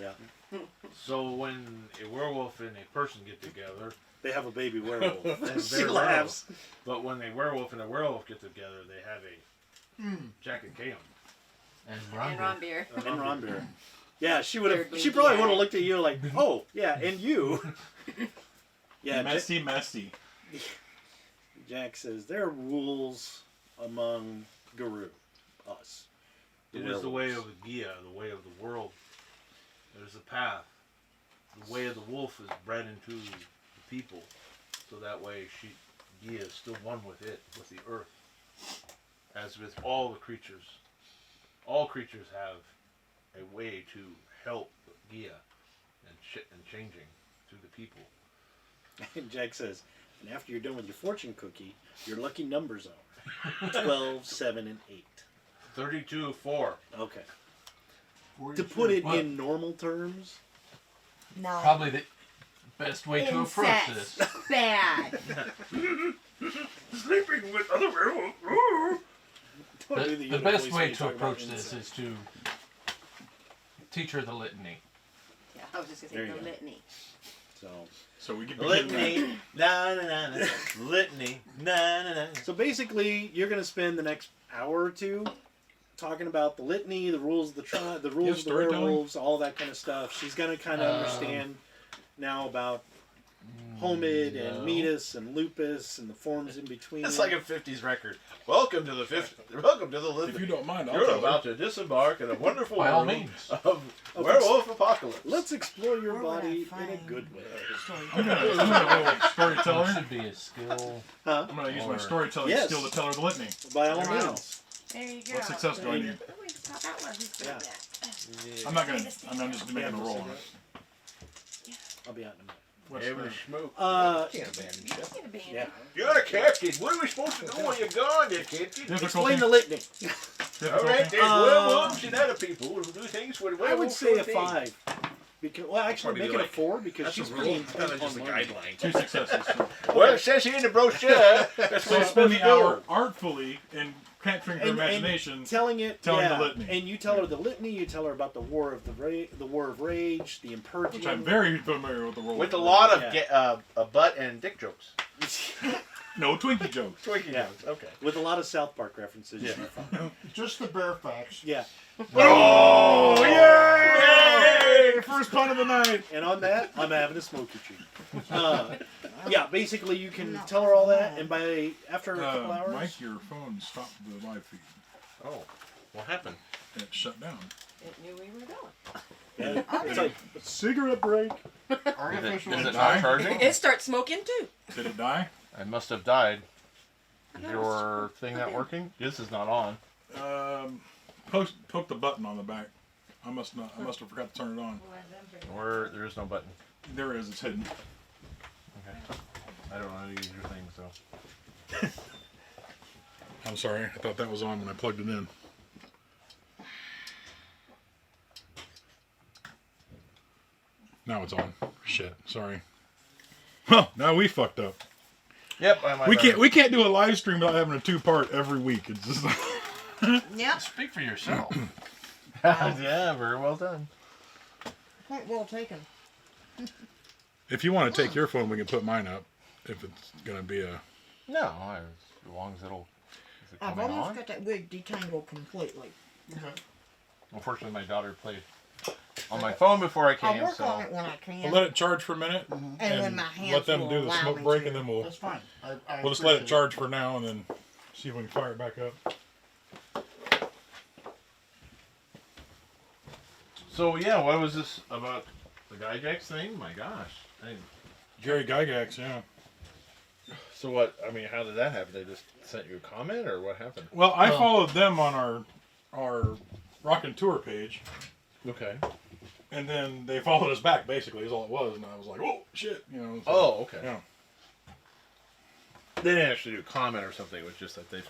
Yeah. So when a werewolf and a person get together, They have a baby werewolf. That's She very laughs. but when a werewolf and a werewolf get together, they have a Jack and Cam. And And Ron Beer. And Ron Bear. Yeah, she would Third have. She baby probably would guy. have looked at you like, oh yeah, and you. Yeah. Messy. Jack says there are rules among Guru, us. It is the way of the Gia, the way of the world. There's a path. The way of the wolf is bred into the people, so that way Gia is still one with it, with the earth. As with all the creatures, all creatures have a way to help Gia and changing through the people. And Jack says, and after you're done with your fortune cookie, your lucky numbers are 12, 7, and 8. 32, 4. Okay. To put it in normal terms, No. Probably the best way to approach Incest. this. Bad. Sleeping with other werewolves. don't do The unique best voice way when you to talk about approach this incest. is to teach her the litany. Yeah, I was just There gonna you say go. the litany. So we can begin Litany, na na na na. Litany, na na na. So basically, you're going to spend the next hour or two talking about the litany, the rules of the tribe, the rules of the storytelling? werewolves, all that kind of stuff. She's going to kind of understand now about Homid and No. Metis and Lupus and the forms in between. It's like a 50s record. Welcome to the 50s. Welcome to the If Litany. you don't mind, I'll You're tell about her. to disembark in a wonderful By all world means. of Werewolf Apocalypse. Let's explore your Where would I body in a find good way. I'm gonna roll It storyteller. should be a skill. Huh? I'm gonna use my Or- storytelling Yes. skill to tell her the litany. By all Wow. means. There you go. What success do I need? Oh, wait, stop. That wasn't good Yeah. yet. I'm just making a roll on it. I'll be out in a minute. What's Every that? smoke. You can abandon Yeah. You're a captain. What are we supposed to do when you're gone, you captain? Difficulty? Explain the litany. All right, Difficulty? there's werewolves and other people who do things with I werewolves. would say a 14. 5. Because, well, actually, Probably make it a like- 4 because That's she's a pretty rule. I thought intent it was just a on learning. guideline. 2 successes. So, Well, it says here in the brochure. That's so what spend it's supposed the to hour do. artfully and capturing her imagination. telling it, telling the yeah, litany. and you tell her the litany. You tell her about the war of the war of rage, the Impertium. Which I'm very familiar with the role. With a lot of Yeah. butt and dick jokes. No Twinkie jokes. Twinkie Yeah. jokes. Okay. with a lot of South Park references. Yeah. Just the bare facts. Yeah. Oh, yay! First pun of the night. And on that, I'm having a smoky treat. Yeah, basically you can tell her all that, and by after a couple hours, Mike, your phone stopped the live feed. Oh, what happened? It shut down. It knew we were going. yeah, it's like a cigarette break. Artificial Is it die? not charging? It starts smoking too. Did it die? It must have died. Is No, your thing not working? This is not on. Poke the button on the back. I must have forgot to turn it on. There is no button. There it is. It's hidden. Okay. I don't know how to use your thing, so. I'm sorry. I thought that was on when I plugged it in. Now it's on. Shit. Sorry. Well, now we fucked up. Yep. We can't do a live stream without having a 2-part every week. It's just Yep. Speak for yourself. Yeah, very well done. Point well taken. if you want to take your phone, we can put mine up. If it's gonna be a No, as long as it'll. Is it I've coming almost on? got that wig detangled completely. Unfortunately, my daughter played on my phone before I I'll came. work So on it when I can. We'll let it charge for a minute, and when my hands let them will do the allow smoke me break, to. and then we'll That's fine. we'll just let it charge for now, and then see if we can fire it back up. So yeah, what was this about the Gygax thing? My gosh. Jerry Gygax, yeah. So what? I mean, how did that happen? They just sent you a comment, or what happened? Well, I followed them on our Rockin' Tour page, Okay. and then they followed us back. Basically, is all it was, and I was like, "Oh shit," you know. So, Oh, okay. yeah. They didn't actually do a comment or something. It was just that they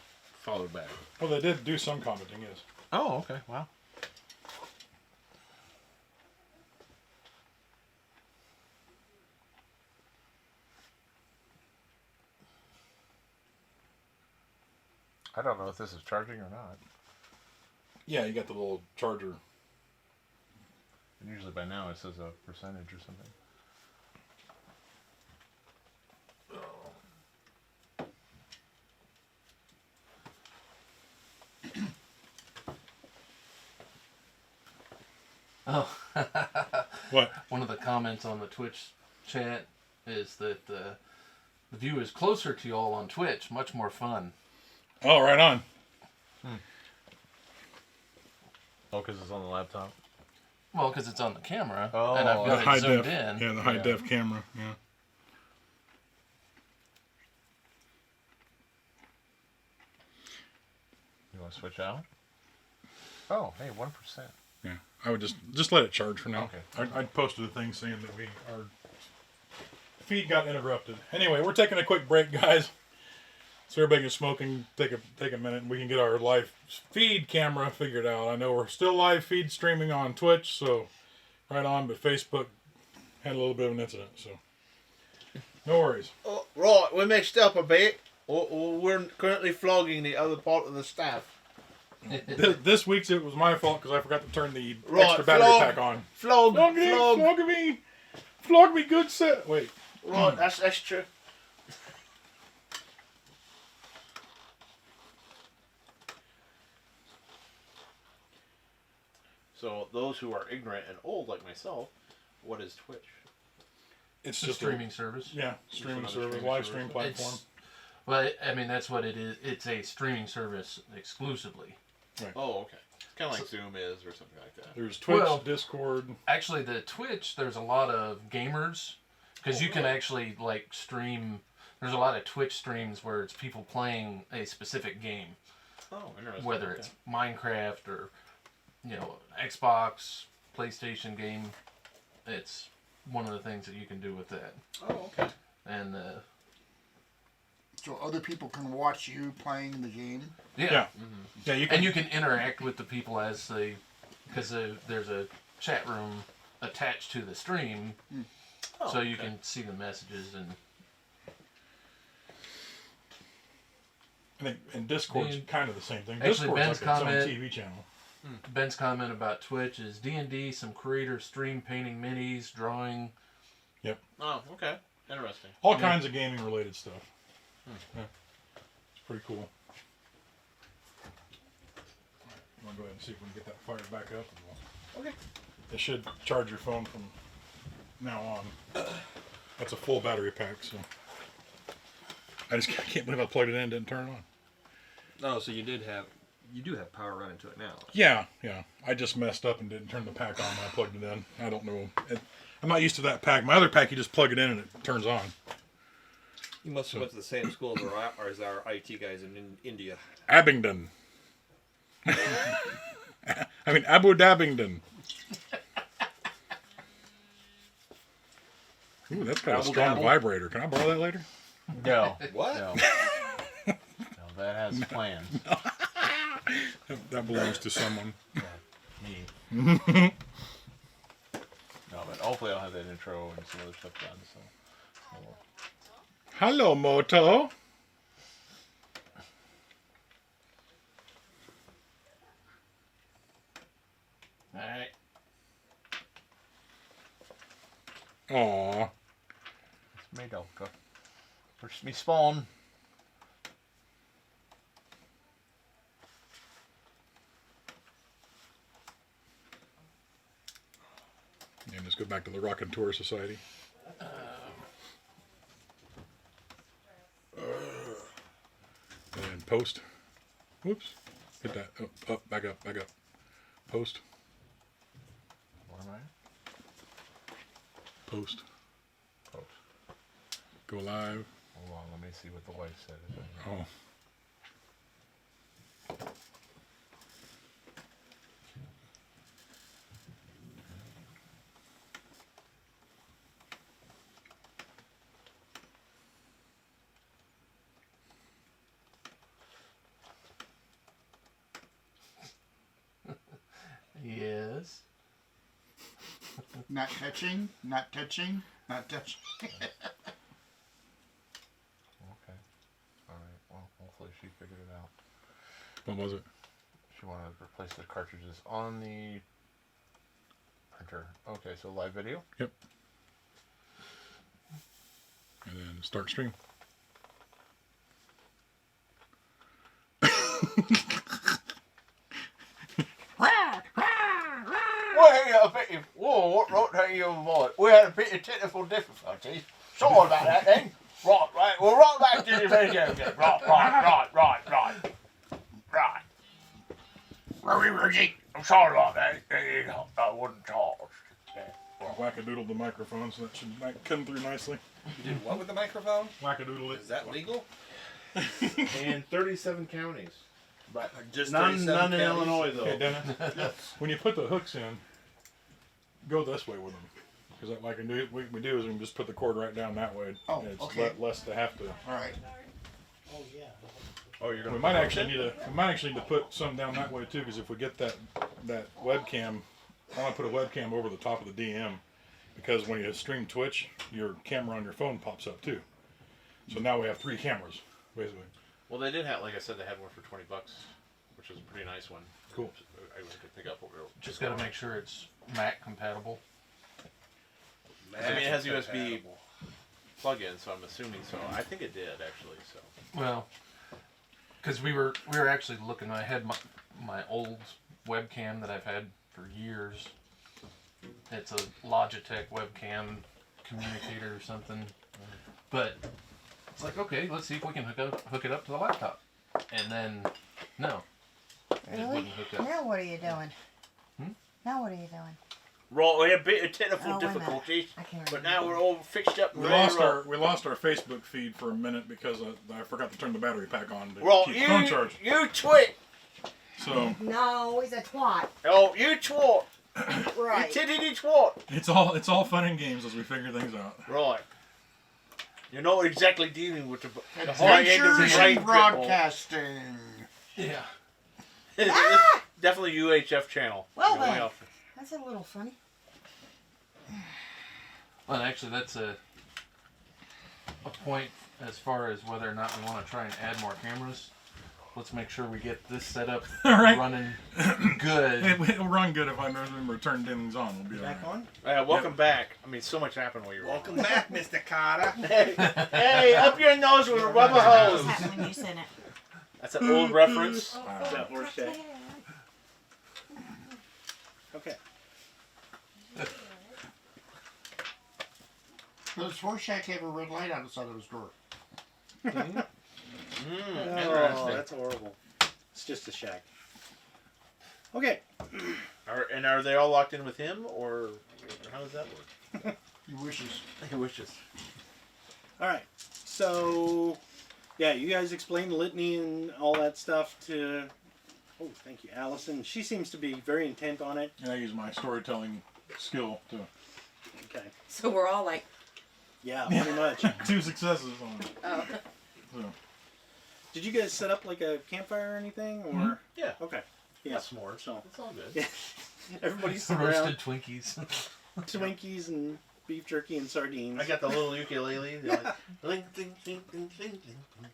followed back. Well, they did do some commenting, yes. Oh, okay. Wow. I don't know if this is charging or not. Yeah, you got the little charger. And usually by now it says a percentage or something. Oh, What? one of the comments on the Twitch chat is that the view is closer to y'all on Twitch, much more fun. Oh, right on. Oh, because it's on the laptop? Well, because it's on the camera, Oh, and I've The got high it zoomed def. in. Yeah, the high def camera. Yeah. You want to switch out? Oh, hey, 1%. Yeah. I would just let it charge for now. Okay. I posted a thing saying that our feed got interrupted. Anyway, we're taking a quick break, guys. So everybody can smoke and take a minute, and we can get our live feed camera figured out. I know we're still live feed streaming on Twitch, so right on, but Facebook had a little bit of an incident, so no worries. Oh, right, we mixed up a bit. We're currently flogging the other part of the staff. This week's it was my fault because I forgot to turn the Right, extra battery flog. pack on. Flog, Flog me, good set. Wait. Right, that's true. So those who are ignorant and old like myself, what is Twitch? It's It's a just streaming service. Yeah, streaming another service, streaming live service. stream platform. Well, I mean, that's what it is. It's a streaming service exclusively. Oh, okay. Kind of like Zoom is or something like that. There's Twitch, Well- Discord. Actually, the Twitch, there's a lot of gamers because you can actually like stream. There's a lot of Twitch streams where it's people playing a specific game, Oh, interesting. whether it's Minecraft or Xbox, PlayStation game. It's one of the things that you can do with that. Oh, okay. And So other people can watch you playing the game. Yeah, you can. and you can interact with the people as they, because there's a chat room attached to the stream, Oh, so you okay. can see the messages and. I think and Discord's And- kind of the same thing. Actually, Discord's Ben's like its own comment- TV channel. Ben's comment about Twitch is D&D, some creators stream painting minis, drawing. Oh, okay. Interesting. All kinds of gaming related stuff. Yeah. It's pretty cool. I'm gonna go ahead and see if we can get that fired back up. And Okay. it should charge your phone from now on. That's a full battery pack, so I can't believe I plugged it in and didn't turn it on. Oh, so you do have power running to it now. Yeah. I just messed up and didn't turn the pack on when I plugged it in. I don't know. I'm not used to that pack. My other pack, you just plug it in and it turns on. You must have went to the same school as our IT guys in India. Abingdon. Abu Dabingdon. Ooh, that's got a Abu strong Dabble? vibrator. Can I borrow that later? No. What? No. No, that has plans. That belongs to someone. Me. No, but hopefully I'll have that intro and some other stuff done. So. Hello, Moto. Alright. Aw. It's me, Delta. Where's me spawn? And let's go back to the Rock and Tour Society. And post. Whoops. Hit that. Up, back up, back up. Post. Where am I? Post. Post. Go live. Hold on, let me see what the wife said. Oh. Yes. Not touching, not touching, not touching. Okay. Alright, well, hopefully she figured it out. What was it? She wanted to replace the cartridges on the printer. Okay, so live video? Yep. And then start stream. We had a bit of technical difficulties. Sorry about that then. Right, we're right back to the video again. Right. Very Reggie. I'm sorry about that. I wouldn't talk. Wackadoodle the microphone so that should come through nicely. You did what with the microphone? Wackadoodle it. Is that legal? In 37 counties. But just None 37 in counties? Illinois, though. Okay, Dennis. When you put the hooks in, go this way with them. Because what we do is we can just put the cord right down that way. Oh, It's okay. less to have to. All right. Oh, you're gonna. We might actually need to put some down that way too. Because if we get that webcam, I want to put a webcam over the top of the DM. Because when you stream Twitch, your camera on your phone pops up too. So now we have 3 cameras, basically. Well, they did have, like I said, they had one for $20, which was a pretty nice one. Cool. I wish I could pick up what we were. Just got to make sure it's Mac compatible. I mean, it has USB plug-in, so I'm assuming so. I think it did actually. So. Well, because we were actually looking. I had my old webcam that I've had for years. It's a Logitech webcam communicator or something. But it's like, okay, let's see if we can hook it up to the laptop. And then, no. It Really? wouldn't hook up. Now what are you doing? Hmm? Now what are you doing? Right, we had a bit of technical Oh, wait a minute. difficulties, I can't but remember. now we're all fixed up and We ready lost to roll. we lost our Facebook feed for a minute because I forgot to turn the battery pack on to Right, keep the phone charged. you twit. So No, he's a twat. Oh, you twat. Right. You tiddity twat. it's all fun and games as we figure things out. Right. You're not exactly dealing with the high end of the Adventures brain in broadcasting. Yeah. triple. Definitely UHF channel. Well You're way then. off. That's a little funny. Well, actually, that's a point as far as whether or not we want to try and add more cameras. Let's make sure we get this set up All right. running good. It'll run good if I remember to turn things on. We'll be Back all right. on? Welcome back. I mean, so much happened while you were Welcome on. back, Mr. Carter. Hey, up your nose with a rubber hose. What happened when you said it? That's an old reference. That horse shit. Okay. Does Horseshack have a red light outside of his door? Oh, Interesting. that's horrible. It's just a shack. Okay. Are they all locked in with him, or how does that work? He wishes. He wishes. All right. So, yeah, you guys explained litany and all that stuff to. Oh, thank you, Allison. She seems to be very intent on it. And I use my storytelling skill to Okay. So we're all like, Yeah, pretty much. 2 successes on it. oh. So. Did you guys set up like a campfire or anything, or? Mhm. Yeah. Okay. Yeah. That's s'mores. So It's all good. yeah, everybody's sitting around, Roasted Twinkies. Twinkies and beef jerky and sardines. I got the little ukulele. They're like, ling, ding, ding, ding, ding,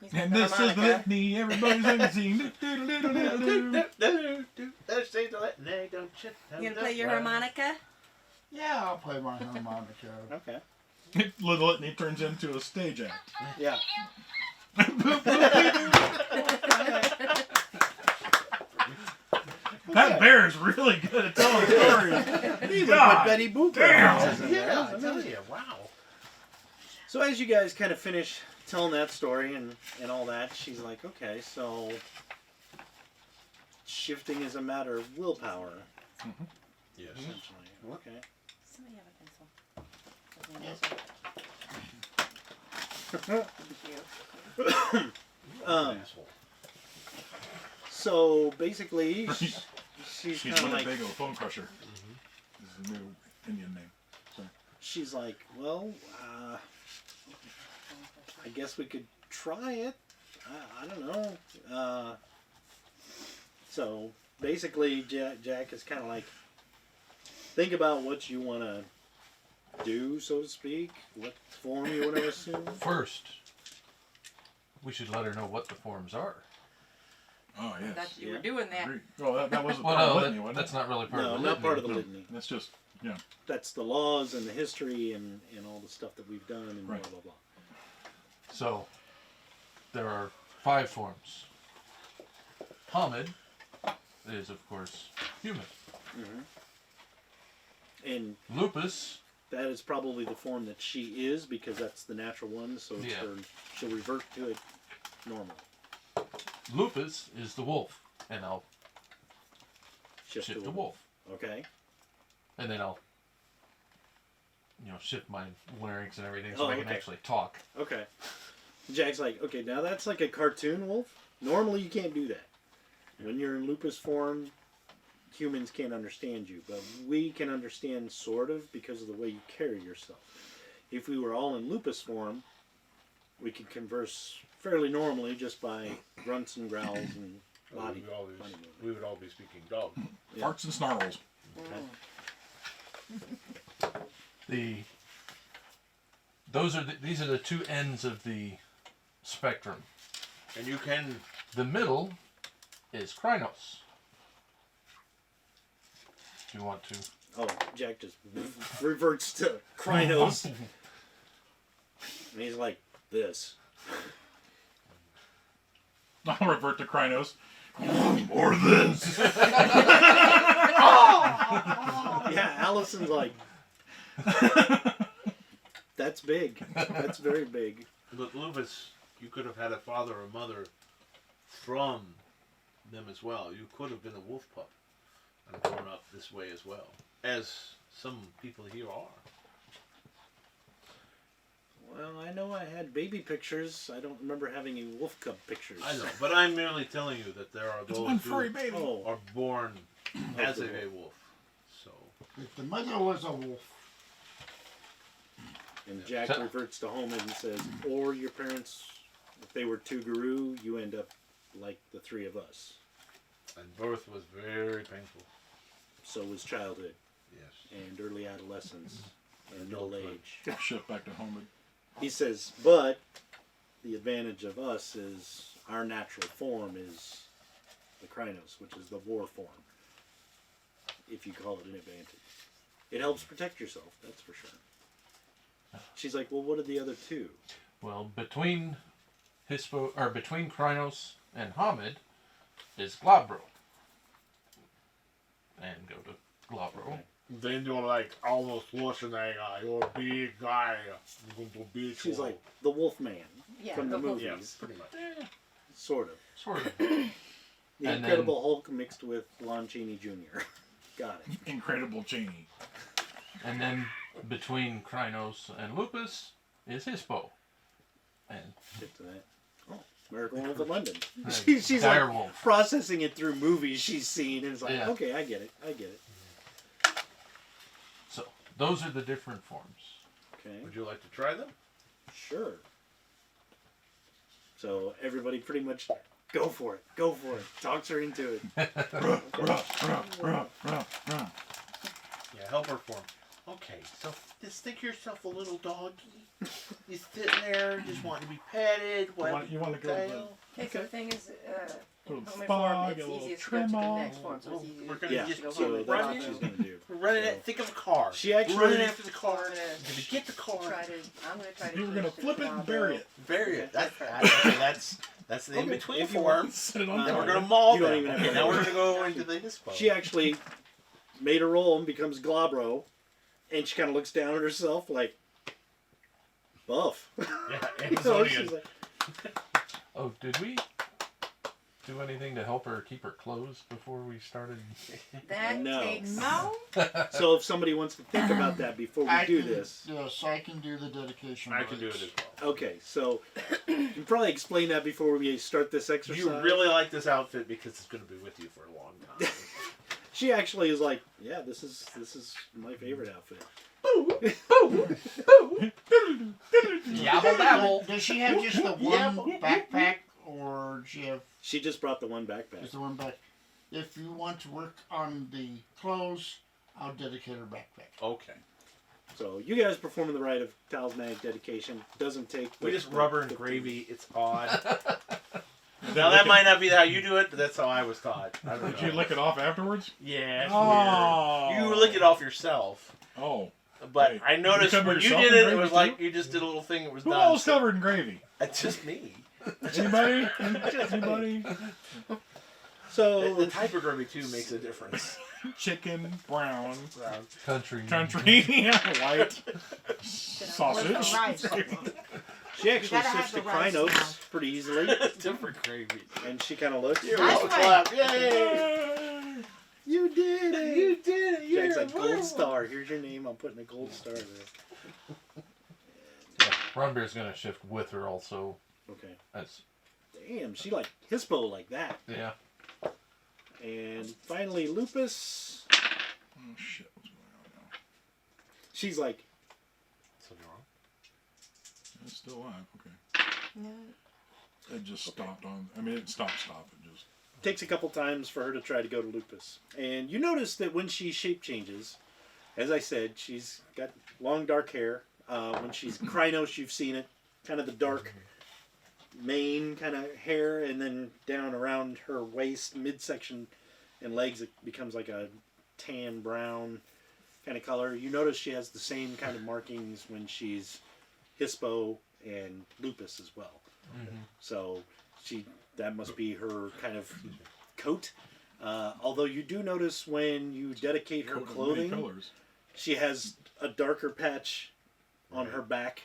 He's got And the this is the harmonica. litany. Everybody's singing. Let's say the litany, don't you? You gonna play your harmonica? Yeah, I'll play my harmonica. Okay. The litany turns into a stage act. Yeah. That bear is really good at telling stories. He even God put Betty Boop damn. references in there. Yeah, I tell you, wow. So as you guys kind of finish telling that story and all that, she's like, okay, so shifting is a matter of willpower, Yes. essentially. Okay. Somebody have a pencil. Thank you. Asshole. So basically, she's She's kind of like, Winnebago Phone Crusher. This is a new Indian name. she's like, well, I guess we could try it. I don't know. So basically, Jack is kind of like, think about what you want to do, so to speak. What form you want to assume. First, we should let her know what the forms are. Oh, yes. That's you Yeah. were doing that. Agreed. Well, that wasn't Well, part of no, the litany, wasn't that's it? not really part No, of the not part of the No, litany. that's just, yeah. That's the laws and the history and all the stuff that we've done and Right. blah, blah, blah. So, there are 5 forms. Hamid is, of course, human. And Lupus, that is probably the form that she is because that's the natural one, so it's Yeah. she'll revert to it normally. Lupus is the wolf, and I'll Shift shift to to wolf. Okay. And then I'll, shift my larynx and everything so Oh, I can okay. actually talk. Okay. Jack's like, okay, now that's like a cartoon wolf. Normally you can't do that. When you're in lupus form, humans can't understand you, but we can understand sort of because of the way you carry yourself. If we were all in lupus form, we could converse fairly normally just by grunts and growls and body. We would all be speaking dog. Yeah. Farts and snarls. These are the 2 ends of the spectrum. And you can. The middle is Krynos. Do you want to? Oh, Jack just reverts to Krynos. And he's like, this. I'll revert to Krynos. Or this. Yeah, Allison's like, that's big. That's very big. But Lupus, you could have had a father or mother from them as well. You could have been a wolf pup and grown up this way as well, as some people here are. Well, I know I had baby pictures. I don't remember having any wolf cub pictures. I know, but I'm merely telling you that there are It's those one who furry baby. Oh, are born as the a wolf. So If the mother was a wolf, and Jack So- reverts to home and says, or your parents, if they were 2 guru, you end up like the 3 of us. and birth was very painful. So was childhood Yes. and early adolescence and middle Adulthood. age. Shift back to home. He says, but the advantage of us is our natural form is the Krynos, which is the war form, if you call it an advantage. It helps protect yourself, that's for sure. She's like, well, what are the other 2? Well, between Krynos and Hamid is Glabro. And go to Glabro. Okay. Then you're like almost Schwarzenegger. You're a big guy. You're going to be. She's like the Wolf Man Yeah, from the the Wolf- movies. pretty much. Sort of. Sort of. The And Incredible Hulk mixed with Lon Chaney Jr. Got it. Incredible Cheney. And then between Krynos and Lupus is Hispo. And Get to that. Oh, American Wolf of London. uh, She's like Direwolf. processing it through movies she's seen, and it's like, Yeah. okay, I get it. So those are the different forms. Okay, Would you like to try them? sure. So everybody pretty much go for it. Go for it. Talks her into it. Yeah, help her form. Okay, so just think yourself a little doggy. You're sitting there, just wanting to be petted. You want to go to the- Okay, so the thing is, Little in home fog, form, a it's little easiest to go to trim the off. next form, so it's easier. We're gonna Yeah, just go so home that's and what she's follow. gonna do. We're running So- at, think of a car. She actually- We're running after the car. I'm gonna We're gonna get the car. I'm gonna try to. You were going to teach flip it and bury it. Bury it. That's That's the in Okay, between if you form. Set it on Then we're fire. gonna maul You don't them. even have Okay, to now worry. we're gonna go into the hispo. She actually made a roll and becomes Globro, and she kind of looks down at herself like, buff. Yeah, You know, Amazonian. she's like, Oh, did we do anything to help her keep her clothes before we started? That No. takes. No? so if somebody wants to think about that before we do this. Yes, I can do the dedication. I can do it rites. as well. Okay, so you can probably explain that before we start this exercise. You really like this outfit because it's going to be with you for a long time. She actually is like, yeah, this is my favorite outfit. Yabble dabble. Does she have just the one backpack, or does she have She just brought the one backpack. just the one back? If you want to work on the clothes, I'll dedicate her backpack. Okay. So you guys performing the rite of talismanic dedication. Doesn't take. We but- just rubber and gravy. It's odd. Now that might not be how you do it, but that's how I was taught. I don't Did know. you lick it off afterwards? Yeah, it's Oh. weird. You lick it off yourself. Oh. But Wait, I noticed you cover when you yourself did in it, it gravy was too? like you just did a little thing. It was Who done. all was covered in gravy? It's just me. Anybody? Anybody? The So type of gravy too makes a difference. Chicken, brown, Country. country, white, With sausage. the rice. she actually gotta have sifts the the rice Krynos now. pretty easily, Different gravy. and she kind of looks. You're Nice all one. clap. Yay! You did it. You did it. You're Jack's a like, gold werewolf. star. Here's your name. I'm putting a gold star there. Yeah, Ron Bear's gonna shift with her also. Okay. That's Damn, she like Hispo like that. yeah. And finally, Lupus. Oh shit! What's going on now? She's like, Something wrong? It's still alive. Okay. No. It just stopped on. I mean, it stopped. It just. takes a couple times for her to try to go to Lupus. And you notice that when she shape changes, as I said, she's got long dark hair. When she's Krynos, you've seen it, kind of the dark mane kind of hair, and then down around her waist, midsection, and legs, it becomes like a tan brown kind of color. You notice she has the same kind of markings when she's Hispo and Lupus as well. So that must be her kind of coat. Although you do notice when you dedicate her Coat of many clothing, colors. she has a darker patch on her back,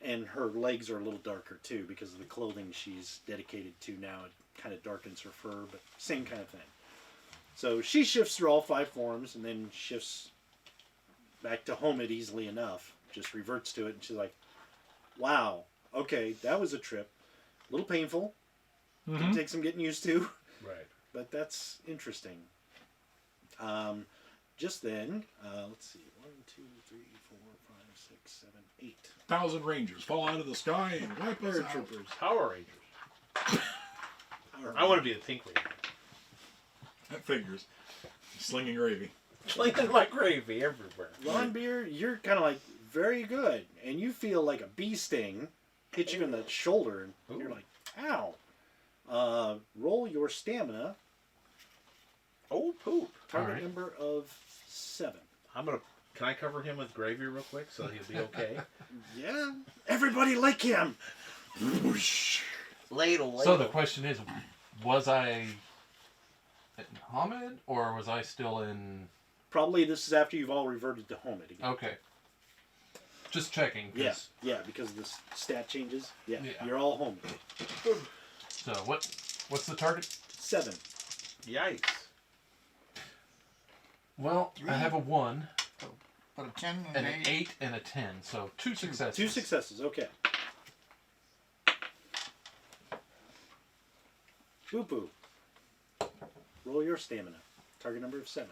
and her legs are a little darker too because of the clothing she's dedicated to now. It kind of darkens her fur, but same kind of thing. So she shifts through all 5 forms and then shifts back to Homid easily enough. Just reverts to it, and she's like, wow, okay, that was a trip. A little painful. Can take some getting used to. Right. But that's interesting. Just then, let's see, 1, 2, 3, 4, 5, 6, 7, 8. 1,000 Rangers fall out of the sky and wipe us out. Paratroopers. Power Rangers. I want to be the Pink Ranger. That figures. Slinging gravy. Slinging my gravy everywhere. Ron Beer, you're kind of like very good, and you feel like a bee sting hit you in the shoulder, and you're like, ow. Roll your stamina. Oh, poop. Target Alright. number of 7. Can I cover him with gravy real quick so he'll be okay? Yeah. Everybody like him. Ladle. So the question is, was I in Hamid or was I still in? Probably this is after you've all reverted to Homid again. Okay. Just checking. 'cause- Yeah, yeah, because the stat changes. Yeah, Yeah. you're all Homid. So what's the target? 7. Yikes. Well, I have a 1 But a 10 and an 8 and a 10, so 2 successes. 2 successes, okay. Boo Boo. Roll your stamina. Target number of 7.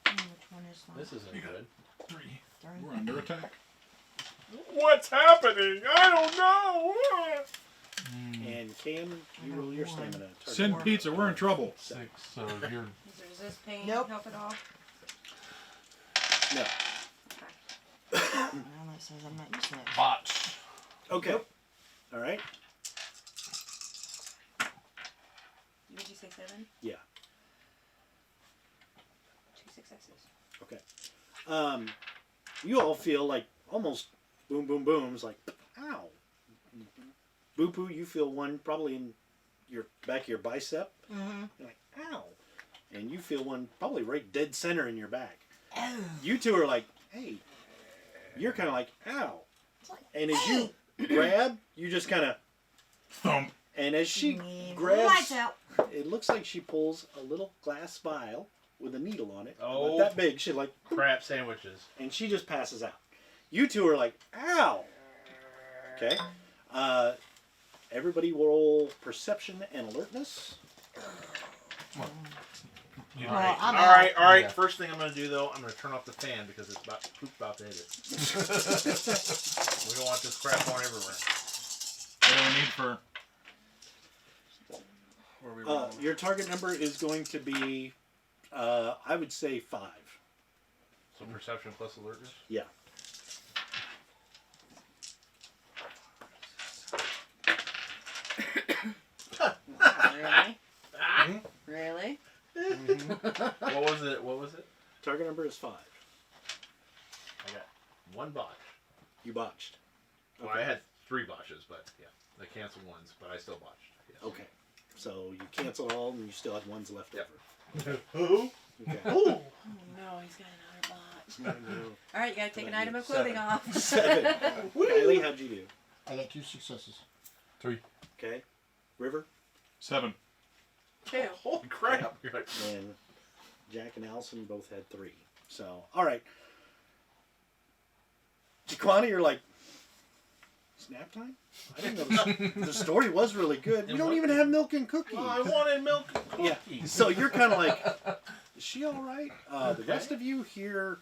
Which one is that? This isn't good. 3. 3. We're under attack. What's happening? I don't know. And Cam, you roll your stamina. Target Send number pizza. We're in of trouble. 6, so you're Does it resist pain? Nope. Help at all? No. Well, that says I'm not using it. botch. Okay. All right. Did you say 7? Yeah. 2 successes. Okay. You all feel like almost boom, boom, booms, like, ow. Boo Boo, you feel one probably in your back of your bicep. Mm-hmm. You're like, ow. And you feel one probably right dead center in your back. Oh. You two are like, hey. You're kind of like, ow. Like, And as hey. you grab, you just kind of Thump. And as she Lights grabs, out. it looks like she pulls a little glass vial with a needle on it. Oh. About that big. She's like, Crap sandwiches. and she just passes out. You two are like, ow. Okay. Everybody roll perception and alertness. You Well, know, I'm All right, all right. Yeah. First thing I'm gonna do though, I'm gonna turn off the fan because it's about to hit it. We don't want this crap going everywhere. What do we need for? Where we rolling? Your target number is going to be, I would say 5. So perception plus alertness. Yeah. Really? Really? What was it? What was it? Target number is 5. I got 1 botch. You botched. Well, I had 3 botches, but yeah, I canceled ones, but I still botched. Yes. Okay. So you canceled all and you still had ones left Yep. over. Who? Okay. Oh no, he's got another botch. Alright, you gotta take an item of clothing 7. off. 7. Kylie, how'd you do? I got 2 successes. 3. Okay. River 7. Two. Holy crap! You're like, and Jack and Allison both had 3. So, all right. Jaquani, you're like, snap time? I didn't know the story was really good. We don't even have milk and cookies. oh, I wanted milk and Yeah. cookies. So you're kind of like, is she all right? The rest of you hear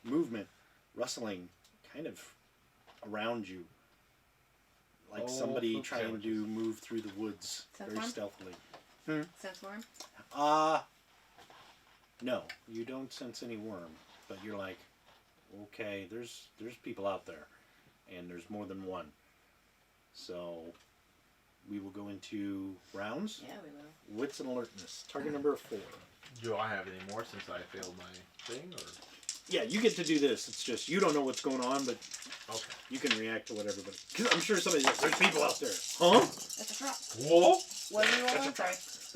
movement, rustling, kind of around you. Like Oh, somebody poop trying sandwiches. to move through the woods Sounds very fun. stealthily. Sense worm? No, you don't sense any worm, but you're like, okay, there's people out there, and there's more than one. So we will go into rounds. Yeah, we will. Wits and alertness. Target number 4. Do I have any more since I failed my thing, or Yeah, you get to do this. It's just you don't know what's going on, but okay? you can react to whatever. But cause I'm sure somebody's like, there's people out there. Huh? That's a drop. Whoa! What are you rolling? Sorry.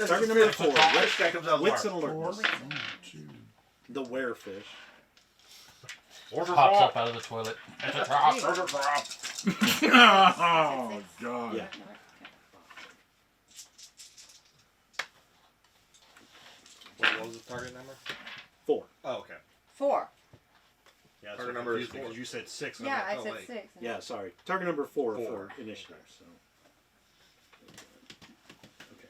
Target number 4. This guy comes out of the Wits bar. and 4, alertness. 1, 2. The werefish. Order Pops drop. up out of the toilet. It's a drop. Order drop. Oh God. Yeah. What was the target number? 4. Oh, okay. 4. Yeah, that's Target what number is confused me, 4. 'cause you said 6. And Yeah, I'm I like, said oh, wait. 6. Yeah, sorry. Target number 4 4. for initiative. So. Okay.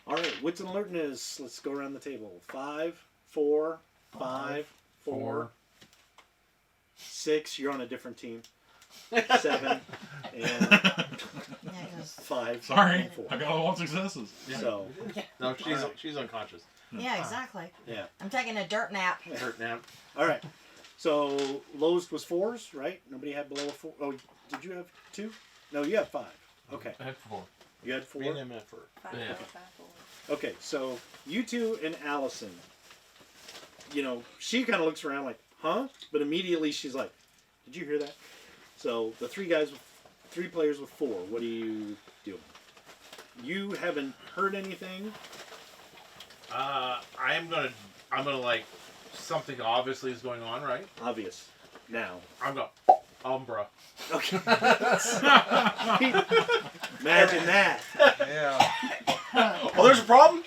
All right. Wits and alertness. Let's go around the table. 5, 4, 5, 4, 6. You're on a different team. 7 and Yeah, 'cause- 5. Sorry, and 4. I got all successes. So No, she's unconscious. yeah, exactly. yeah. I'm taking a dirt nap. Hurt nap. All right. So lowest was 4s, right? Nobody had below a 4. Oh, did you have 2? No, you have 5. Okay. I had 4. You had 4. Me and him at first. 5, Yeah. 4, 5, 4. Okay, so you two and Allison, you know, she kind of looks around like, huh? But immediately she's like, did you hear that? So the 3 players with 4, what are you doing? You haven't heard anything? I'm gonna like, something obviously is going on, right? Obvious. Now. I'm going, Umbra. Okay. Imagine that. Yeah. Oh, there's a problem?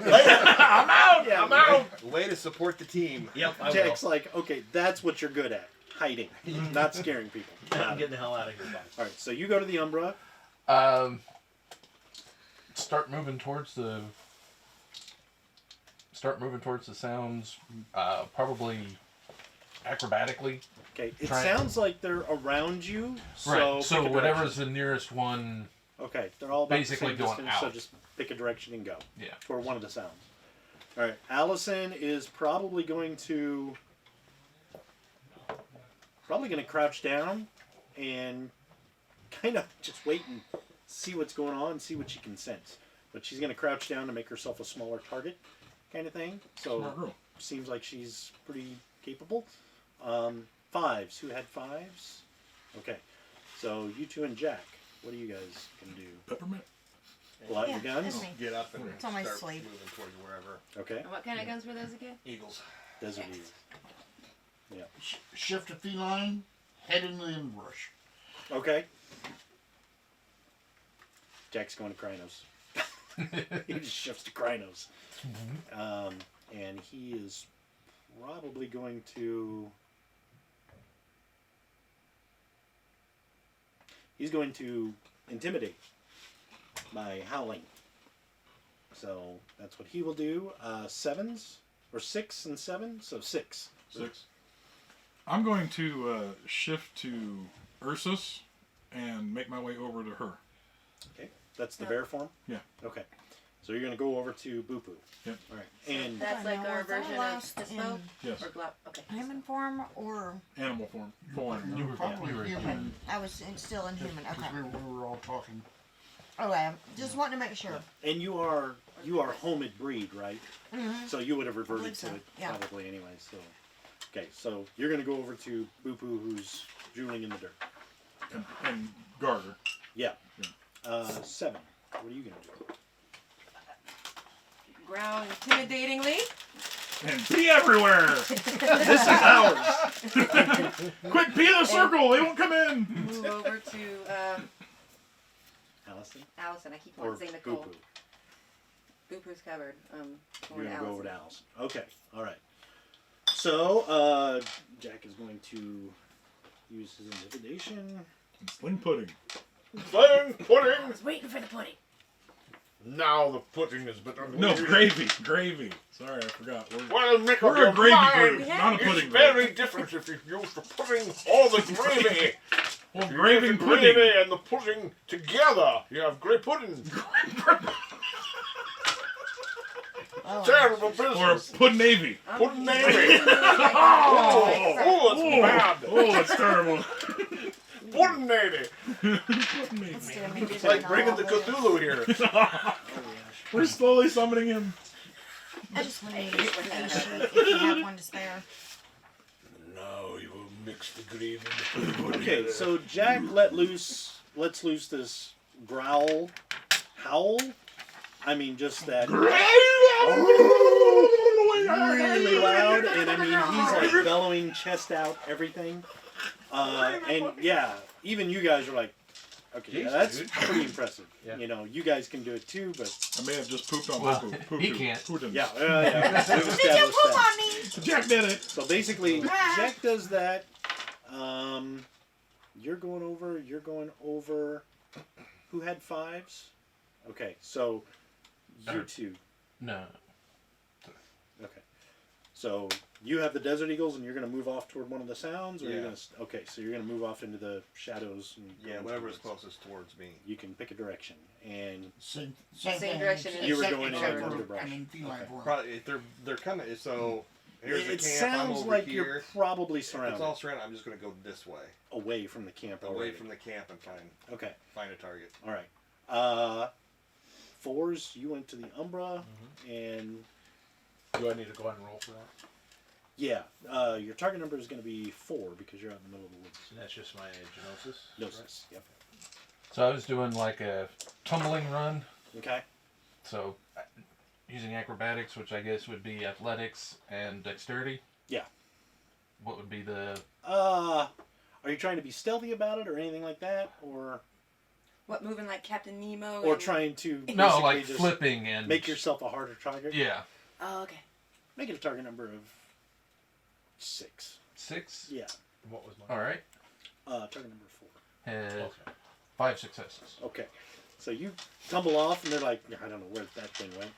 I'm out! Yeah, I'm out! Way to support the team. Yep, I will. Jack's like, okay, that's what you're good at. Hiding. Not scaring people. I'm Got it. getting the hell out of here, bud. Alright, so you go to the Umbra. Start moving towards the sounds. Probably acrobatically. Okay, it Try- sounds like they're around you. So Right. So pick a whatever's direction. the nearest one. Okay, they're all about basically the same going distance, so out. just pick a direction and go. Yeah. For one of the sounds. Alright, Allison is probably going to crouch down and kind of just wait and see what's going on and see what she can sense. But she's going to crouch down to make herself a smaller target kind of thing. So Smart girl. seems like she's pretty capable. 5s. Who had 5s? Okay. So you two and Jack. What do you guys can do? Peppermint. Pull out Yeah, your guns. that's me. Get up and It's on my start sleeve. moving towards wherever. Okay. And what kind of guns were those again? Eagles. Desert Eagle. Shift to feline, head into the underbrush. Okay. Jack's going to Krynos. He just shifts to Krynos. And he is probably going to... He's going to intimidate by howling. So that's what he will do. 7s? Or 6 and 7? So 6. 6. I'm going to shift to Ursus and make my way over to her. Okay. That's the bear form? Yeah. Okay. So you're going to go over to Boo-Poo. Yep. All right. And That's like our version of Dispo? Yes. Or Glop? Okay. Human form or Animal form. You were probably you were human. I was still in human. Okay. Because we were all talking. Okay. Just wanting to make sure. and you are homid breed, right? Mm-hmm. So you would have reverted believe to so, it yeah. probably anyway. So okay. So you're going to go over to Boo-Poo, who's drooling in the dirt. And Garter. Yeah. 7. What are you going to do? Growl intimidatingly. And pee everywhere! This is ours. Quick, pee in the circle! They won't come in! Move over to Allison Allison. I keep or wanting to say Nicole. Boo-Poo? Boo-Poo's covered. You're Going going to to go over to Allison. Allison. Okay. All right. So Jack is going to use his intimidation. And sling pudding. Sling pudding! I was waiting for the pudding. Now the pudding is better. No, gravy. Gravy. Sorry, I forgot. Well, make up We're your a gravy mind. group, not a It's pudding very group. different if you use the pudding or the gravy. Well, If you gravy use and the pudding. gravy and the pudding together, you have great pudding. Terrible Or business. pudding navy. Pudding navy. Oh, Oh, it's bad. Oh, that's terrible. Pudding navy. Pudding navy. Let's do a maybe It's like bringing the Cthulhu here. We're slowly summoning him. I just want to use a sheet if you have one to spare. Now you will mix the gravy and the pudding. Okay, so Jack lets loose this growl, howl. I mean, just that really loud, and I mean, he's like bellowing, chest out, everything. And yeah, even you guys are like, okay, yeah, that's pretty impressive. Yeah. You know, you guys can do it too, but I may have just pooped on Well, poo-poo. he can't. Poo-poo. yeah, we've Did you established poop that. on me? Jack did it. So basically, Jack does that. You're going over. Who had 5s? Okay, so you two. No. Okay. So you have the Desert Eagles, and you're going to move off toward one of the sounds, or you're Yeah. going to. Okay, so you're going to move off into the shadows. And Yeah, go whatever is towards- closest towards me. You can pick a direction, and Same Same direction except- as You were except- going in except the for, underbrush. I mean, feline Okay. form. Probably if they're coming. So here's the it camp. I'm sounds over like here. you're probably If surrounded, it's all surrounded, I'm just gonna go this way, away from the camp. away already. from the camp, and Okay. find a target. All right. 4s, you went to the Umbra, and Do I need to go ahead and roll for that? yeah, your target number is going to be 4 because you're out in the middle of the woods. And that's just my genosis? Gnosis. Yep. So I was doing like a tumbling run. Okay. So using acrobatics, which I guess would be athletics and dexterity. Yeah. What would be the... Are you trying to be stealthy about it or anything like that, or What, moving like Captain Nemo? or and- trying to No, basically like just flipping and... make yourself a harder target? Yeah. Oh, okay. Make it a target number of 6. 6? Yeah. What was my... Alright. Target number 4. Had Okay. 5 successes. Okay. So you tumble off, and they're like, I don't know where that thing went.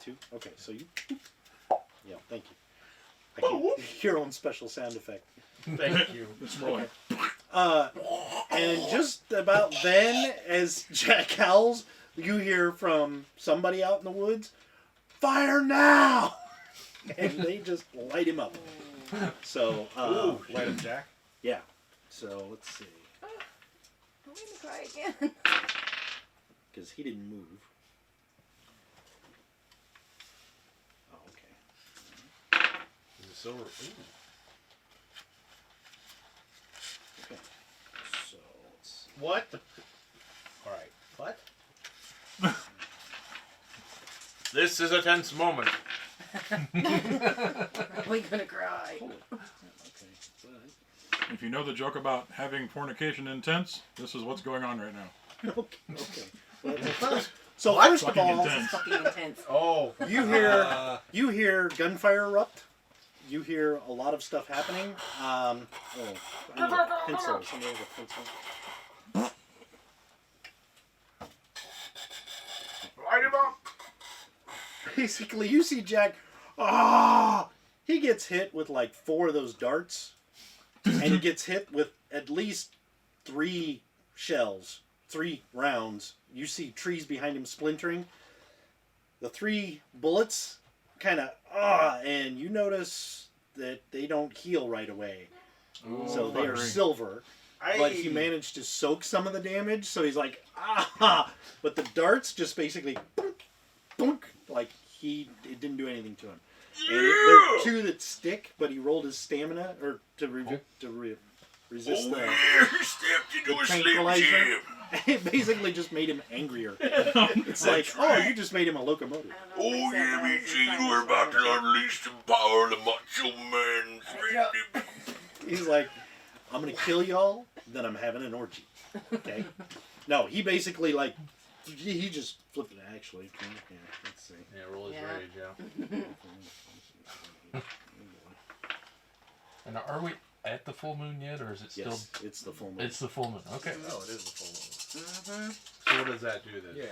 2. Okay. So you. Yeah. Thank you. Your own special sound effect. Thank you. It's more like... And just about then, as Jack howls, you hear from somebody out in the woods, "Fire now!" And they just light him up. So, Light up Jack. yeah. So let's see, I'm going to cry again. because he didn't move. Oh, okay. Is it silver? Ooh. Okay. So let's see. What? Alright, what? This is a tense moment. Probably gonna cry. If you know the joke about having fornication intense, this is what's going on right now. Okay. So first of Fucking all, intense. Fucking intense. Oh. you hear gunfire erupt. You hear a lot of stuff happening. I need a pencil. Somebody has a pencil. Light him up. Basically, you see Jack. He gets hit with like 4 of those darts, and he gets hit with at least 3 shells, 3 rounds. You see trees behind him splintering. The 3 bullets kind of and you notice that they don't heal right away. So they are silver. But he managed to soak some of the damage, so he's like, but the darts just basically, boink, boink, like it didn't do anything to him. And there are 2 that stick, but he rolled his stamina, or to resist the tranquilizer. It basically just made him angrier. It's like, you just made him a locomotive. Oh yeah, me Gene, we're about to unleash the power of the Macho Man. He's like, I'm gonna kill y'all, then I'm having an orgy. Okay? No, he basically like, he just flipped it actually. Yeah, let's see. Yeah, roll his rage, yeah. And are we at the full moon yet, or is it still? Yes, it's the full moon. It's the full moon. Okay. Oh, it is the full moon. So what does that do then? Yeah.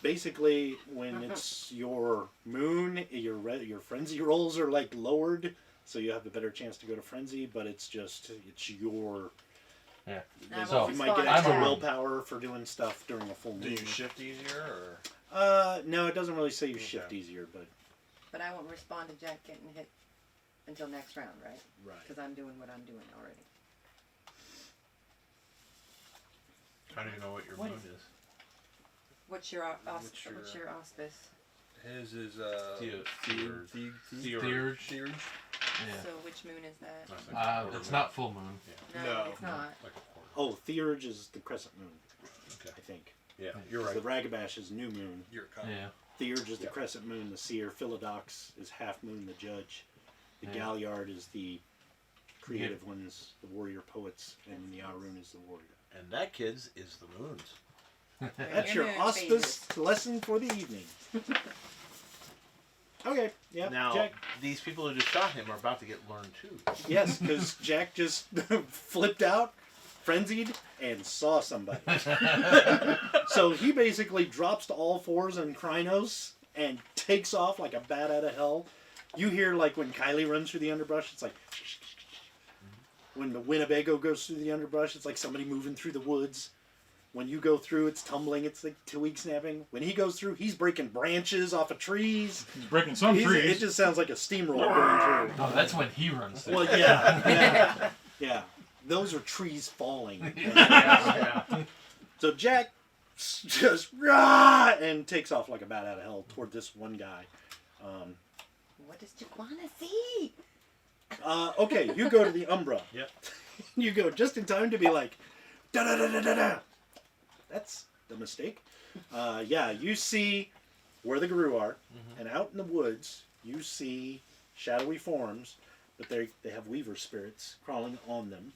Basically, when it's your moon, your frenzy rolls are like lowered, so you have a better chance to go to frenzy. But it's your. Yeah. So you might get extra willpower for doing stuff during a full moon. Do you shift easier, or? No, it doesn't really say you shift easier, but. But I won't respond to Jack getting hit until next round, right? Right. Because I'm doing what I'm doing already. How do you know what your moon is? What's your auspice? His is Theurge. So which moon is that? It's not full moon. No, it's not. Oh, Theurge is the crescent moon. Okay. I think. Yeah, you're right. The Ragabash is new moon. You're coming. Yeah. Theurge is the crescent moon, the seer. Philodox is half moon, the judge. The Galliard is the creative ones, the warrior poets, and the Arun is the warrior. And that, kids, is the moons. That's your auspice lesson for the evening. Okay, yeah, Now, Jack. these people who just shot him are about to get learned too. Yes, because Jack just flipped out, frenzied, and saw somebody. So he basically drops to all 4s and Krynos and takes off like a bat out of hell. You hear like when Kylie runs through the underbrush, it's like when the Winnebago goes through the underbrush, it's like somebody moving through the woods. When you go through, it's tumbling, it's like twig snapping. When he goes through, he's breaking branches off of trees. He's breaking some trees. It just sounds like a steamroller going through. Oh, that's when he runs through. Well, yeah. Those are trees falling. So Jack just and takes off like a bat out of hell toward this one guy. What does Jaquana see? Okay, you go to the Umbra. Yep. You go just in time to be like, da da da da da da. That's the mistake. You see where the Gru are, and out in the woods, you see shadowy forms, but they have weaver spirits crawling on them.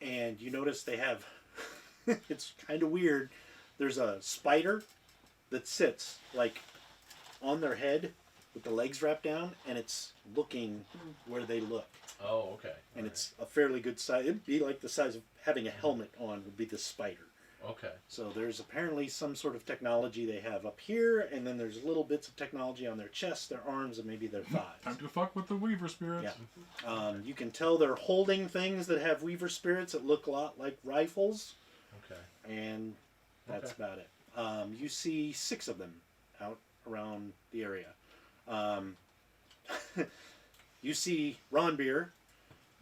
And you notice they have, it's kind of weird, there's a spider that sits like on their head with the legs wrapped down, and it's looking where they look. Oh, okay. And it's a fairly good size. It'd be like the size of having a helmet on would be the spider. Okay. So there's apparently some sort of technology they have up here, and then there's little bits of technology on their chests, their arms, and maybe their thighs. Time to fuck with the weaver spirits. Yeah. You can tell they're holding things that have weaver spirits that look a lot like rifles. Okay. And that's about it. You see 6 of them out around the area. You see Ron Beer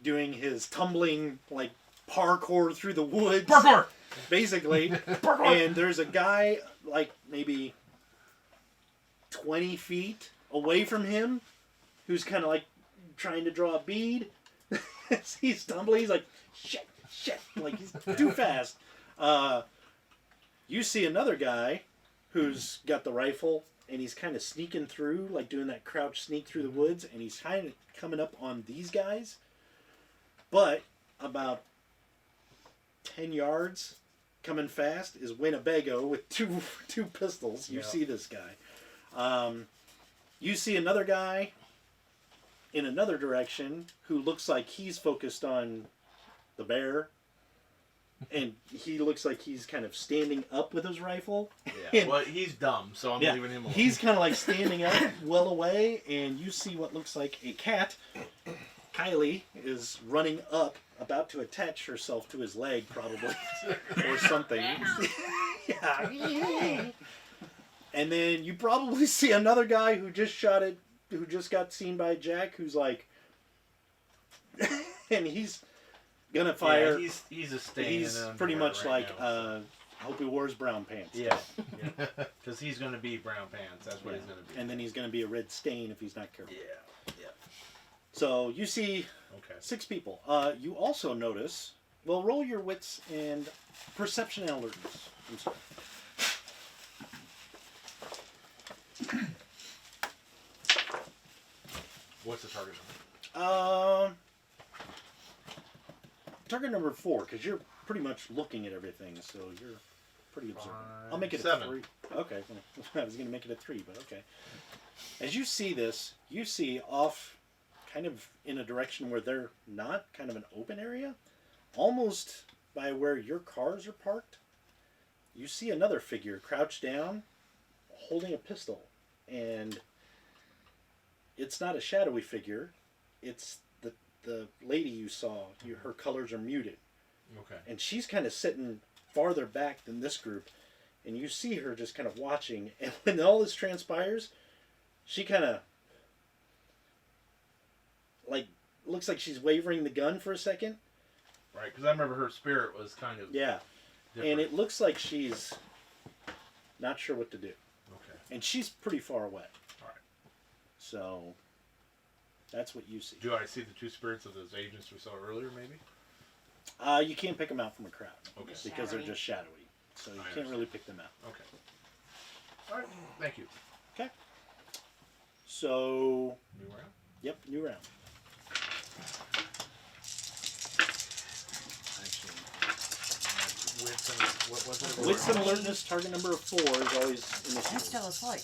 doing his tumbling, like, parkour through the woods. Parkour! Basically. And there's a guy, like, maybe 20 feet away from him who's kind of, like, trying to draw a bead. He's tumbling. He's like, shit. Like, he's too fast. You see another guy who's got the rifle, and he's kind of sneaking through, like doing that crouch sneak through the woods, and he's kind of coming up on these guys. But about 10 yards, coming fast, is Winnebago with two pistols. You see this guy. You see another guy in another direction who looks like he's focused on the bear. And he looks like he's kind of standing up with his rifle. Yeah. Well, he's dumb, so I'm leaving him alone. He's kind of like standing up well away, and you see what looks like a cat. Kylie is running up, about to attach herself to his leg, probably, or something. Yeah. And then you probably see another guy who just who just got seen by Jack, who's like, and he's gonna fire. Yeah, he's a stain. He's pretty much like, I hope he wore his brown pants. Yeah, because he's gonna be brown pants. That's what he's gonna be. And then he's gonna be a red stain if he's not careful. Yeah. So you see 6 people. You also notice. Well, roll your wits and perception and alertness. I'm sorry. What's the target number? Target number 4, because you're pretty much looking at everything, so you're pretty observant. I'll make it 7. a 3. Okay, I was going to make it a 3, but okay. As you see this, you see off, kind of in a direction where they're not, kind of an open area, almost by where your cars are parked. You see another figure crouched down, holding a pistol, and it's not a shadowy figure. It's the lady you saw. Her colors are muted. Okay. And she's kind of sitting farther back than this group, and you see her just kind of watching. And when all this transpires, she kind of like looks like she's wavering the gun for a second. Right, because I remember her spirit was kind of different. And it looks like she's not sure what to do. Okay. And she's pretty far away. All right. So that's what you see. Do I see the 2 spirits of those agents we saw earlier, maybe? You can't pick them out from a crowd. Okay. Because they're just shadowy. So you can't really pick them out. Okay. All right. Thank you. Okay. So. New round? Yep, new round. What was it? Wits and alertness, target number 4 is always in the I'm still asleep.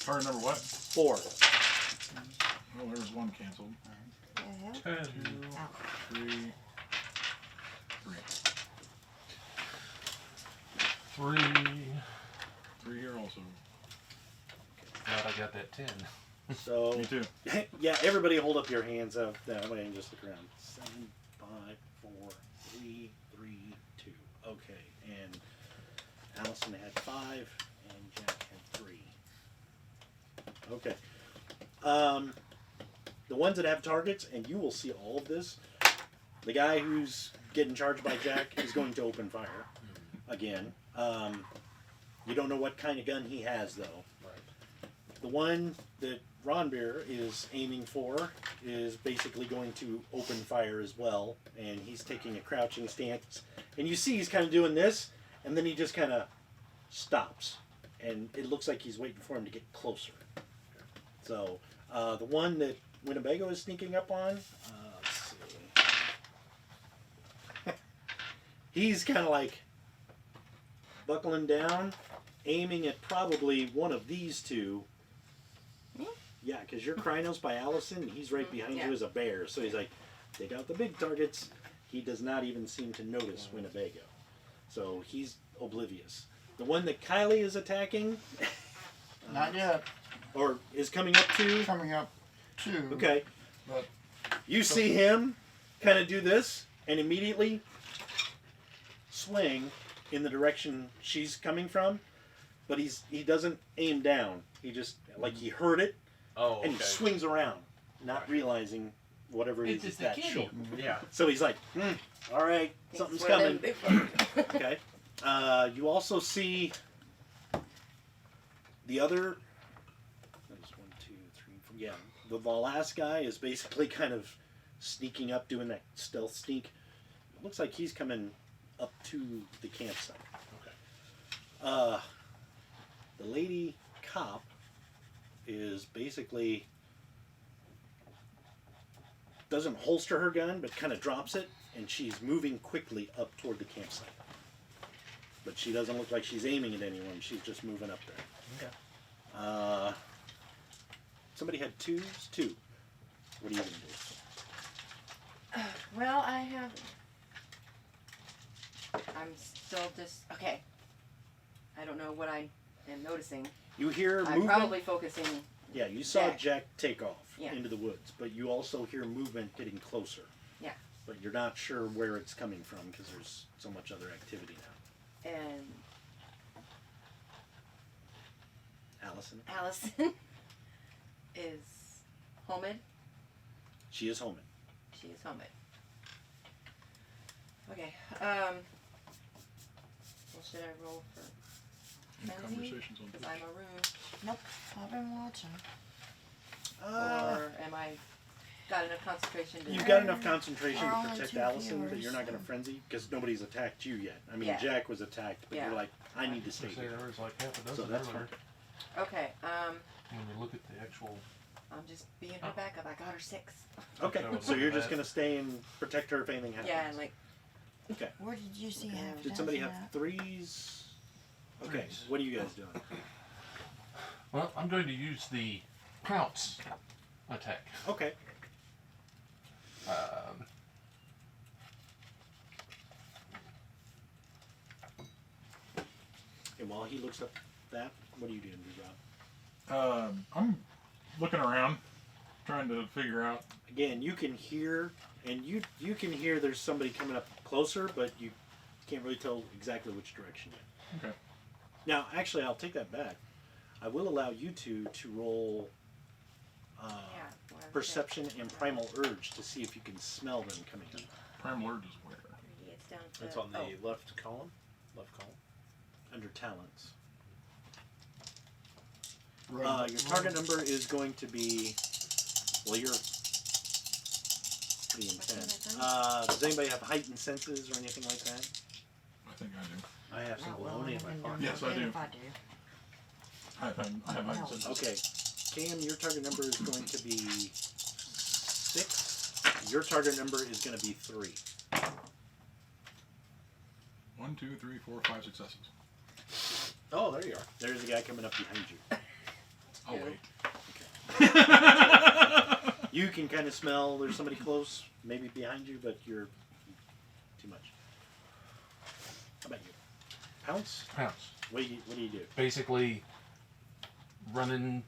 Target number what? 4. Oh, there was one canceled. Yeah. 2, 3, 3. 3 here also. Glad I got that 10. So. Me too. Yeah, everybody hold up your hands up that way and just look around. 7, 5, 4, 3, 3, 2. Okay, and Allison had 5, and Jack had 3. Okay. The ones that have targets, and you will see all of this, the guy who's getting charged by Jack is going to open fire again. You don't know what kind of gun he has, though. Right. The one that Rhonda is aiming for is basically going to open fire as well, and he's taking a crouching stance. And you see he's kind of doing this, and then he just kind of stops, and it looks like he's waiting for him to get closer. So the one that Winnebago is sneaking up on, let's see. He's kind of like buckling down, aiming at probably one of these 2. Yeah, because you're Krynos by Allison, he's right behind you as a bear. So he's like, take out the big targets. He does not even seem to notice Winnebago. So he's oblivious. The one that Kylie is attacking... Not yet. Or is coming up to... Coming up to... Okay. But you see him kind of do this, and immediately swing in the direction she's coming from, but he doesn't aim down. He just, like, he heard it, and he swings around, not realizing whatever it is that short. Yeah. So he's like, all right, something's coming. Okay. You also see the other... There's 1, 2, 3, 4. Yeah. The last guy is basically kind of sneaking up, doing that stealth sneak. It looks like he's coming up to the campsite. Okay. The lady cop is basically doesn't holster her gun, but kind of drops it, and she's moving quickly up toward the campsite. But she doesn't look like she's aiming at anyone. She's just moving up there. Okay. Somebody had twos? Two. What are you going to do? Well, I'm still just okay. I don't know what I am noticing. You hear I'm movement? probably focusing. Yeah, you saw Jack. Jack take off Yeah. into the woods, but you also hear movement getting closer. Yeah. But you're not sure where it's coming from because there's so much other activity now. And Allison? Allison is homid. She is homing. She is homid. Okay. Well, should I roll for Any Kennedy? conversations on Because I'm a room. Nope, I've been watching. Or am I got enough concentration to... You've got enough concentration We're to only protect 2 Allison that viewers, you're not going to so- frenzy because nobody's attacked you yet. I mean, Yeah. Jack was attacked, but Yeah. you're like, I need to I stay say here. there was like half a So dozen that's earlier. fine. Okay. When you look at the actual, I'm just being her backup. I got her 6. Okay, That was so you're bad. just going to stay and protect her if anything happens. Yeah, and like Okay. Where did you see half Did somebody have dozen at? threes? Okay, Threes. what are you guys doing? well, I'm going to use the pounce attack. Okay. Um, And while he looks up that, what are you doing, Rob? I'm looking around, trying to figure out. Again, you can hear, and you can hear there's somebody coming up closer, but you can't really tell exactly which direction yet. Okay. Now, actually, I'll take that back. I will allow you two to roll yeah. whatever. perception and primal urge to see if you can smell them coming up. Primal urge is where? It's down to... That's on the oh, left column. Left column. Under talents. Right. Your target number is going to be, well, you're pretty intense. Does anybody have heightened senses or anything like that? I think I do. I have some Not well, bologna in my even pocket. Yes, I do. If I do. I have heightened senses. Okay. Cam, your target number is going to be 6. Your target number is going to be 3. 1, 2, 3, 4, 5 successes. Oh, there you are. There's a guy coming up behind you. I'll Two. wait. You can kind of smell there's somebody close, maybe behind you, but you're too much. How about you? Pounce? pounce. What do you do? Basically, run and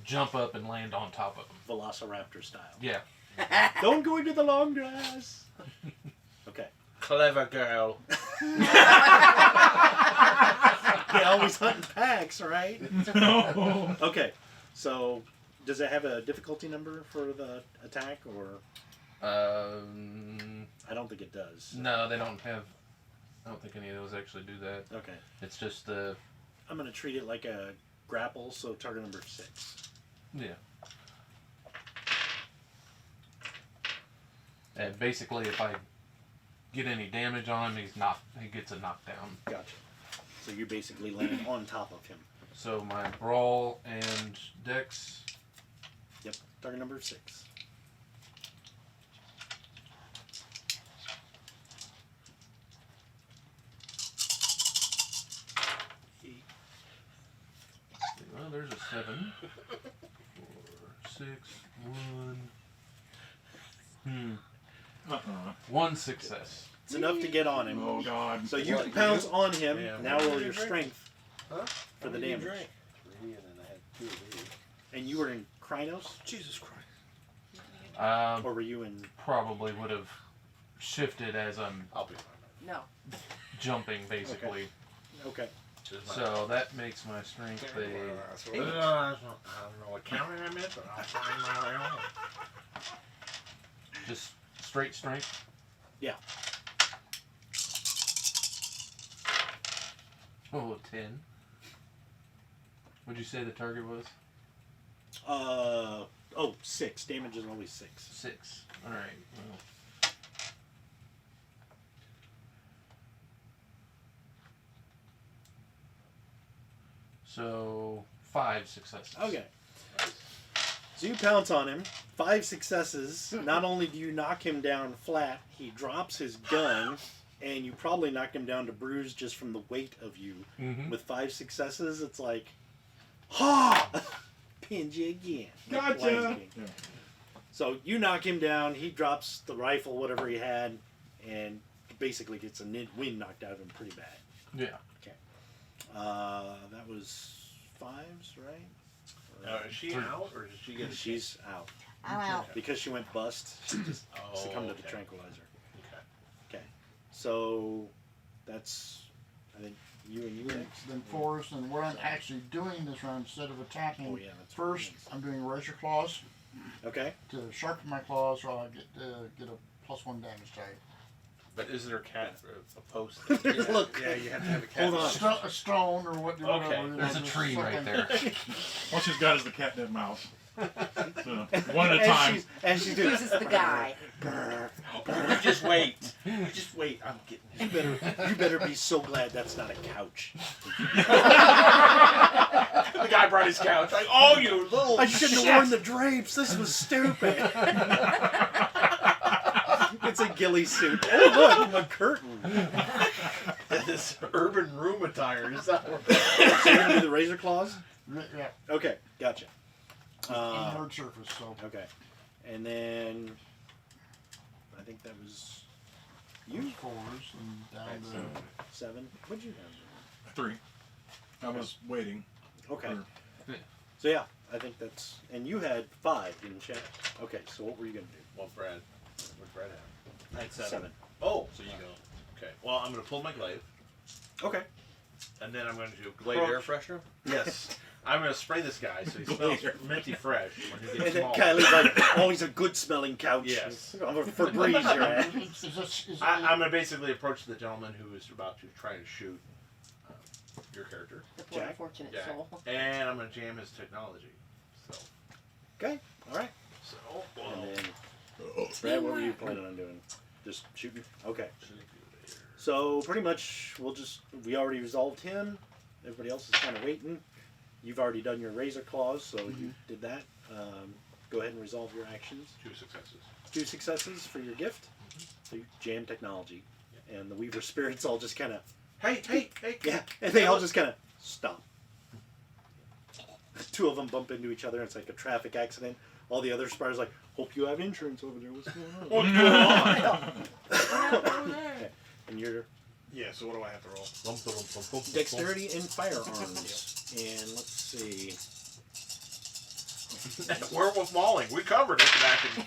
jump up and land on top of them. Velociraptor style. Yeah. Don't go into the long grass. Okay. Clever girl. They always hunt in packs, right? No. Okay. So, does it have a difficulty number for the attack, or I don't think it does. No, they don't have. I don't think any of those actually do that. Okay. It's just the. I'm gonna treat it like a grapple, so target number 6. Yeah. And basically, if I get any damage on him, he gets a knockdown. Gotcha. So you're basically laying on top of him. So my brawl and dex. Yep. Target number 6. Well, there's a 7. 4, 6, 1. One success. It's enough to get on him. Oh God. So you What, pounce you? on him. Yeah. Now roll your strength Huh? for the How many did damage. you drink? 3, and then I had 2 of these. And you were in Krynos, Jesus Christ. or were you in? Probably would have shifted as I'm I'll be fine. No. jumping, basically. Okay. Just my- So that makes my strength a. I don't know what counting I missed, but I'll find my way home. Just straight strength. Yeah. Oh, 10. What'd you say the target was? 6. Damage is always 6. 6. Alright. Well. So 5 successes. Okay. So you pounce on him. 5 successes. Not only do you knock him down flat, he drops his gun, and you probably knocked him down to bruise just from the weight of you. Mm-hmm. With 5 successes, it's like, ha! Pinned you again. Like Gotcha. Lion King. Yeah. So you knock him down. He drops the rifle, whatever he had, and basically gets a wind knocked out of him pretty bad. Yeah. That was 5s, right? Is she out, or did she get a She's out. I'm out. Because she went bust, she just Oh, succumbed to the okay. tranquilizer. Okay. Okay. So that's, I think, you and you next. Then Forrest, and what I'm actually doing this round, instead of attacking, Oh, yeah, that's first right. I'm doing razor claws Okay. to sharpen my claws so I get a +1 damage type. But isn't her cat a post? Look. Yeah, you have to have a cat. Hold on. A stone or whatever. Okay, you know, there's a just tree right something. there. All she's got is the catnip mouse. So, one at a time. As she's doing This is the guy. You just wait. You just wait. I'm getting it. you better be so glad that's not a couch. The guy brought his couch. Like, oh, you little. I shouldn't have worn the drapes. This was stupid. It's a ghillie suit. Oh, look, a curtain. This urban room attire. Is that what? So you're going to do the razor claws? Yeah, Okay, gotcha. hard surface. So Okay. And then, I think that was you? 4s and down to 7. What'd you have? 3. I was waiting. Okay. for- So yeah, I think that's, and you had 5, didn't you? Okay, so what were you going to do? Well, Brad. What's Brad have? I had 7. Oh, so you go. Okay. Well, I'm going to pull my glaive, Okay. and then I'm going to Glade air freshener? Yes. I'm going to spray this guy so he smells minty fresh when he And gets then small. Kylie's like, oh, he's a good smelling couch. Yes. I'm a Febreze, right? I'm going to basically approach the gentleman who is about to try and shoot your character, The poor Jack? unfortunate Jack, soul. and I'm going to jam his technology. So, Okay, alright. so And then, Brad, what were you planning on doing? Just shooting? Okay. So, pretty much, we already resolved him. Everybody else is kind of waiting. You've already done your razor claws, so you did that. Go ahead and resolve your actions. 2 successes. 2 successes for your gift. So you jam technology. And the Weaver spirits all just kind of, Hey. yeah, and they all just kind of stop. 2 of them bump into each other, and it's like a traffic accident. All the other spiders like, hope you have insurance over there. What's going on? Okay. And your Yeah, so what do I have to roll? dexterity and firearms. And let's see. Werewolf mauling. We covered it back in.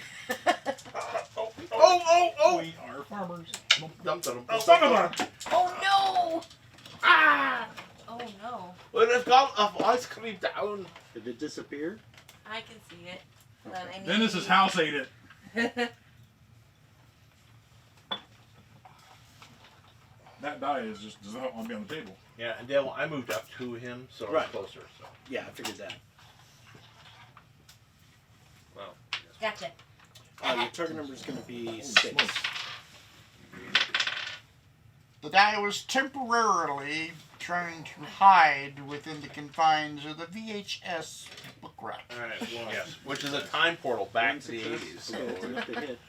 We are farmers. Son of a- Oh no! Ah! Oh no. Well, it's got a ice cream down. Did it disappear? I can see it. Hold on, I need Dennis's house ate it. That die is just does not want to be on the table. Yeah, and Dale, I moved up to him, so I was Right. closer. So, Yeah, I figured that. well, Gotcha. Your target number is going to be 6. the guy was temporarily trying to hide within the confines of the VHS book rack. all right. Well, yes, which is a time portal back One to the success. 80s. Okay, that's So enough to hit.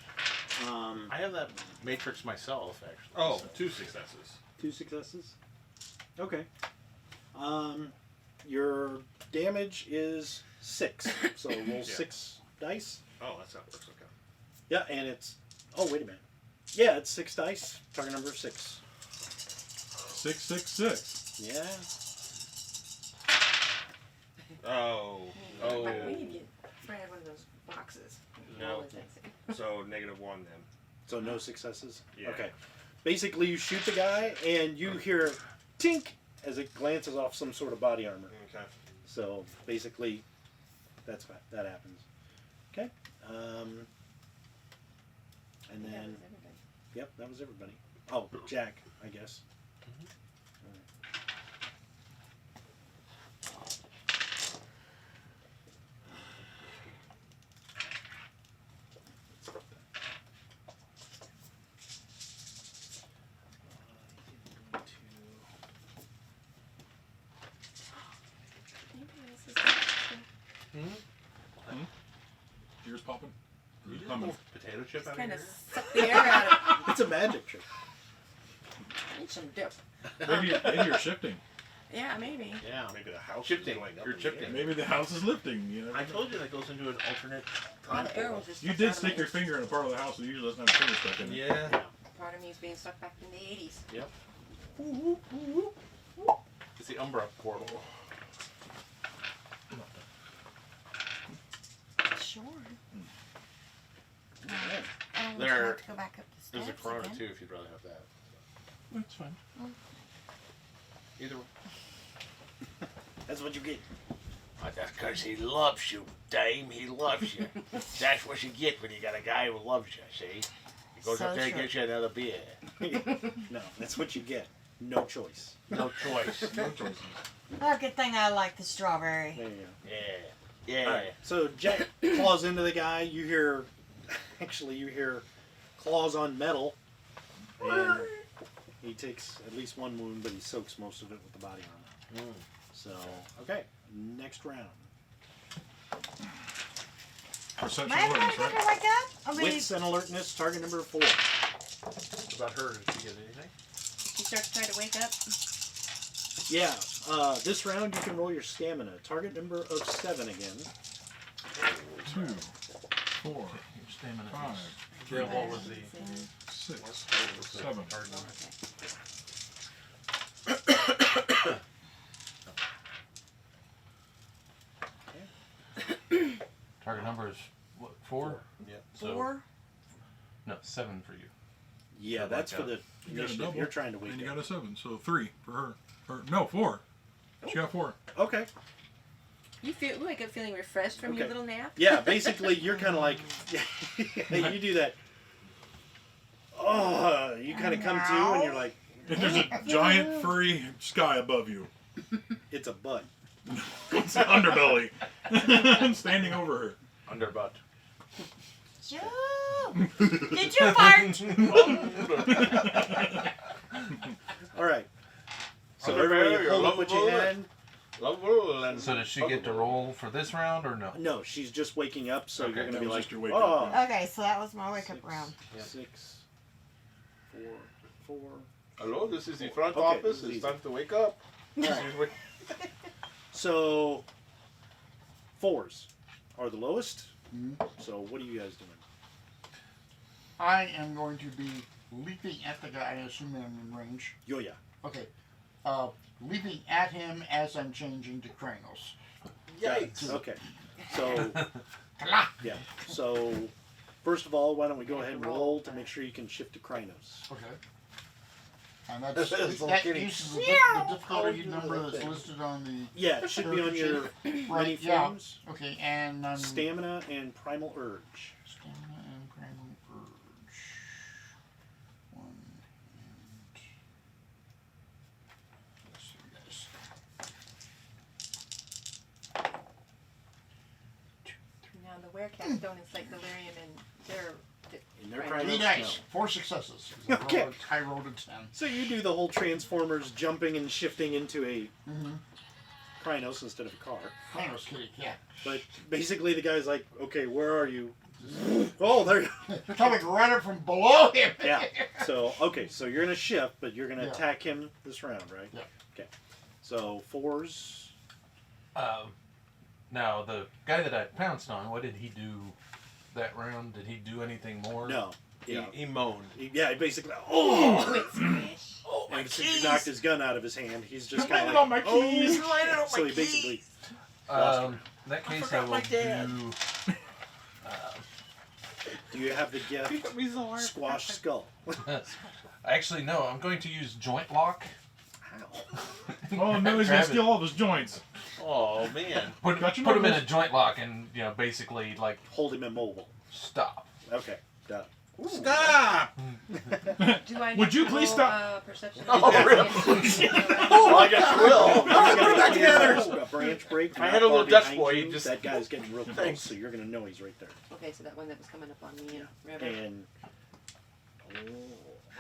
I have that matrix myself, actually. Oh, 2 successes. 2 successes. Okay. Your damage is 6. So roll 6 dice. Oh, that's how it works. Okay. Yeah, and it's. Oh, wait a minute. Yeah, it's 6 dice. Target number 6. 666. Yeah. Oh. Oh. We need to get Fred one of those boxes. No. So -1 then. So no successes? Yeah. Okay. Basically, you shoot the guy, and you hear tink as it glances off some sort of body armor. Okay. So basically, that happens. Okay. And then, yep, that was everybody. Oh, Jack, I guess. You just Humming. pull potato chip out of Kind here? of suck the air out of It's a magic trick. I need some dip. Maybe you're shifting. Yeah, maybe. Yeah. Maybe the house Shifting. is going up. You're in the shifting. air. Maybe the house is lifting. You know. I told you that goes into an alternate Well, time the air portal. was just You sucked did out of stick me. your finger in a part of the house that usually doesn't have a finger stuck in it. Yeah. Part of me is being sucked back in the 80s. It's the Umbra portal. Sure. Alright. I don't want There- you to have to go back up the steps There's a Corona again. too if you'd rather have that. That's fine. Either way. That's what you get. That's because he loves you, Dame. He loves you. That's what you get when you got a guy who loves you, see? He goes So up there and true. gets you another beer. No, that's what you get. No choice. No choice. No choices. Oh, good thing I like the strawberry. There you go. Yeah. Yeah. Alright, so Jack claws into the guy. You hear claws on metal. And he takes at least one wound, but he soaks most of it with the body armor. So, okay, next round. Perception Am I ever awareness, gonna right? like that? I mean, Wits and alertness, target number 4. What about her? Did she get anything? She starts to try to wake up. Yeah, this round you can roll your stamina. Target number of 7 again. 2, 4, Your stamina 5, is 3, Yeah, what was the 6, 7. target number is what, 4? Yeah. So 4. no, 7 for you. Yeah, So that's like for the You got a initiative. double. You're trying to wake And you up. got a 7, so 3 for her. Or, no, 4. She got 4. Okay. You wake up feeling refreshed from your Okay. little nap? Yeah, basically you're kind of like, you do that. Oh, you kind of come to and you're like, And there's a giant furry sky above you. it's a bud. It's an underbelly. Standing over her. Underbutt. Joe! Did you fart? All right. So Underbelly, everybody you're hold up what you lovable. had. Lovable and So does she get to roll for this round or no? No, she's just waking up, so Okay, you're going to that be was like, just your wake oh, up Okay, so that was my wake up round. 6, 4. Hello, this is the front Okay, office. this is It's easy. time to wake up. Alright. So 4s are the lowest. So what are you guys doing? I am going to be leaping at the guy, I assume I'm in range. Yoya. Okay. Leaping at him as I'm changing to Kranos. Yikes. Okay. So yeah. So first of all, why don't we go ahead and roll to make sure you can shift to Krynos. Okay. And that's, That's that kidding. uses the difficulty number that's listed on the... Yeah, it should be on your many yeah. forms. Okay, and... Stamina and primal urge. Stamina and primal urge. 1 and... Let's see, guys. Now, the werecats don't incite delirium in their... In their Right. 3 Krynos. dice. 4 successes. Okay. I rolled a 10. So you do the whole Transformers jumping and shifting into a Mm-hmm. Krynos instead of a car. Kranos kidding, yeah. But basically the guy's like, okay, where are you? Oh, there you They're coming right up from below him. Yeah. So, okay, so you're going to shift, but you're going to Yeah. attack him this round, right? Yeah. Okay. So, 4s. Now the guy that I pounced on, what did he do that round? Did he do anything more? No. Yeah. He moaned. Yeah, basically, oh! Quit, Squish. And since you knocked his gun out of his hand, he's just kind Landed of on like, my keys. oh! Landed on So my he basically, keys. In that case, I forgot will my dad. do. do you have the gift? me so hard. Squash skull. Actually, no. I'm going to use joint lock. Ow. Oh, no, he's Grab going it. to steal all of his joints. Oh man. Put Got your him in a numbers. joint lock and basically like Hold him immobile. stop. Okay, done. Stop! Do I Would need you to please roll, stop? Perception? Oh, really? Oh, I guess you will. Put it back together. A branch break. I not had a little far Dutch behind boy, you. just- That guy's getting real close, Thanks. so you're going to know he's right there. Okay, so that one that was coming up on me and River. And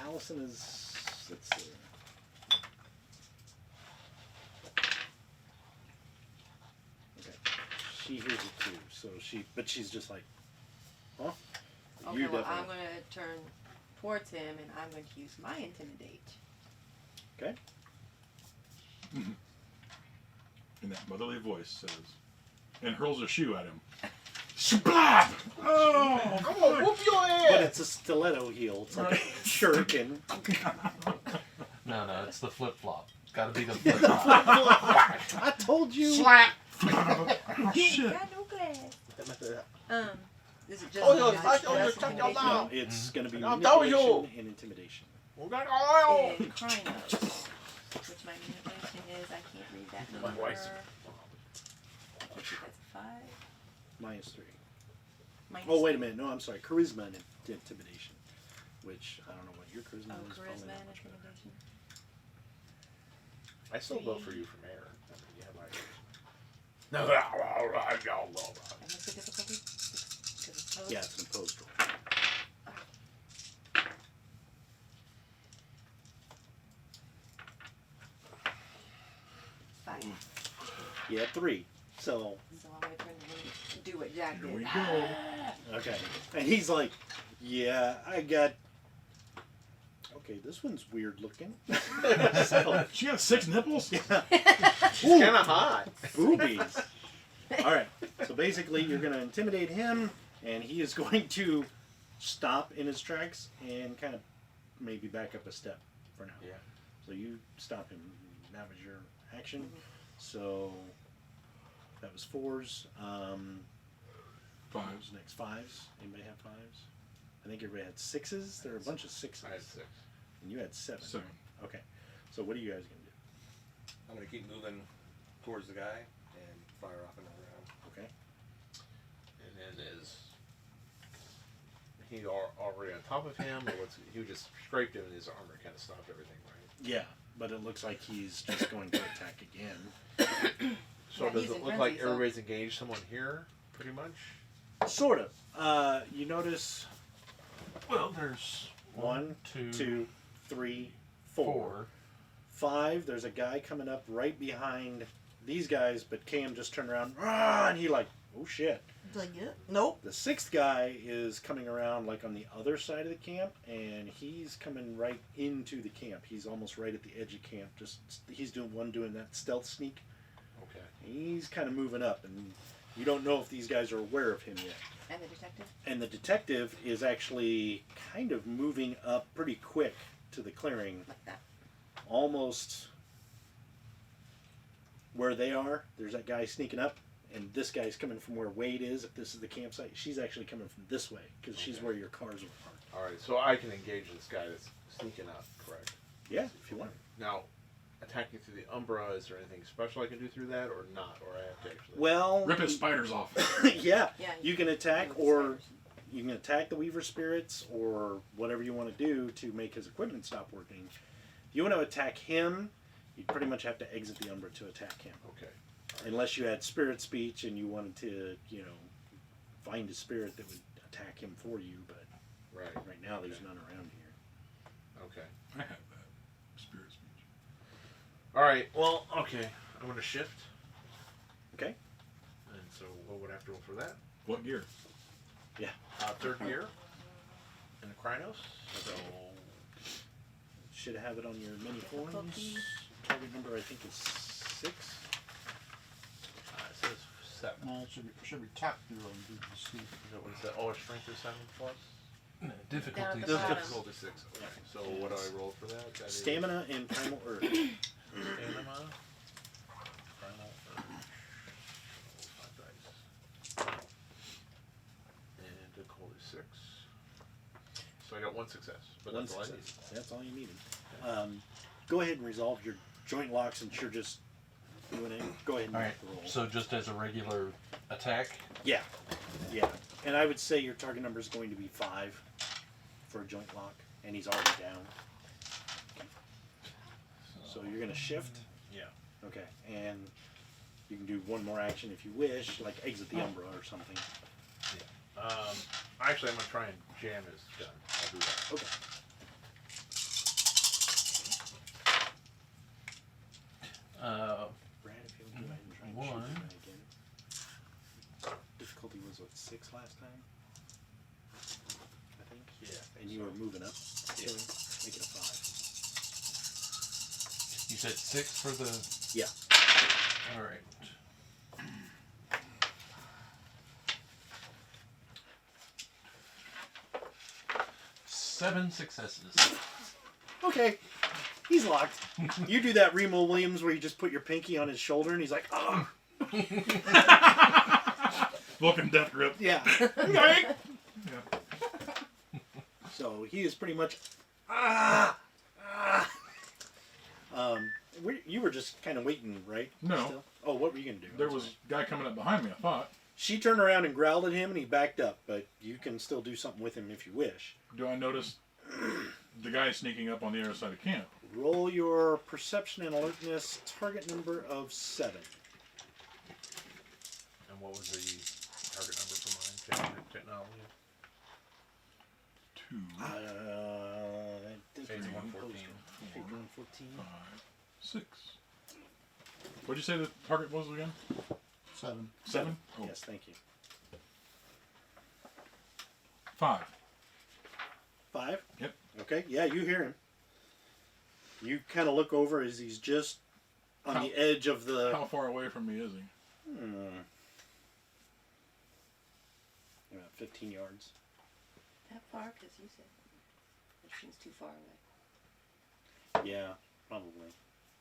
Allison is, let's see. Okay. She hears it too, so but she's just like, huh? Okay, You well, definitely. I'm going to turn towards him and I'm going to use my intimidate. Okay. And that motherly voice says, and hurls a shoe at him. Splap! Oh! I'm gonna whoop your But ass. it's a stiletto heel. It's like a shuriken. No, it's the flip flop. It's got to be the flip flop. I told you. Slap. Oh, shit. Got no glass. Is it just Oh, you're just right, oh, you're just touching your intimidation? No, mouth. it's going to be I'll tell you. manipulation and intimidation. We got oil. And Krynos, which my manipulation is, I can't read that number. voice. I can't see that's a 5. -3. Minus Oh, wait a minute. No, I'm sorry. Charisma and intimidation. Which, I don't know what your charisma Oh, is. Probably charisma not and much better. intimidation. I still vote for you for mayor. I mean, you have my No, And what's the difficulty? Because it's opposed? Yeah, it's an opposed roll. Five. You had 3. So, So I'm going to turn and do what Jack Here did. we go. okay. And he's like, yeah, I got... Okay, this one's weird looking. So, She got 6 nipples? yeah. She's kind of hot. Boobies. All right. So basically, you're going to intimidate him, and he is going to stop in his tracks and kind of maybe back up a step for now. Yeah. So you stop him. That was your action. So that was 4s. What was next? 5s. Anybody have 5s? I think everybody had 6s. There are a bunch of 6s. I had 6. And you had 7. 7. Okay. So what are you guys going to do? I'm gonna keep moving towards the guy and fire off another round. Okay. And then is he already on top of him, or what's he just scraped him and his armor kind of stopped everything, right? Yeah, but it looks like he's just going to attack again. So Yeah, does he's it in look frenzy, like so- everybody's engaged someone here, pretty much? Sort of. You notice Well, there's 1, 2, 3, 4. 5, there's a guy coming up right behind these guys, but Cam just turned around, and he like, oh shit. Like, yeah. Nope. The 6th guy is coming around like on the other side of the camp, and he's coming right into the camp. He's almost right at the edge of camp. He's doing that stealth sneak. Okay. He's kind of moving up, and you don't know if these guys are aware of him yet. And the detective? And the detective is actually kind of moving up pretty quick to the clearing, Like that. almost where they are. There's that guy sneaking up, and this guy's coming from where Wade is. If this is the campsite, she's actually coming from this way because she's Okay. where your cars were parked. All right. So I can engage this guy that's sneaking up, correct? Yeah, if you want. Now, attacking through the Umbra, is there anything special I can do through that, or not? Or I have to actually? Well, Rip his spiders off. yeah, Yeah. you can attack, with the or spiders. you can attack the Weaver spirits, or whatever you want to do to make his equipment stop working. If you want to attack him, you pretty much have to exit the Umbra to attack him. Okay. Unless you had spirit speech and you wanted to, find a spirit that would attack him for you, but Right. right now there's none around here. Okay. I have that. Spirit speech. All right. Well, okay. I'm gonna shift. Okay? And so, what would I have to roll for that? What gear? 3rd gear. And the Krynos. So, Should have it on your mini forms. Difficulty. Target number I think is 6. it says 7. No, it should be tapped through on BBC. What is that? Oh, strength is 7 plus. Difficulty. Down at the six. bottom. Difficulty 6. Okay. So, what do I roll for that? That is Stamina and primal urge. Stamina. Primal urge. Roll 5 dice. And difficulty 6. So I got 1 success, but One that's all I success. need. That's all you needed. Go ahead and resolve your joint lock since you're just doing it. Go ahead and All make right. the roll. So just as a regular attack. Yeah. And I would say your target number is going to be 5 for a joint lock, and he's already down. So you're going to shift? Yeah. Okay. And you can do one more action if you wish, like exit the Umbra or something. Actually, I'm gonna try and jam his gun. I'll do that. Okay. Brad, if you'll go ahead and try and shoot One. the guy again. Difficulty was what, 6 last time? You were moving up. Yeah. So make it a 5. You said 6 for the. Yeah. All right. Seven successes. Okay. He's locked. You do that Remo Williams where you just put your pinky on his shoulder and he's like, oh. Vulcan death grip. Yeah. Yeah. So he is pretty much. You were just kind of waiting, right? No. Still? Oh, what were you gonna do? There was a guy coming up behind me, I thought. She turned around and growled at him, and he backed up. But you can still do something with him if you wish. Do I notice the guy sneaking up on the other side of camp? Roll your perception and alertness. Target number of 7. And what was the target number for mine? Technology? 2, Page 114. 114. 5, 6. What'd you say the target was again? 7. 7? Oh, Yes, thank you. 5. 5? Yep. Okay, yeah, you hear him. You kind of look over as he's just on the edge of the... How far away from me is he? About 15 yards. That far? Because you said it seems too far away. Yeah, probably.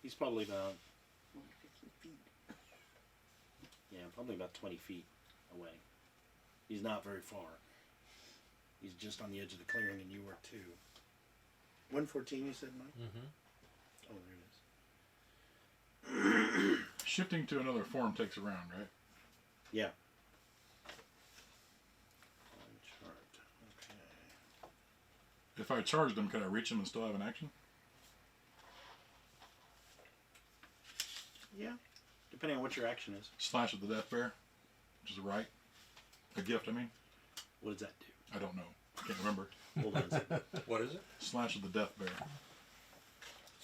He's probably about... 15 feet. Yeah, probably about 20 feet away. He's not very far. He's just on the edge of the clearing, and you were too. 114, you said, Mike? Mm-hmm. Oh, there it is. Shifting to another form takes a round, right? Yeah. Chart. Okay. If I charged him, could I reach him and still have an action? Yeah. Depending on what your action is. Slash at the death bear, which is a right. A gift, I mean. What does that do? I don't know. I can't remember. Hold on a second. What is it? Slash at the death bear.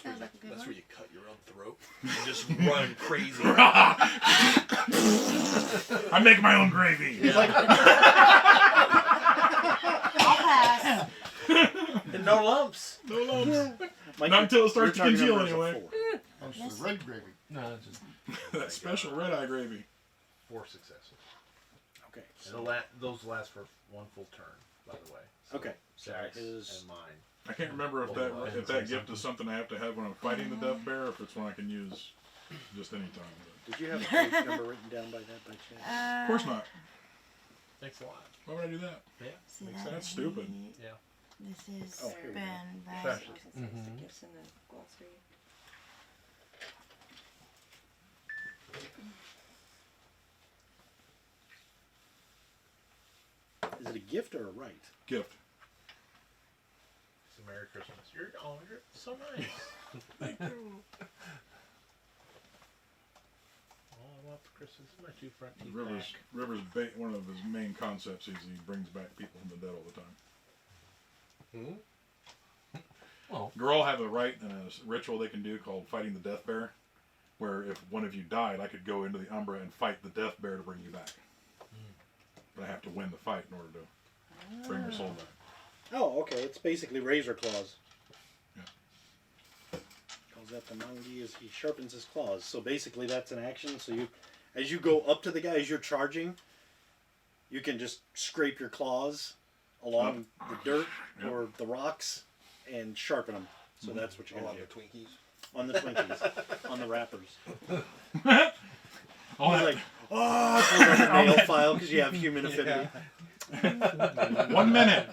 Sounds like a good That's one. where you cut your own throat and just run crazy. I make my own gravy. He's like, I'll pass. And no lumps. No lumps. Mike, Not until it starts to your target congeal number is a anyway. 4. That's the red gravy. No, just. That special red eye gravy. 4 successes. Okay. And those last for 1 full turn, by the way. So Okay. So Jack's his... and mine. I can't remember if that gift is something I have to have when I'm fighting the death bear, or if it's one I can use just any time. Did you have a page number written down by that by chance? Of course not. Thanks a lot. Why would I do that? See Makes that? sense. Stupid. Yeah. This is Oh, here we go. Ben. Special. The gifts in the glossary. Is it a gift or a right? Gift. It's a Merry Christmas. You're so nice. Thank you. All I want for Christmas is my 2 front teeth Rivers one of his main concepts is he brings back people from the dead all the time. Well, Girl have a rite and a ritual they can do called fighting the death bear, where if one of you died, I could go into the Umbra and fight the death bear to bring you back. But I have to win the fight in order to bring your soul back. Oh, okay. It's basically razor claws. Yeah. Calls that the mangi as he sharpens his claws. So basically that's an action. So you, as you go up to the guy as you're charging, you can just scrape your claws along the dirt or the rocks and sharpen them. So that's what you're Oh, going on to the do. Twinkies. On the Twinkies. On the wrappers. All He's that, like, oh, pulls out the nail file because you have human affinity. 1 minute.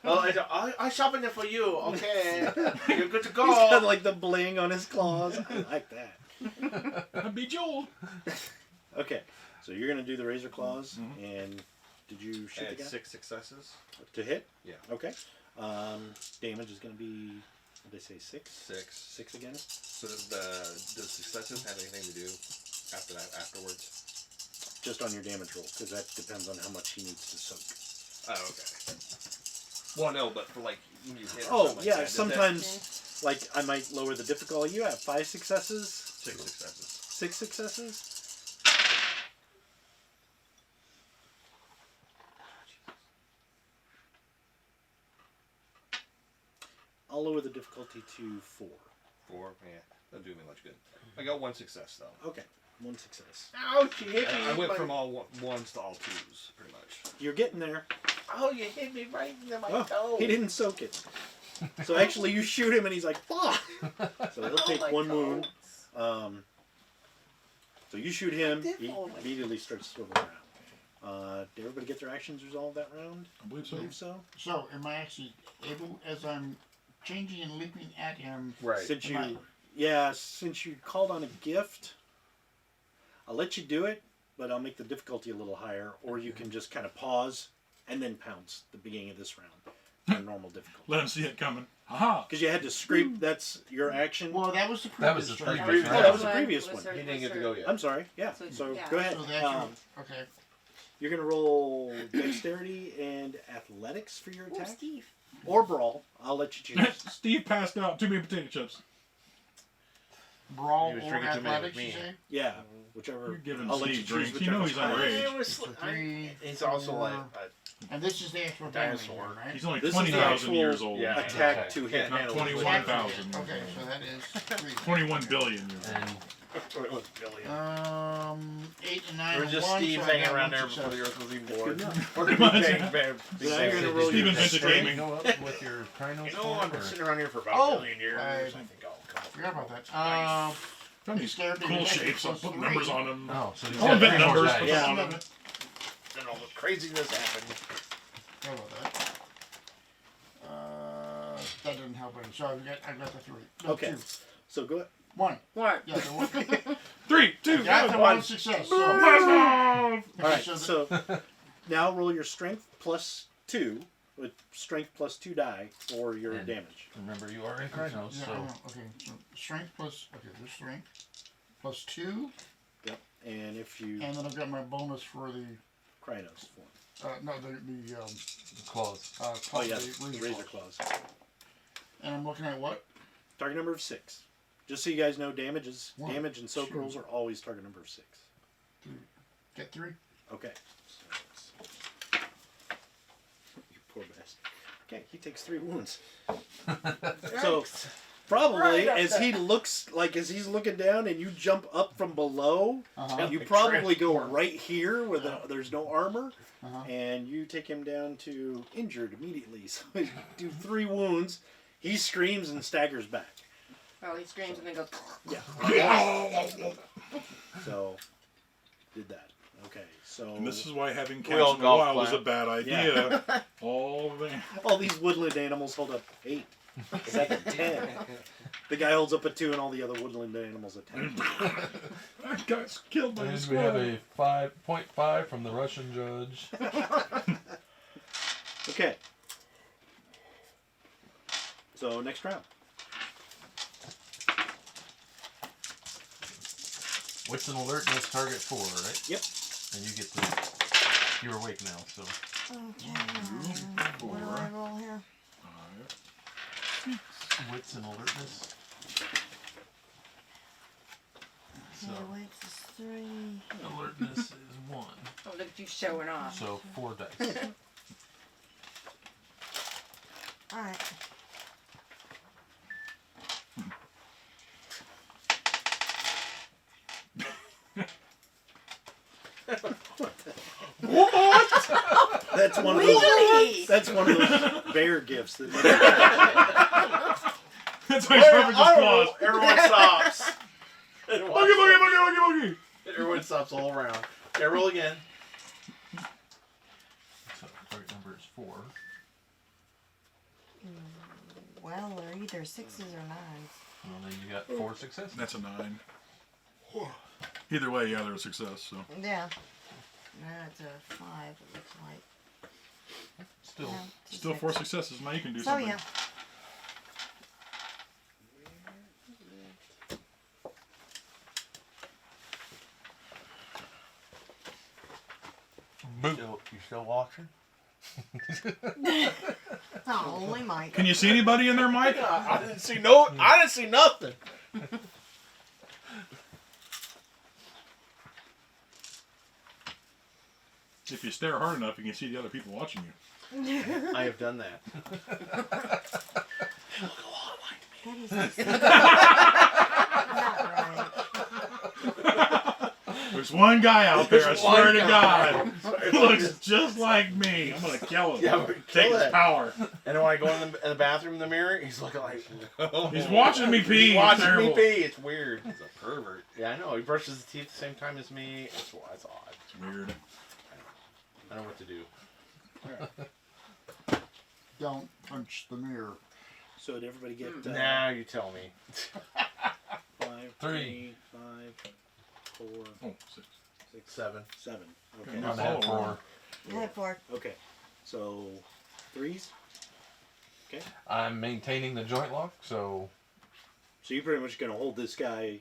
I sharpened it for you, okay? You're good to go. He's got like the bling on his claws. I like that. I'd be Joel. Okay, so you're gonna do the razor claws, and did you shoot the Add guy 6 successes. to hit? Yeah. Okay. Damage is gonna be. What did they say? 6. 6. 6 again. So does successes have anything to do after that afterwards? Just on your damage roll, because that depends on how much he needs to soak. Oh, okay. Well, no, but for like when you hit. Or Oh something like yeah, that, does that- sometimes like I might lower the difficulty. You have 5 successes. 6 successes. 6 successes. I'll lower the difficulty to 4. 4. Yeah, doesn't do me much good. I got 1 success though. Okay, 1 success. Ouch, you hit me. I went from all 1s to all 2s, pretty much. You're getting there. Oh, you hit me right in my Oh, toe. he didn't soak it. So actually, you shoot him, and he's like, "Fuck!" So he'll take my 1 toe. wound. So you shoot him. He immediately starts swiveling around. Did everybody get their actions resolved that round? I believe so. So, am I actually able, as I'm changing and leaping at him? Right. Since Am I- you, since you called on a gift, I'll let you do it, but I'll make the difficulty a little higher, or you can just kind of pause and then pounce at the beginning of this round for normal difficulty. Let him see it coming. Aha! Because you had to scrape. That's your action. Well, that was the previous. That was the turn. previous Oh, round. that was the previous one. He didn't get to go yet. I'm sorry. Yeah. So, So yeah. go ahead. So the actual, okay. You're gonna roll dexterity and athletics for your Oh, attack, Steve. or brawl. I'll let you choose. Steve passed out too many potato chips. Brawl He was or drinking too many athletics, with you me. say? Yeah, whichever. You're giving I'll let Steve you choose drinks. You know whichever. he's underage. It was Three, he's also four. like And this is the actual damage, Dinosaur. right? He's only This is the 20,000 actual years old. Yeah. attack Okay. to hit. Not handle 21,000. Okay, so that is 3. 21 billion years old. And 8 and 9 We're and just 1, Steve so I hanging got around 1 there before the success. Earth was even Good born. enough. We're Pretty gonna be much. bang, bang, big So now you're bang. gonna roll Steve your invented strength. gaming. go up with your Krynos You know, I've been or- sitting around here for about Oh, a million years. I- I think I'll come up. Forgot about that. Found these Scared to cool death. shapes. I'll put numbers on them. Oh, so he's I'll got invent 3 more numbers, dice. put Yeah. them on them. Then all the craziness happened. Forgot about that. That didn't help any. So I've got the 3. No, Okay. 2. So go ahead. 1. What? Yeah, the 1. 3, 2, Got the 1. 1 success. So, All right. So So now roll your strength plus 2 with strength plus 2 die for your And- damage. Remember, you are in Krynos, yeah, I so know. Okay, so strength plus, okay, there's strength. Plus 2. Yep. And if you And then I've got my bonus for the, Krynos form. no, the claws. Oh yeah, the razor claws. And I'm looking at what? Target number of 6. Just so you guys know, damage and soak 2. rolls are always target number of 6. Get 3. Okay. You poor bastard. Okay, he takes 3 wounds. So probably as he looks as he's looking down and you jump up from below, Uh-huh. you probably go right here where there's no armor, Uh-huh. and you take him down to injured immediately. So you do 3 wounds. He screams and staggers back. Oh, he screams and then goes. Yeah. So did that. Okay. So And this is why having We all cats in the golf wild was a clap. bad idea. All the all these woodland animals hold up 8, 7, 10. The guy holds up a 2, and all the other woodland animals a 10. I got killed by a And we squirrel. have a 5.5 from the Russian judge. Okay. So next round. Wits and alertness target 4, right? Yep. And you get the. You're awake now, so. Okay. What do I roll here? Wits and alertness. Okay, wait, it's 3. Alertness is 1. Oh, look at you showing off. So 4 dice. Alright. That's one of those. Really? That's one of those bear gifts. That That's why he's perfect as claws. Everyone stops. Boogie, boogie, boogie, boogie, boogie. Everyone stops all around. Okay, roll again. So target number is 4. Well, they're either 6s or 9s. Well, then you got 4 successes. That's a 9. Either way, yeah, they're a success. So Yeah. That's a 5, it looks like. Still. Yeah, still 4 successes. Now you can do So something. yeah. You still watching? Oh, only Mike. Can you see anybody in there, Mike? I didn't see I didn't see nothing. If you stare hard enough, you can see the other people watching you. I have done that. That is not right. There's one guy out there, I There's swear one to guy. God, who looks just like me. I'm gonna kill him. Yeah, we're Take kill his it. power. And then when I go in the bathroom in the mirror, he's looking like He's watching me pee. He's watching Terrible. me pee. It's weird. He's a pervert. Yeah, I know. He brushes his teeth at the same time as me. It's odd. It's weird. I don't know what to do. Don't punch the mirror. So did everybody get Now you tell me. 5, 3, 5, 4, Oh, 6. 6, 7. 7. Okay. Okay. I had 4. I had 4. Okay. So 3s. I'm maintaining the joint lock, so So you're pretty much gonna hold this guy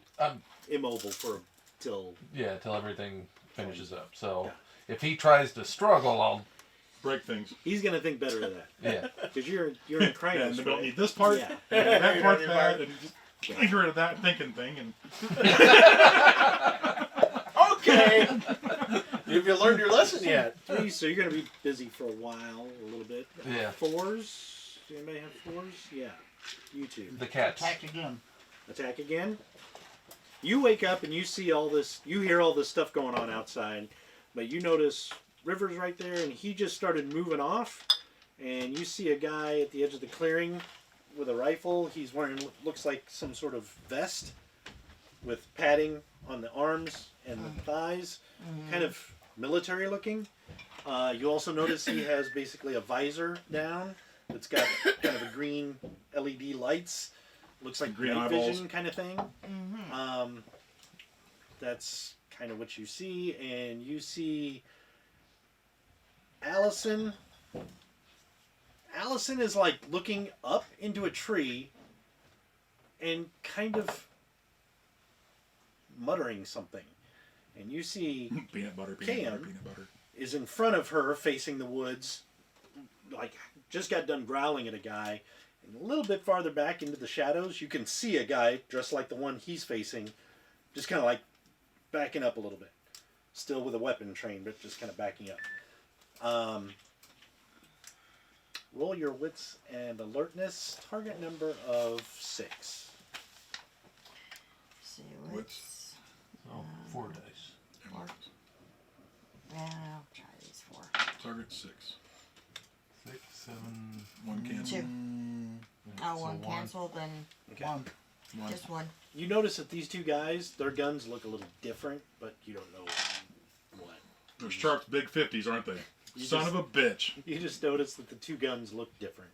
immobile for till till everything finishes up. So if he tries to struggle, I'll Break things. he's gonna think better of that. yeah. Because you're in Yeah, crisis, and they don't right? need this part, Yeah. and that You part, don't need that, and just get rid of that thinking thing. And Okay. Have you learned your lesson yet? 3, so you're gonna be busy for a while, a little bit. Yeah. 4s. Anybody have 4s? Yeah. You two. The cats. Attack again. Attack again. You wake up and you see all this. You hear all this stuff going on outside, but you notice River's right there, and he just started moving off. And you see a guy at the edge of the clearing with a rifle. He's wearing looks like some sort of vest with padding on the arms and the thighs, kind of military looking. You also notice he has basically a visor down that's got kind of a green LED lights. Looks like Green night eyeballs. vision kind of thing. That's kind of what you see, and you see Allison. Allison is like looking up into a tree and kind of muttering something. And you see peanut butter, Cam peanut butter. is in front of her facing the woods, like just got done growling at a guy. And a little bit farther back into the shadows, you can see a guy dressed like the one he's facing, just kind of like backing up a little bit. Still with a weapon trained, but just kind of backing up. Roll your wits and alertness. Target number of 6. See Wits. So 4 dice. 4. Yeah, I'll try these 4. Target 6. 6, 7. 1 cancel. 2. Oh, 1 cancel, then Okay. 1. just 1. You notice that these two guys, their guns look a little different, but you don't know what. Those Sharp's big 50s, aren't they? You Son just- of a bitch. You just notice that the two guns look different.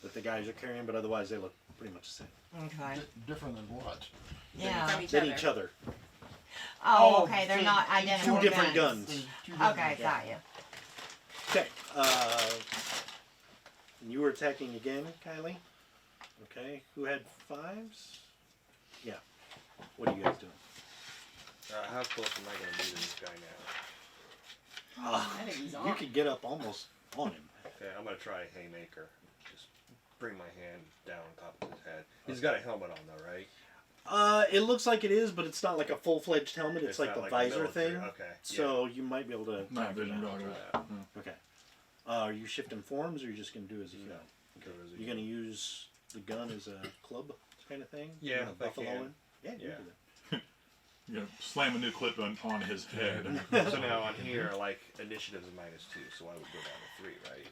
That the guys are carrying, but otherwise they look pretty much the same. Okay. Different than what? Yeah. From each Than other. each other. Oh, okay. They're not Two identical different guns. guns. Okay, got you. Okay. You were attacking again, Kylie. Okay. Who had 5s? Yeah. What are you guys doing? How close am I going to be to this guy now? I think he's on. You could get up almost on him. Okay, I'm going to try a haymaker. Just bring my hand down on top of his head. He's got a helmet on though, right? It looks like it is, but it's not like a full-fledged helmet. It's like not the like a visor military- thing. Okay. So you might be able to. Night vision I'll goggles. try that. Okay. Are you shifting forms, or are you just gonna do as you go? Okay. You gonna use the gun as a club kind of thing? Yeah, You know, if I buffalo can. in? Yeah. You Yeah. can do that. You're gonna slam a new clip on his head. So now on here, like initiative's -2, so I would go down to 3, right?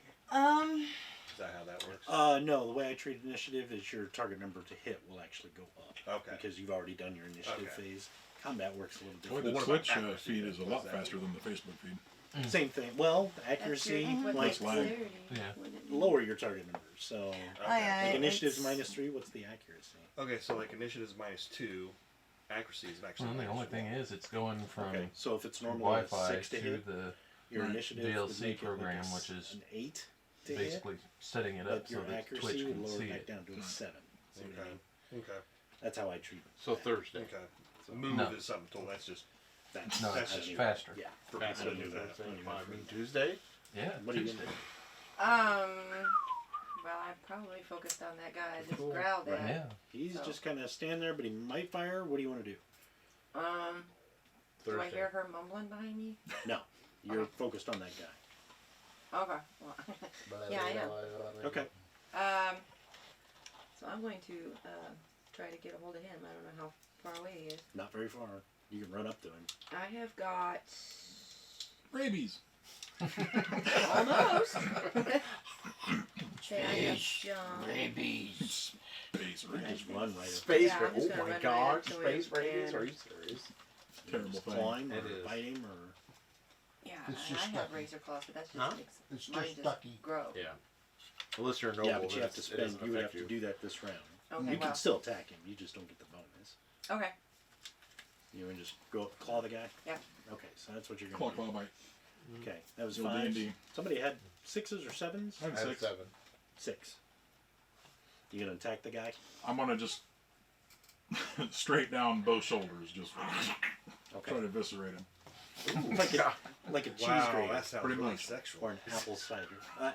Is that how that works? No. The way I treat initiative is your target number to hit will actually go up. Okay. Because you've already done your initiative Okay. phase. Combat works a little Boy, different. the what about Twitch accuracy feed then? is a What lot does that faster mean? than the Facebook feed. Same thing. Well, accuracy, What like lag. Yeah. lower your target number. So Okay. yeah. like initiative's it's- -3. What's the accuracy? Okay, so like initiative's -2, accuracy is actually. Well, the only thing -1. is, it's going from Okay. So if it's normally a Wi-Fi 6 to to hit, the your Right. initiative would DLC make it like program, a which is an 8 to hit. basically setting it But up so your that accuracy Twitch would can lower see back it. down to a 7. See what I mean? Okay. That's how I treat it. So Thursday. Okay. So move No. is something. So that's just. That's, No, That's it's just faster. Yeah. I don't do that. I mean Tuesday. Yeah. What are you Tuesday. gonna do? Well, I probably focused on that guy I just growled at. Yeah. He's So. just kind of standing there, but he might fire. What do you want to do? Do I Thursday. hear her mumbling behind me? No. You're focused on that guy. Okay. Well, yeah, I am. Okay. So So I'm going to try to get a hold of him. I don't know how far away he is. Not very far. You can run up to him. I have got Rabies. almost. Okay, I have John. Rabies. Space You rabies. just run right up. Space Yeah, I'm rabies. just Oh gonna my run god, right up to space him rabies? and- Are you serious? Terrible Just thing. claw him It or is. bite him or... Yeah, It's and just I have stucky. razor claws, but that's just Huh? makes It's mine just just ducky. grow. Yeah. Unless you're a noble, Yeah, but you then have to it spend. doesn't You would have affect to do that this round. Okay, You well. can still attack him. You just don't get the bonus. Okay. You can just go up, claw the guy. Yeah. Okay, so that's what you're Claw, gonna do. claw, bite. Okay, that was Little 5. D&D. Somebody had 6s or 7s. I had I have 6. 7. 6. You gonna attack the guy? I'm gonna just straight down both shoulders, just Okay. try to eviscerate him. Like a cheese Wow, grater that sounds Pretty really much. sexual. or an apple cider.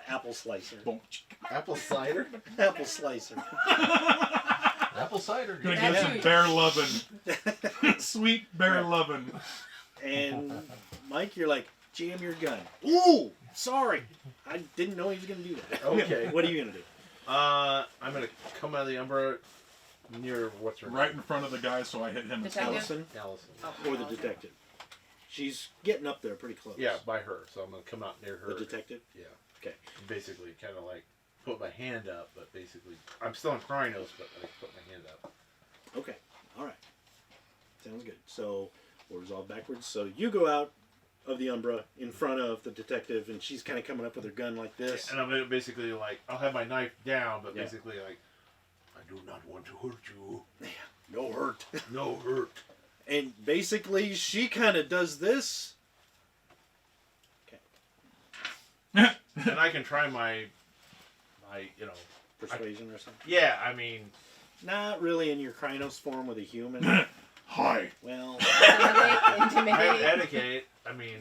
Apple slicer. Boom. Apple cider? Apple slicer. Apple cider. Gonna yeah. get some bear lovin', sweet bear lovin'. And Mike, you're like, jam your gun. Ooh, sorry. I didn't know he was gonna do that. Okay. What are you gonna do? I'm gonna come out of the umbrella near what's her Right name? in front of the guy, so I hit him. Detective? Allison Allison. Oh, or the okay. detective? She's getting up there pretty close. Yeah, by her. So I'm gonna come out near her. The detective? Yeah. Okay. Basically, kind of like put my hand up, but basically, I'm still in Krynos, but I put my hand up. Okay. All right. Sounds good. So we'll resolve backwards. So you go out of the umbra in front of the detective, and she's kind of coming up with her gun like this. And I'm gonna basically like, I'll have my knife down, but Yeah. basically like, I do not want to hurt you. No hurt. No hurt. And basically, she kind of does this. And I can try my, Persuasion or something. yeah, I mean, Not really in your Krynos form with a human. Hi. Well, I have Intimidate. etiquette. I mean,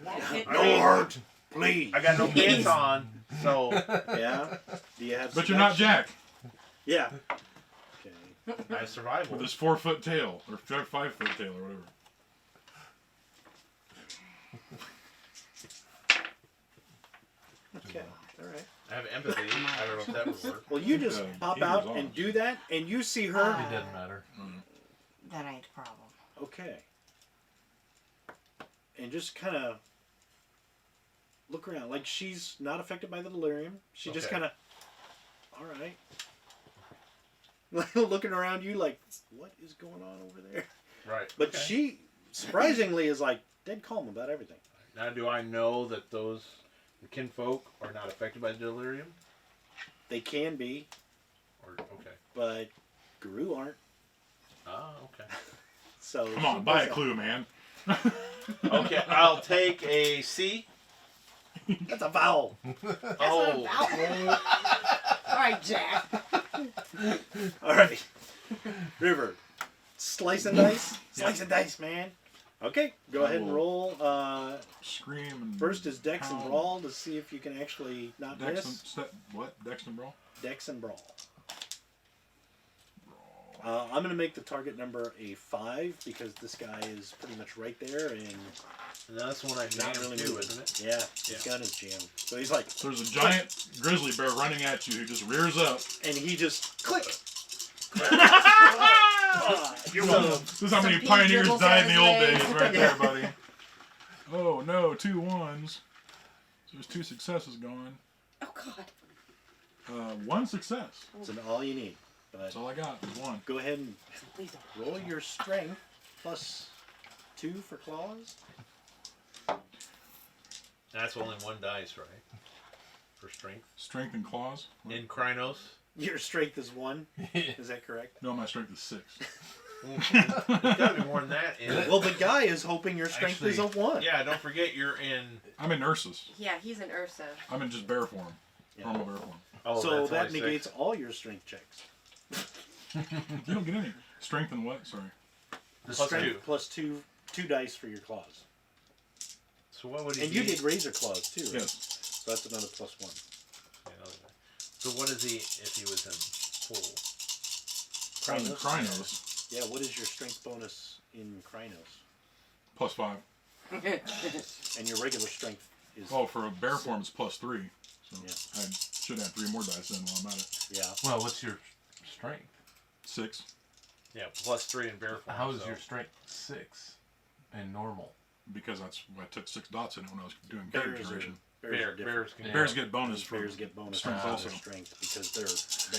no hurt, please. I got no pants on, so Yeah. Do you have? But you're not seduction? Jack Yeah. Okay. I have survival. with his 4-foot tail or 5-foot tail or whatever. Okay. All right. I have empathy. I don't know if that would work. Well, you just pop Peter's out on. and do that, and you see her. It doesn't matter. That ain't the problem. Okay. And just kind of look around. Like she's not affected by the delirium. She just Okay. kind of, all right. Looking around you like, what is going on over there? Right. But Okay. she, surprisingly, is like dead calm about everything. Now, do I know that those kinfolk are not affected by delirium? They can be, Or okay. but Guru aren't. Ah, okay. So Come on, she buy a does clue, man. Okay, I'll take a C. that. That's a vowel. Oh, All right, Jack. All right. River. Slice and dice? Slice and dice, man. Okay, go ahead and roll. Scream and First is Dex and pound. Brawl to see if you can actually not Dex and miss. what? Dex and brawl. Dex and Brawl. I'm going to make the target number a 5 because this guy is pretty much right there and and that's when I not jammed really too, moving. isn't it? Yeah, his gun is jammed. So he's like, There's a giant grizzly bear running at you who just rears up. and he just click. You're welcome. This is how many pea pioneers dribbles died out in the old his days, way. right there, buddy. Oh no, 2 1s. So there's 2 successes gone. Oh God. 1 success. That's all you need. But That's all I got. Was 1. go ahead and Please don't. roll your strength plus 2 for claws. That's only one dice, right? For strength. Strength and claws. In Krynos. Your strength is 1. Is that correct? No, my strength is 6. There's gotta be more than that in it. Well, the guy is hoping your strength is a 1. Yeah, don't forget you're in. I'm in Ursus. Yeah, he's an Ursa. I'm in just bear form. Yeah. Normal bear form. Oh, So that's that only negates 6. all your strength checks. You don't get any. Strength and what? Sorry. Plus Strength 2. plus 2 dice for your claws. So what would he And be? you did razor claws too, right? Yes. So that's another plus 1. Yeah, another guy. So what is he if he was in full? I'm in Krynos. Yeah, what is your strength bonus in Krynos? Plus 5. And your regular strength is... Oh, for a bear form, it's plus 3. So Yeah. I should have 3 more dice then while I'm at it. Yeah. Well, what's your strength? 6. Yeah, plus 3 in bear form. How is so. your strength 6 and normal? Because I took 6 dots in it when I was doing Bears character are- generation. Bears Bears can Bears get bonus from Bears get bonus strength on also. their strength because they're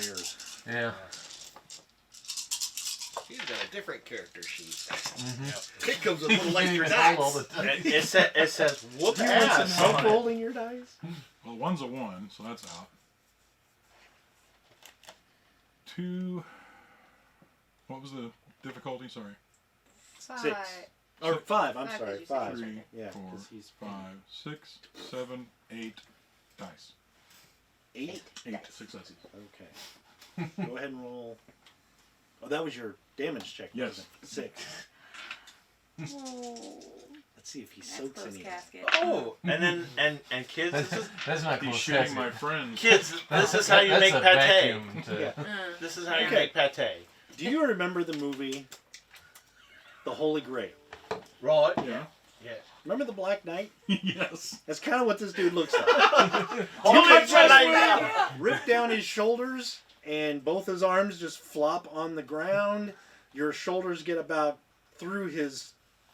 bears. Yeah. He's got a different character sheet. Mm-hmm. It comes with little extra all dice. the time. It says whoop Do you want some ass help on it. rolling your dice? Well, 1's a 1, so that's out. 2. What was the difficulty? Sorry. 6. Or 5, I'm Five, sorry. did you say? 5. 3, Yeah, 4, 'cause he's 5, 6, 7, 8 dice. 8. 8 successes. Okay. Go ahead and roll. Oh, that was your damage check. Yes. Wasn't it? 6. Oh. Let's see if he That's soaks close any. casket. Oh, and then and kids, this is, That's not He's close shooting casket. my friends. kids, this is how you That's make a pate. vacuum to- Yeah. This is how you Okay. make pate. Do you remember the movie The Holy Grail? Right? Yeah. Yeah. Remember the Black Knight? Yes. That's kind of what this dude looks like. Holy shit! Rip down his shoulders, and both his arms just flop on the ground. Your shoulders get about through his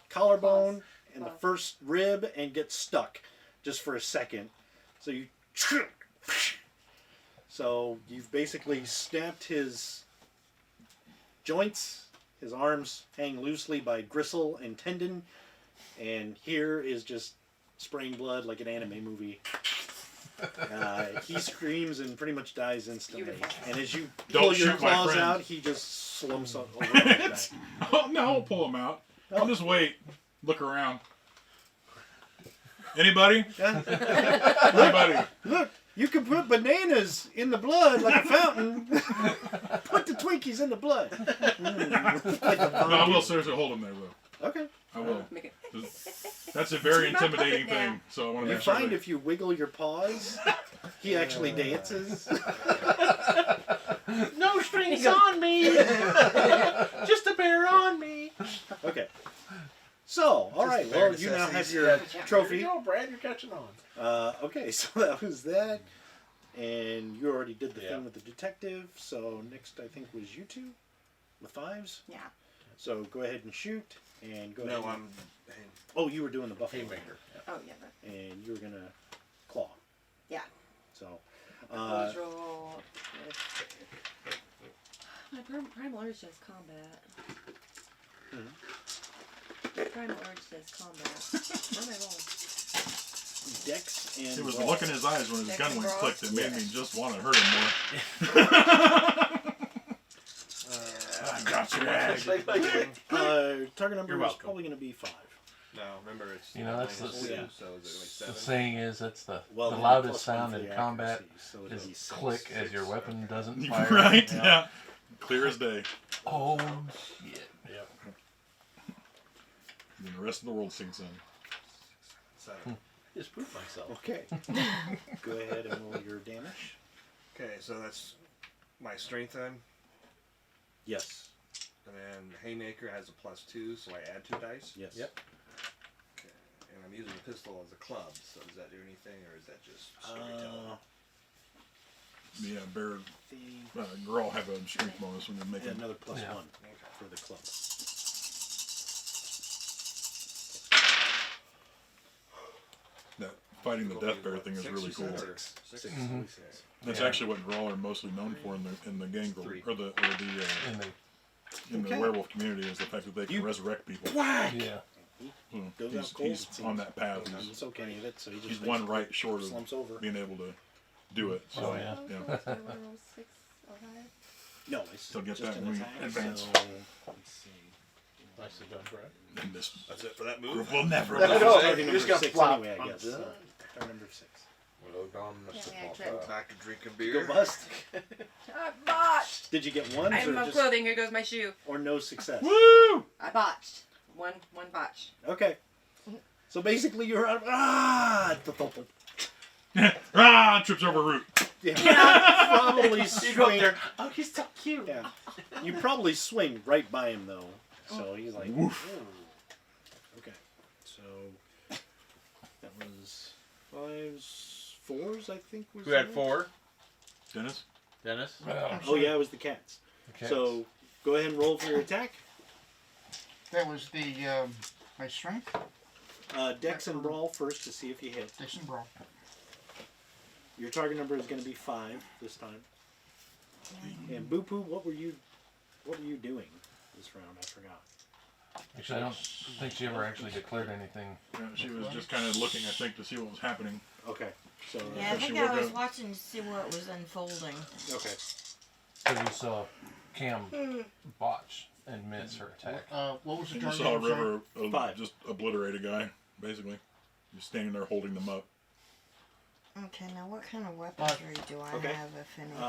collarbone and the first rib and get stuck just for a second. So you... So you've basically snapped his joints. His arms hang loosely by gristle and tendon. And here is just spraying blood like an anime movie. He screams and pretty much dies instantly. Beautiful. And as you Don't pull your shoot my claws friends. out, he just slumps over on his back. Oh, no, I'll pull him out. I'll just wait. Look around. Anybody? Yeah. Anybody? Look, you can put bananas in the blood like a fountain. Put the Twinkies in the blood. Like a No, I will seriously hold him there, though. Okay. I will. Make it. That's a very Not put it intimidating down. thing, so I want to You make sure find that- if you wiggle your paws, he actually dances. No strings on me. Just a bear on me. Okay. So, all right. Well, you now have your trophy. There you go, Brad. You're catching on. Okay, so that was that. And you already did the Yeah. thing with the detective. So next, I think, was you two with 5s. Yeah. So go ahead and shoot. And go ahead. No, and... Oh, you were doing the buffalo. Haymaker. Oh yeah. But And you were going to claw. Yeah. So, Close roll. My primal urge says combat. Primal urge says combat. What am I rolling? Dex and It was the brawl. look in his eyes when his Dex gun and went brawl? clicked. It made me just want to hurt him more. I got your ass. Target number You're is welcome. probably going to be 5. No, remember it's You know, that's minus the- 2, yeah. so is it The like 7? saying is that's the Well, the then loudest +1 sound for in the combat accuracy, so it'll is be 6. click as your weapon doesn't fire. Right? Yeah. Clear as day. Oh shit. And then the rest of the world sinks in. 7. Just pooped myself. Okay. Go ahead and roll your damage. Okay, so that's my strength then. Yes. And then Haymaker has a +2, so I add 2 dice. Yes. Yep. Okay. And I'm using the pistol as a club, so does that do anything, or is that just storytelling? Yeah, bear. Girl have a strength bonus when you make Yeah, it. another +1 Yeah. for the club. That fighting the death bear thing is 6 really you cool. said, or 6? Mhm. That's Yeah. actually what Grawl are mostly known for in the gangrel 3. or the And they, in the Okay. werewolf community is the fact that they can You- resurrect people. Whack! yeah. Goes out cold. He's on that path. He's soak any of it, so he just He's one right short of slumps over. being able to do it. So Oh, yeah. Do I want to roll 6 or higher? No, it's Still get just that an when we attack. advance. So, let's see. Nicely done, Brad. And this That's it for that move? group will never. No, die. no, Target you're number just gonna 6 flop. anyway, I I'm guess. done. So, target number 6. Yeah, I tried. Back to drinking Go beer. bust. I botched. Did you get ones I have or no just clothing. Here goes my shoe. or no success? Woo! I botched. One botch. Okay. So basically, you're out. Ah! Ah! Trips over root. Yeah. Probably You go up swing. there. Oh, he's so cute. Yeah. You probably swing right by him though, so he's like. Woof. "Ooh." Okay. So that was 5s, 4s, I think was. Who had it? 4? Dennis. Dennis? Oh yeah, it was the cats. Okay. So go ahead and roll for your attack. That was the my strength. Dex and Brawl first to see if you hit. Dex and Brawl. Your target number is going to be 5 this time. And Boo Poo, what were you doing this round? I forgot. Actually, I don't think she ever actually declared anything. Yeah, she was just kind of looking, I think, to see what was happening. Okay. So Yeah, I she think woke I was up. watching to see what was unfolding. okay. So you saw Cam botch and miss her attack. What was the You target? saw a I'm sorry? river 5. just obliterate a guy, basically. Just standing there holding them up. Okay, now what kind of weaponry do I Okay. have, if anything?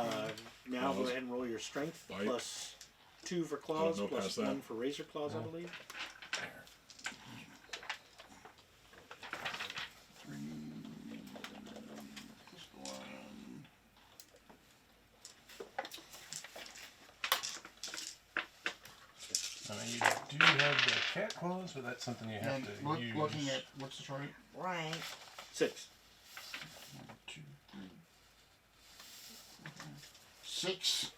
Now go Claws. ahead and roll your strength. Bite. Plus 2 for claws, no plus past 1 that. for razor claws, I believe. You do have the cat claws, but that's something you have And to use. looking at what's the target? Right. 6. 1, 2, 3. 6.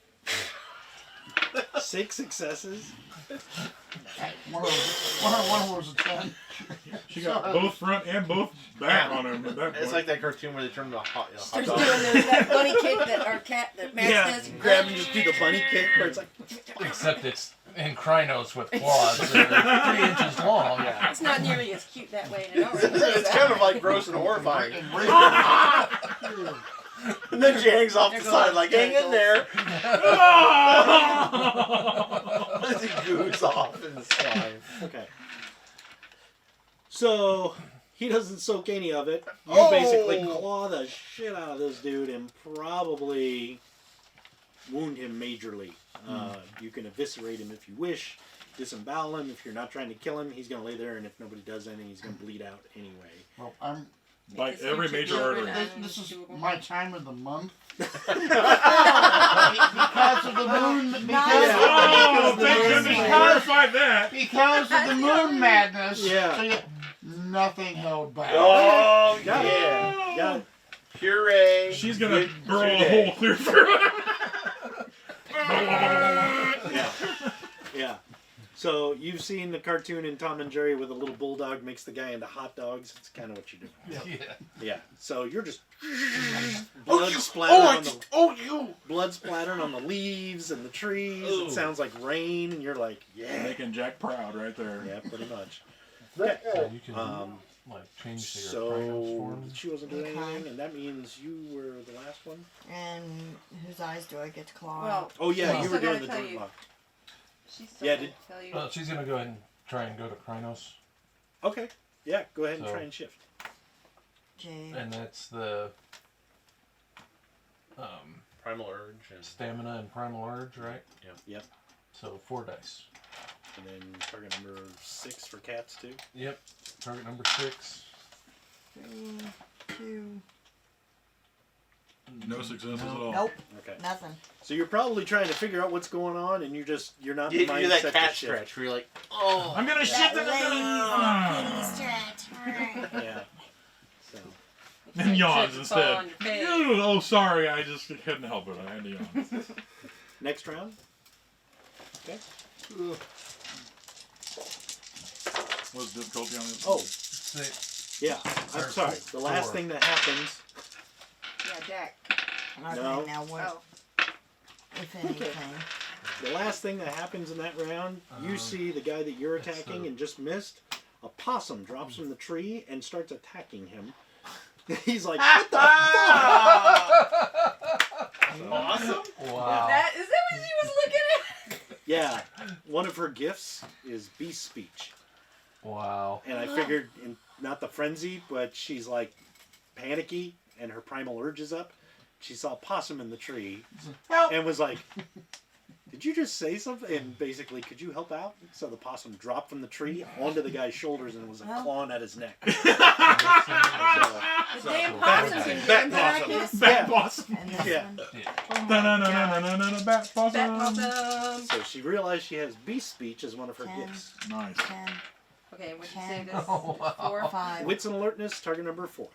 6 successes. One of them was a 10. She got both front and both back on him at that point. It's like that cartoon where they turn into a hot Starts dog. doing that bunny kick that our cat, that Max Yeah, does. grab and just do the bunny kick where it's like. Except it's in Krynos with claws that are 3 inches long. Yeah. It's not nearly as cute that way, and I don't It's kind of like gross and horrifying. And And then she hangs off There the goes side like, hang in there. As he goos off in the slime. Okay. So he doesn't soak any of it. You Oh! basically claw the shit out of this dude and probably wound him majorly. You can eviscerate him if you wish, disembowel him. If you're not trying to kill him, he's going to lay there, and if nobody does anything, he's going to bleed out anyway. well, I'm. Bite Because every you major took artery. over that. This is doable. my time of the month. Because of the moon. Oh, thank goodness you clarified that. Because of the moon madness. Yeah. So nothing held back. Oh, Got it. yeah. Got it. Puree. She's gonna Good burrow a today. hole clear through it. Yeah. Yeah. So you've seen the cartoon in Tom and Jerry where the little bulldog makes the guy into hot dogs. It's kind of what you're doing. Yeah. Yeah. So you're just blood splattering on the you. blood splattering on the leaves and the trees. Ooh. It sounds like rain, and you're like, yeah, Making Jack proud right there. yeah, pretty much. So you can Um, like change to your Krynos So form. she wasn't doing Okay. anything, and that means you were the last one. And whose eyes do I get to claw Well, out? Oh yeah, Well, you were still doing the gotta tell drink you. lock. she's still Yeah, gonna did- tell you. Well, she's gonna go ahead and try and go to Krynos, Okay. Yeah, go ahead and So- try and shift. Jade. and that's the Primal urge and stamina and primal urge, right? Yep. So 4 dice. And then target number 6 for cats too. Yep. Target number 6. 3, 2. No successes at all. Nope, Okay. nothing. So you're probably trying to figure out what's going on, and you're not in You the do that mindset cat to shift. stretch where you're like, oh. I'm gonna shift it. Yeah. So And yawns Trip, fall instead. on your face. Oh, sorry, I just couldn't help it. I had to yawn. next round. Okay. What's the difficulty on this? Oh, 6. yeah. I'm Or sorry. The last 4. thing that happens. Yeah, Jack. Okay, No. now what, Oh. if anything? The last thing that happens in that round, you see the guy that you're that's attacking the- and just missed. A possum drops from the tree and starts attacking him. He's like, what the fuck? Awesome. Wow. That is that what she was looking at? Yeah. One of her gifts is beast speech. Wow. And I figured, not the frenzy, but she's like panicky and her primal urge is up. She saw a possum in the tree and was like, did you just say something? And basically, could you help out? So the possum dropped from the tree onto the guy's shoulders and was clawing at his neck. The damn possum can get him back. Bat possum. And this Yeah. one? Da-na-na-na-na-na-na, bat possum. That possum. So she realized she has beast speech as one of her 10. gifts. Nice. 10, Okay, what you say 10. this? Oh, wow. 4. 5. Wits and alertness, target number 4.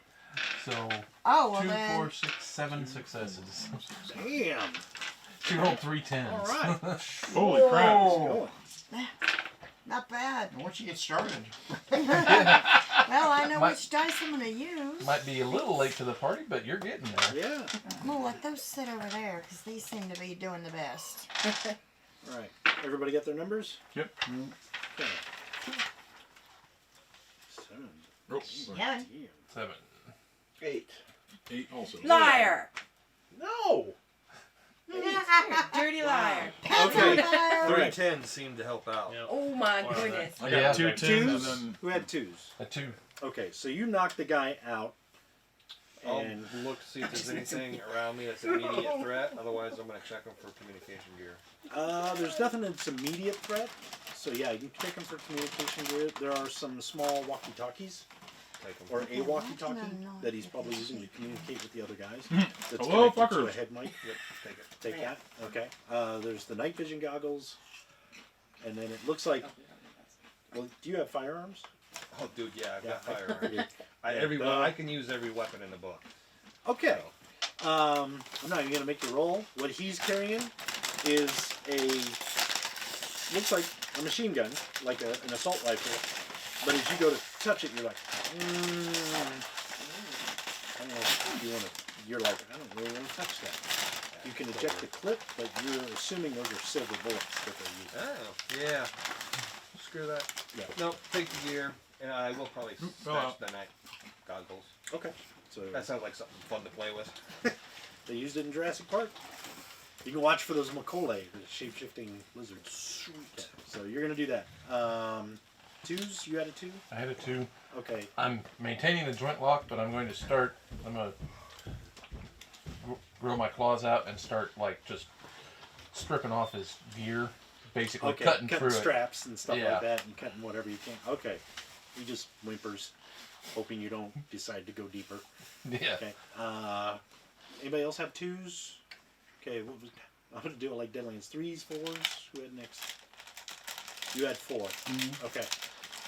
So Oh, well 2, then. 4, 6, 7 successes. Damn. She rolled 3 10s. All right. Holy crap. Going. Not bad. And once you get started, Well, I know Might- which dice I'm gonna use. Might be a little late to the party, but you're getting there. Yeah. I'm gonna let those sit over there because these seem to be doing the best. All right. Everybody got their numbers? Yep. Okay. 7. Oh, Yeah. 7. 8. 8 also. Liar! No! Dirty liar. Okay. Fire. 3 10s seem to help out. Oh my Wow. goodness. I Yeah. got 2 10s and Twos? then Who had 2s? A 2. Okay, so you knocked the guy out. And I'll look to see if there's anything around me that's an immediate threat. Otherwise, I'm going to check them for communication gear. there's nothing that's immediate threat. So yeah, you can take him for communication gear. There are some small walkie-talkies. Take them. Or a walkie-talkie No. that he's probably using to communicate with the other guys. That's Hello, connected to a fuckers. head mic. Yep, take it. Take that. Okay. There's the night vision goggles, and then it looks like. Well, do you have firearms? Oh, dude, yeah, I've got I firearms. figured. I can use every weapon in the book. Okay. I'm not even gonna make you roll. What he's carrying is looks like a machine gun, like an assault rifle. But as you go to touch it, you're like, I don't know if you want to. You're like, I don't really want to touch that. You can eject the clip, but you're assuming those are silver bullets that they're using. Oh, yeah. Screw that. Yeah. Nope, take the gear, and I will probably fell smash out. the night goggles. Okay. So That sounds like something fun to play with. they used it in Jurassic Park. You can watch for those Macaulay, the shape-shifting lizards. Sweet. So you're gonna do that. 2s? You had a 2? I had a 2. Okay. I'm maintaining the joint lock, but I'm going to start. I'm going to grow my claws out and start, like, just stripping off his gear. Basically Okay. cutting through straps and stuff Yeah. like that, and cutting whatever you can. Okay. He just whimpers, hoping you don't decide to go deeper. it. Yeah. Okay. Anybody else have 2s? Okay. What was? I'm gonna do it like Deadlands. 3s, 4s. Who had next? You had 4. Mm-hmm. Okay.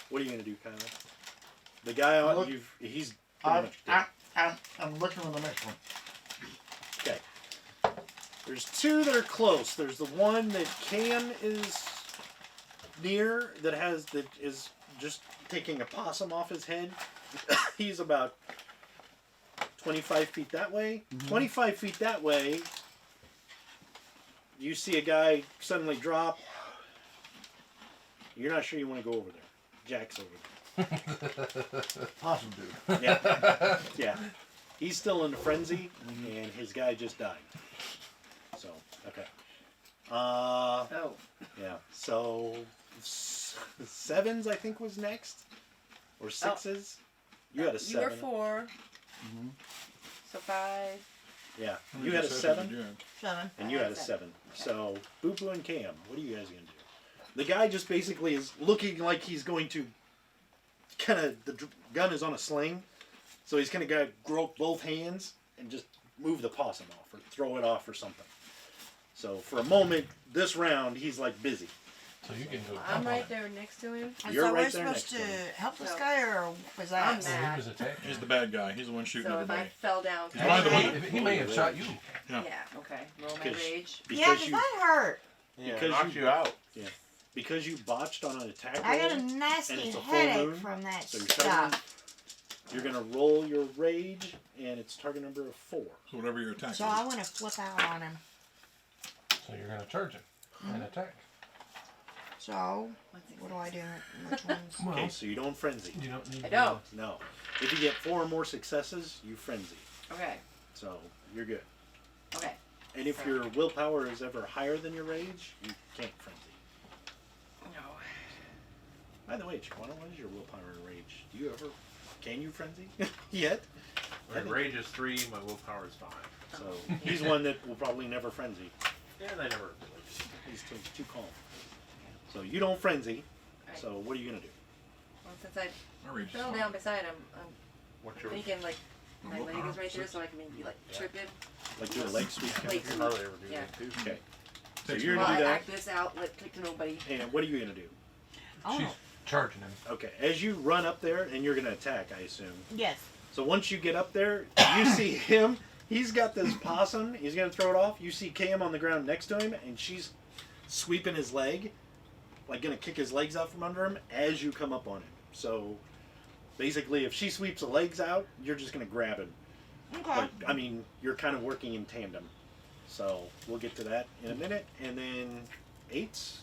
What are you gonna do, Kyle? The guy on Look, he's pretty much dead. I'm looking for the next one. Okay. There's 2 that are close. There's the one that Cam is near that is just taking a possum off his head. He's about 25 feet that way. 25 feet that way. You see a guy suddenly drop. You're not sure you want to go over there. Jack's over Possum dude. there. Yeah. Yeah. He's still in a frenzy, and his guy just died. So, okay. Oh. Yeah. So, 7s I think was next, or 6s. You had a 7. You were 4. So 5. Yeah. How You many had a sessions 7, did you have? 7. and you had a 7. So, Boo Boo and Cam, what are you guys gonna do? The guy just basically is looking like he's going to the gun is on a sling, so he's gonna grope both hands and just move the possum off or throw it off or something. So for a moment, this round, he's like busy. So you can go. I'm jump on right it. there next to him. You're so right we're there supposed next to to him. help this So- guy, or was I'm that? mad. He was attacking. He's the bad guy. He's the one shooting So if I everybody. fell down, He's by the He, way- he may have shot you. Yeah. Yeah, okay. Roll my Because- rage. Yeah, Because because you that hurt. Yeah, Because knocks you- you out. because you botched on an attack I got a roll, and nasty it's a full headache moon, from that so you're stuff. you're gonna roll your rage, and it's target number of 4. So whatever your attack So I want to flip out on him. So you're going to charge him and attack. So what do I do? Which ones? Well, Okay, so you don't frenzy. you don't need. I don't. No. If you get 4 or more successes, you frenzy. Okay. So you're good. Okay. And if your willpower is ever higher than your rage, you can't frenzy. No. By the way, Chiquana, what is your willpower and rage? Do you ever? Can you frenzy? Yet? My rage is 3, my willpower is 5. So he's one that will probably never frenzy. And I never. He's too calm. So you don't frenzy. Alright. So what are you gonna do? Well, since I My rage is fell fine. down beside him, I'm What's your? thinking like my Well, leg is right there, so I can maybe like trip him. Like do a leg sweep? Kind Leg of sweep. thing? Hardly ever do Yeah. that too. Okay. So Takes you're Well, gonna I do that. act this out, let click to nobody. And what are you gonna do? She's Oh, charging him. Okay. As you run up there, and you're gonna attack, I assume. yes. So once you get up there, you see him. He's got this possum. He's going to throw it off. You see Cam on the ground next to him, and she's sweeping his leg, like going to kick his legs out from under him as you come up on him. So basically, if she sweeps the legs out, you're just going to grab him. Okay. But, I mean, you're kind of working in tandem. So we'll get to that in a minute. And then 8s.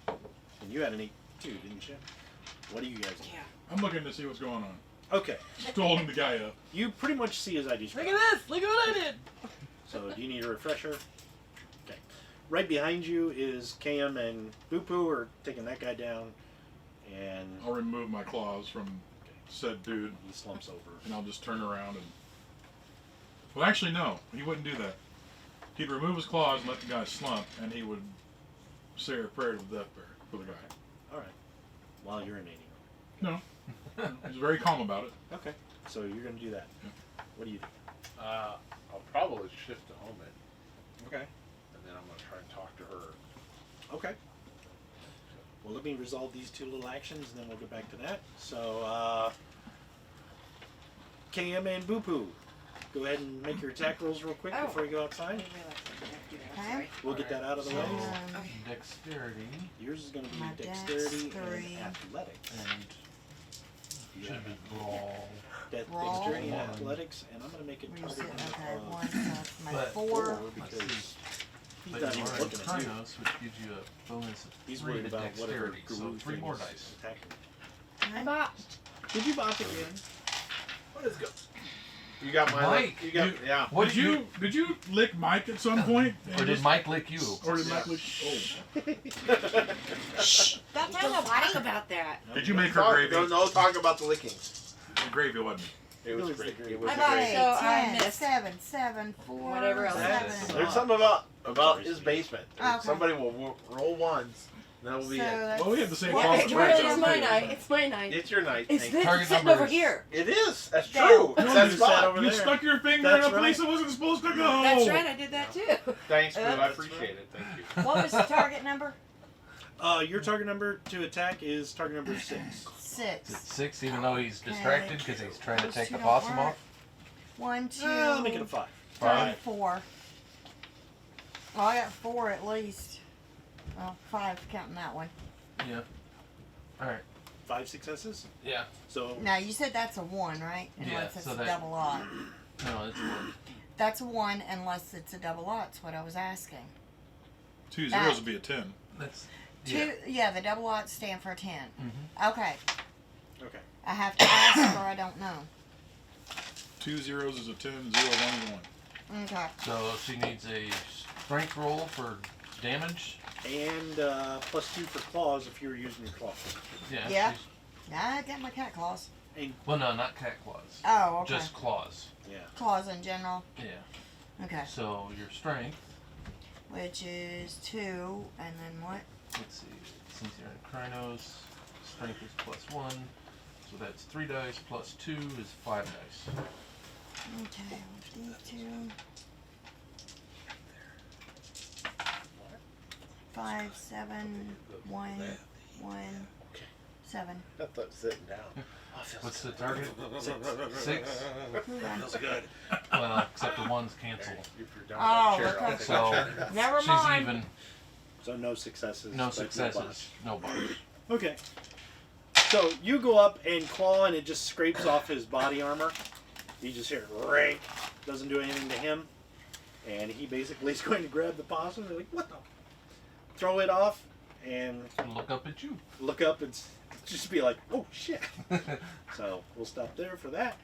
And you had an 8 too, didn't you? What do you guys do? Yeah. I'm looking to see what's going on. Okay. Just holding the guy up. You pretty much see his ID Look screen. at this! Look at what I did! So do you need a refresher? Okay. Right behind you is Cam and Boo are taking that guy down. And I'll remove my claws from said dude, he slumps over. and I'll just turn around and... Well, actually, no. He wouldn't do that. He'd remove his claws and let the guy slump, and he would say a prayer to the death bear for the guy. All right. While urinating. No. He's very calm about it. Okay. So you're going to do that. Yeah. What do you do? I'll probably shift to helmet, Okay. and then I'm gonna try and talk to her. Okay. Well, let me resolve these 2 little actions, and then we'll get back to that. So, KM and Boo, go ahead and make your attack rolls real quick Oh. before you go I outside. didn't realize I didn't have to do that. I'm Okay. sorry. We'll get that out of the way. Dexterity Yours is going to be My dex, dexterity 3. and athletics. and You should have be brawl. dexterity and Roll. athletics, and I'm going to make it Where you target sit? Okay, of 1, so that's my But- 4. 4 Let's because see. he's But not you even are looking at you. Krynos, which gives you a bonus of He's 3 worried to about whatever dexterity, so guru 3 thing more is dice. attacking. I botched. Did you bop again? What is good? You got my Mike, You got you- yeah. What Did you lick Mike at some point? Or did Mike lick you? Or did Mike lick... Oh. Don't tell Don't nobody. talk about that. Did you make her Talk, gravy? no, talk about the licking. Gravy, wasn't it? It was was the great. gravy. It was I got great. 8, So I 10, missed. 7, 7, 4, Whatever else. 7. There's something about his basement. Okay. Somebody will roll ones. And that will be So it. that's Well, we have the same Well, problem. it's at really Bright's it's house, my too. night. It's my night. It's your night. It's Thank this you. Target sitting number over is- here. It is. That's Down. true. No, It's you that sat spot. over You there. stuck your finger That's in a place right. it wasn't supposed to go. That's right. I did that too. Thanks, Boo. I That's appreciate right. it. Thank you. What was the target number? Your target number to attack is target number 6. 6. It's 6, even though he's distracted because he's trying to Those take two the don't possum work. off. 1, 2, I'll make it a 5. 5. 4. Well, I got 4 at least. Well, 5 counting that one. Yeah. Alright. 5 successes. Yeah. So Now you said that's a 1, right? Yeah, Unless it's so a that- double odd. No, it's 1. That's a 1 unless it's a double odd. That's what I was asking. 2 zeros would be a 10. That's. 2, yeah, the double odds stand for 10. Mhm. Okay, okay. I have to ask or I don't know. 2 zeros is a 10. 0, 1 is 1. Okay. So she needs a strength roll for damage. And +2 for claws if you were using your claws. Yeah. Yeah. she's- I got my cat claws. Well, no, not cat claws. Oh, okay. Just claws. Yeah. Claws in general. Yeah. Okay. So your strength. Which is 2, and then what? Let's see. Since you're in Krynos, strength is +1. So that's 3 dice plus 2 is 5 dice. Okay, D2. 5, 7, 1, 1, 7. I thought sitting down. What's the target? 6. Move on. Feels good. Well, except the ones cancel. If you're down Oh, that chair, okay. So Never she's mind. even. So no successes. No but successes. botch. No botch. Okay. So you go up and claw, and it just scrapes off his body armor. You just hear rank. Doesn't do anything to him, and he basically is going to grab the possum. You're like, what the? Throw it off, and Look up at you. look up and just be like, oh shit. So we'll stop there for that.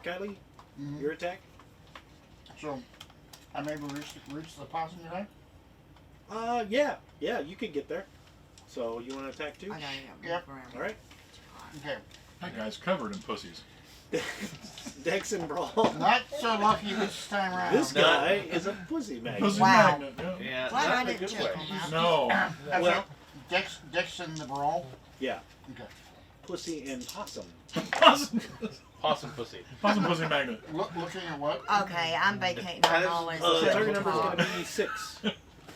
Kylie, Mhm. your attack? So, I'm able to reach the possum today? Yeah, you could get there. So you want to attack too? I gotta get Yep. around. All right. Okay. That guy's covered in pussies. Dex and brawl. Not so lucky this time around. This guy is a pussy magnet. Pussy Wow. magnet, yeah. Yeah, Glad not I in a didn't good check way. on that. No. That's Well- right. Dex in the brawl. Yeah, Okay. pussy and possum. Possum Pussy. pussy magnet. Looking at what? Okay, I'm vacating on knowledge. Target number is going to be 6.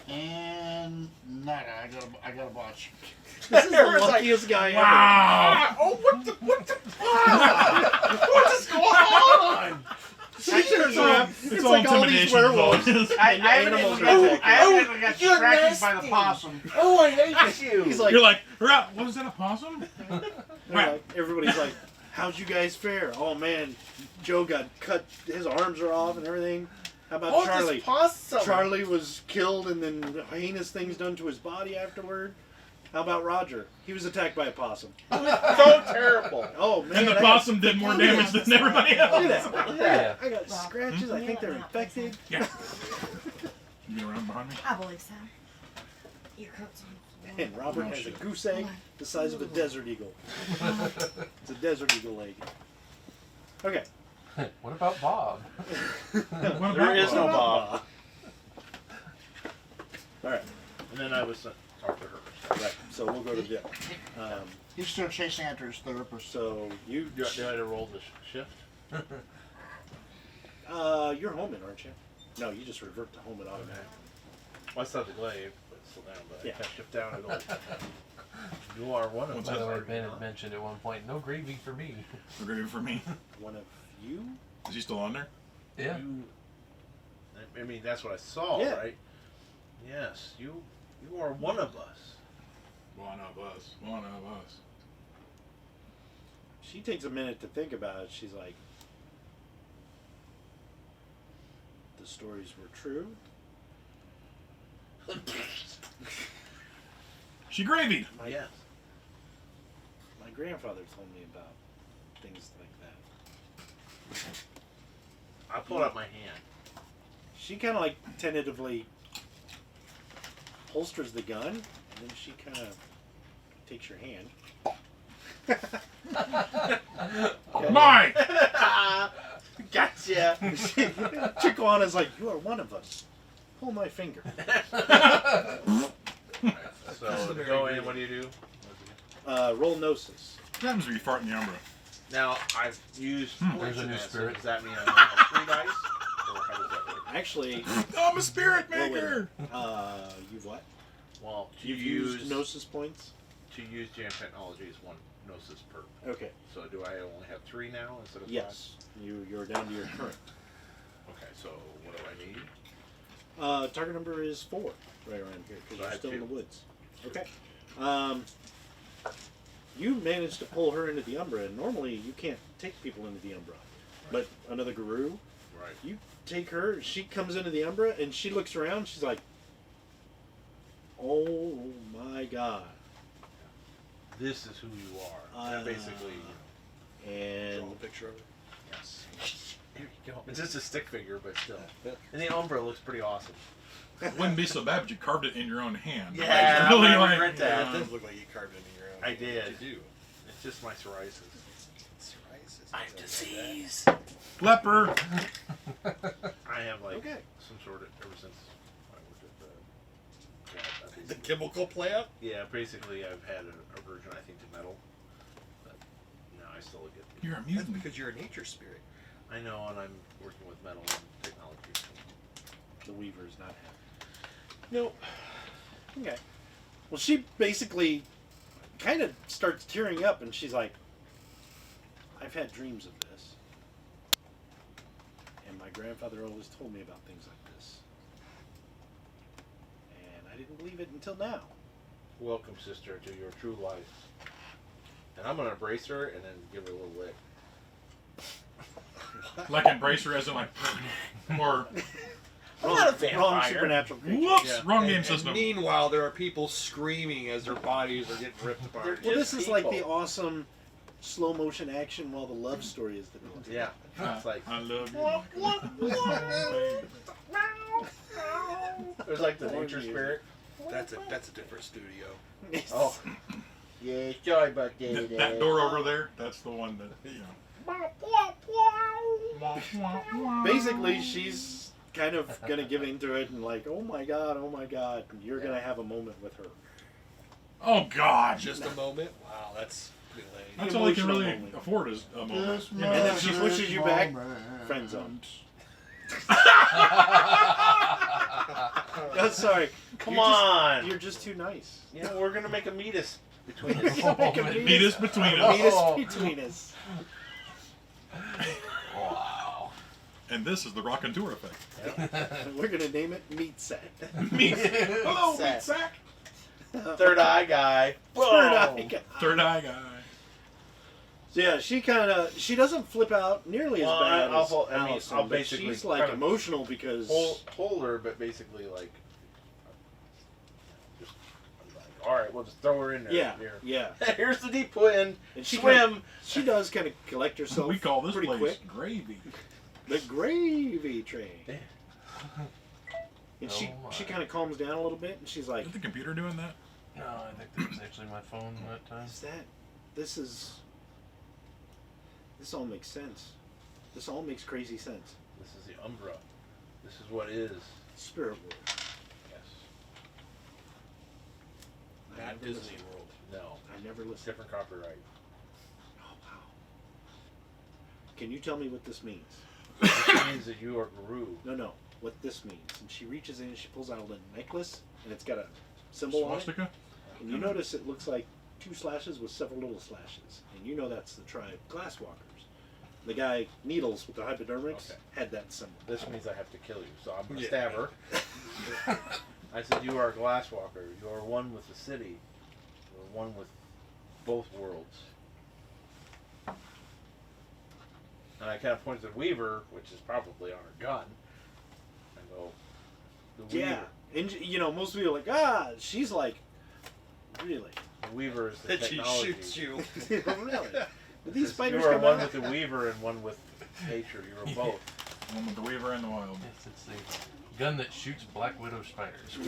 And nada. I got a botch. This is the Everyone's like, luckiest guy ever. Wow. Oh, what the? What is going on? She turns around. It's all like all these intimidation. is all it werewolves. is. I And animals evidently are got, I attacking. evidently got you're distracted by the nasty. possum. Oh, I hate you. He's like, You're like, what is that, a possum? everybody's like, how'd you guys fare? Oh man, Joe got cut. His arms are off and everything. How about Oh, Charlie? this possum. Charlie was killed and then heinous things done to his body afterward. How about Roger? He was attacked by a possum. So terrible. Oh man, And the I possum did more damage than everybody Got, else. look at that. Yeah. I got scratches. I think they're infected. Yeah. You been around behind me? I believe so. Your coat's on the floor. And Robert has a goose egg the size of a desert eagle. It's a desert eagle egg. Okay. What about Bob? What There is no Bob? Bob. All right. And then I was talk to her. Right. So we'll go to the. He's still chasing after his therapist. So you. Do I roll the shift? You're homing, aren't you? No, you just revert to homing automatically. Well, I still have the glaive, but it's still down. But Yeah. I shift down and go. You are one of What's us. that? By the way, are you Ben not? had mentioned at one point, no gravy for me. Agreed for me. One of you. Is he still on there? Yeah. I mean, that's what I saw, Yeah. right? Yes, you are one of us. One of us. One of us. She takes a minute to think about it. She's like, the stories were true. She gravied. Yes. My grandfather told me about things like that. I pulled out my hand. She kind of like tentatively holsters the gun, and then she kind of takes your hand. Mine! Gotcha! Chiquana's like, you are one of us. Pull my finger. So to go in, what do you do? Roll Gnosis. What happens when you fart in the umbra? Now I've used There's a new poison, so spirit. does that mean I have 3 dice, or how does that work? Actually, I'm a spirit well, wait a maker! minute. You've what? Well, to You've use used Gnosis points? to use jam technology is 1 gnosis per. Okay. So do I only have 3 now instead of 5? Yes. You're down to your current. Okay, so what do I need? Target number is 4 right around here because So I you're have still in 2. the woods. Okay. You managed to pull her into the Umbra, and normally you can't take people into the Umbra. But another guru, Right. you take her, she comes into the Umbra, and she looks around, she's like, oh my god. This is who you are. And basically, Draw And a picture of it. yes. Here you go. It's just a stick figure, but still. And the Umbra looks pretty awesome. It wouldn't be so bad, but you carved it in your own hand. Yeah, Really, I like, regret that. It does look like you carved it in your own. I did. What you do? It's just my psoriasis. Psoriasis. I have disease. leper! I have like Okay. some sort of ever since I worked at the. Yeah, I The think- chemical plant? yeah, basically I've had an aversion, I think, to metal. But no, I still get. You're a That's mutant. because you're a nature spirit. I know, and I'm working with metal and technology. the Weaver's not happy. Nope. Okay. Well, she basically kind of starts tearing up, and she's like, I've had dreams of this. And my grandfather always told me about things like this. And I didn't believe it until now. Welcome, sister, to your true life. And I'm gonna embrace her and then give her a little lick. Like embrace her as in like, or I'm not a Wrong vampire. supernatural creature. whoops, Yeah. wrong game And system. meanwhile, there are people screaming as their bodies are getting ripped apart. Well, this Just is like the people. awesome slow motion action while the love story is developing. Yeah. It's like I love you. there's like the Poor nature you. spirit. That's a different studio. Oh. Yeah, sorry about that. That door over there, that's the one that, you know. Basically, she's kind of gonna give into it and like, oh my god, and you're gonna have a moment with her. Oh God! Just a moment? Wow, that's pretty lame. That's all I can emotional really moment. afford is a moment. This You know, And then it's she just- pushes you back. moment. Friend zone. Oh, sorry. Come You're just- on. You're just too nice. Yeah, we're gonna make a meet us between us. Meet us between us. Meet us between us. Wow. And this is the Rock and Tour effect. We're gonna name it Meat Sack. Meat. Hello, Meat Sack. Third eye guy. Third eye guy. Third eye guy. So yeah, she doesn't flip out nearly as Well, bad as I mean, Allison, I'll but basically she's like kind of emotional because hold her, but basically like, just all right, we'll just throw her in there. yeah, Here. yeah. Here's the deep end. And she Swim. she does kind of collect herself. We call this pretty place quick. gravy. The gravy train. Yeah. And Oh she my. kind of calms down a little bit, and she's like, Is the computer doing that? No, I think that was actually my phone that time. This all makes sense. This all makes crazy sense. This is the Umbra. This is what is. Spirit world. Yes. I Not never Disney listened. World. No. I never listened. Different copyright. Oh wow. Can you tell me what this means? This means that you are Guru. No. What this means? And she reaches in and she pulls out a necklace, and it's got a symbol on it. Swastika? And you notice it looks like 2 slashes with several little slashes. And you know that's the tribe Glasswalkers. The guy, Needles, with the hypodermics, Okay. had that symbol. This means I have to kill you, so I'm gonna Yeah. stab her. I said, you are a glasswalker. You are one with the city. You are one with both worlds. And I kind of point to the Weaver, which is probably on her gun. I go, the Weaver. Yeah. And, you know, most people are like, she's like, really? The Weaver is the That she technology. shoots you. Really? But these spiders you are come one out. with the Weaver and one with nature. You are both. One with the Weaver and the Wild. Yes, it's the gun that shoots Black Widow spiders. She's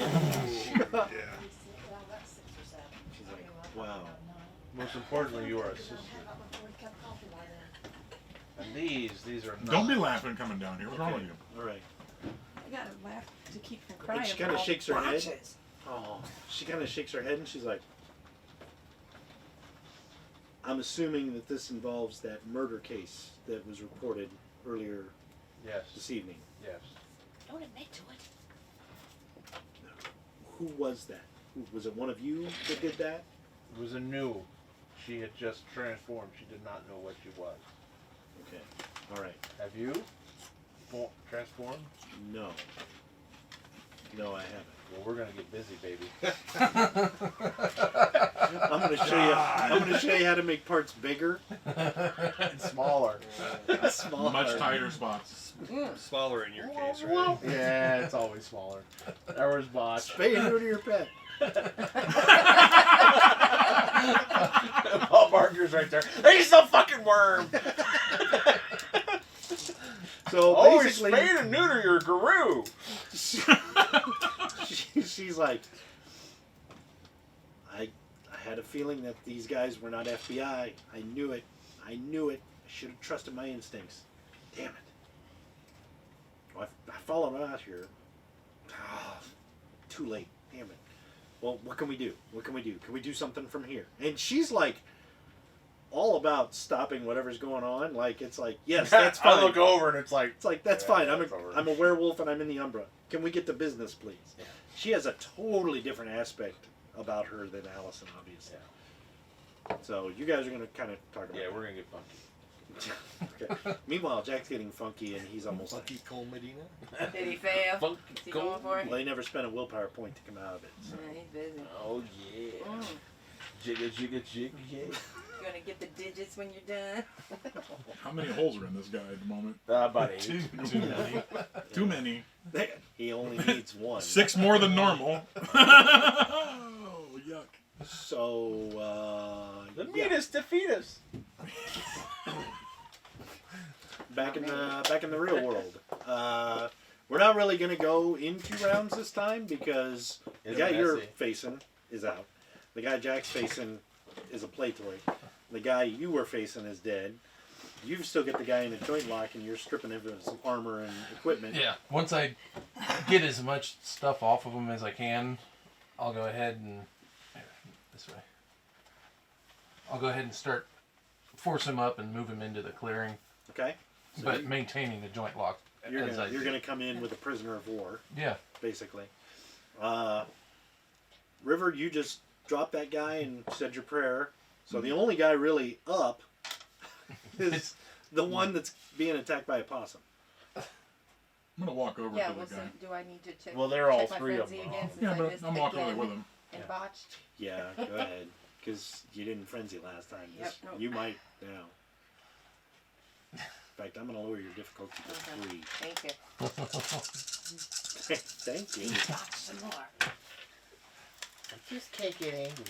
like, wow. Most importantly, you are a sister. And these are not. Don't be laughing coming down here. What's wrong with you? All right. I gotta laugh to keep from crying. And she over kind of all shakes the her head. boxes. Oh. She kind of shakes her head and she's like, I'm assuming that this involves that murder case that was reported earlier Yes. this evening. Yes. Don't admit to it. Who was that? Was it one of you that did that? It was a new. She had just transformed. She did not know what she was. Okay. All right. Have you transformed? No. No, I haven't. Well, we're gonna get busy, baby. I'm gonna show you. I'm gonna show you how to make parts bigger. And smaller. Smaller. Much tighter spots. Smaller in your case, right? Yeah, it's always smaller. Ours botch. Spay and neuter your pet. Paul Barker's right there. He's the fucking worm. So Oh, basically, spay and neuter your guru. she's like, I had a feeling that these guys were not FBI. I knew it. I should have trusted my instincts. Damn it. Well, I followed them out here. Too late. Damn it. Well, what can we do? What can we do? Can we do something from here? And she's like, all about stopping whatever's going on. Like, it's like, yes, that's fine. I look over and it's like, It's like, that's Yeah, fine. that's over. I'm a werewolf and I'm in the Umbra. Can we get to business, please? Yeah. She has a totally different aspect about her than Allison, obviously. So you guys are going to kind of talk about yeah, that. we're gonna get funky. Okay. Meanwhile, Jack's getting funky and he's almost like, Funky Cole Medina. Did he fail? Is he going for it? well, he never spent a willpower point to come out of it. So. Yeah, he's busy. Oh yeah. Mm. Jigga jigga jigga. You gonna get the digits when you're done? How many holes are in this guy at the moment? About 8. Too many. Too many. He only needs one. 6 more than normal. Oh, yuck. So, The yeah. meat is to feed us. back in the real world. We're not really going to go in 2 rounds this time because the It's guy you're messy. facing is out. The guy Jack's facing is a play toy. The guy you were facing is dead. You still get the guy in a joint lock and you're stripping him of his armor and equipment. Yeah, once I get as much stuff off of him as I can, I'll go ahead and this way. I'll go ahead and start force him up and move him into the clearing, Okay? So but maintaining the joint lock. you're as I do. going to come in with a prisoner of war, Yeah. basically. River, you just dropped that guy and said your prayer. So the only guy really up is the one that's being attacked by a possum. I'm gonna walk over Yeah, to well, the so guy. do I need to check? Well, they're all check my three of frenzy them. again since Yeah, I but missed I'm walking over again there with him. and Yeah. botched? Yeah, go ahead. Because you didn't frenzy last time. Yep, nope. You might now. In fact, I'm going to lower your difficulty to Okay. 3. Thank you. Thank you. Talk some more. I just can't get angry.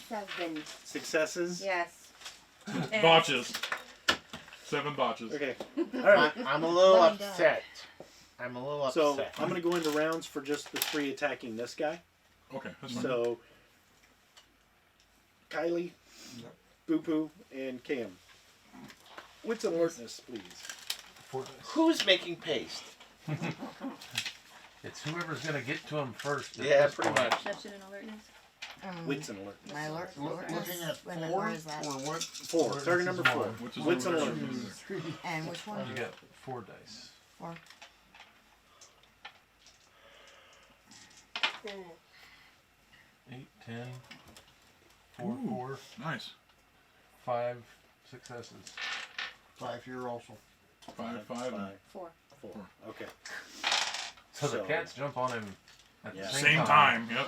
7. Successes? Yes. And- Botches. 7 botches. Okay. All right. I'm a little Let me die. upset. I'm a little So upset. I'm going to go into rounds for just the 3 attacking this guy. Okay, that's fine. So Kylie, Boo Poo, and Cam. Wits and alertness, please. 4 dice. Who's making paste? It's whoever's gonna get to him first. at Yeah, this pretty point. much. Perception and alertness. Wits and alertness. My alert. Looking at Wait a minute, 4 where is that? or what? 4. Target number 4. Which is Wits and alertness. alertness. 3. And which one? You got 4 dice. 4. 8, 10, 4, Ooh. 4, Nice. 5 successes. 5 here also. 5, 5, and 4. 4. Okay. So the So- cats jump on him at Yeah. the same time. Yep.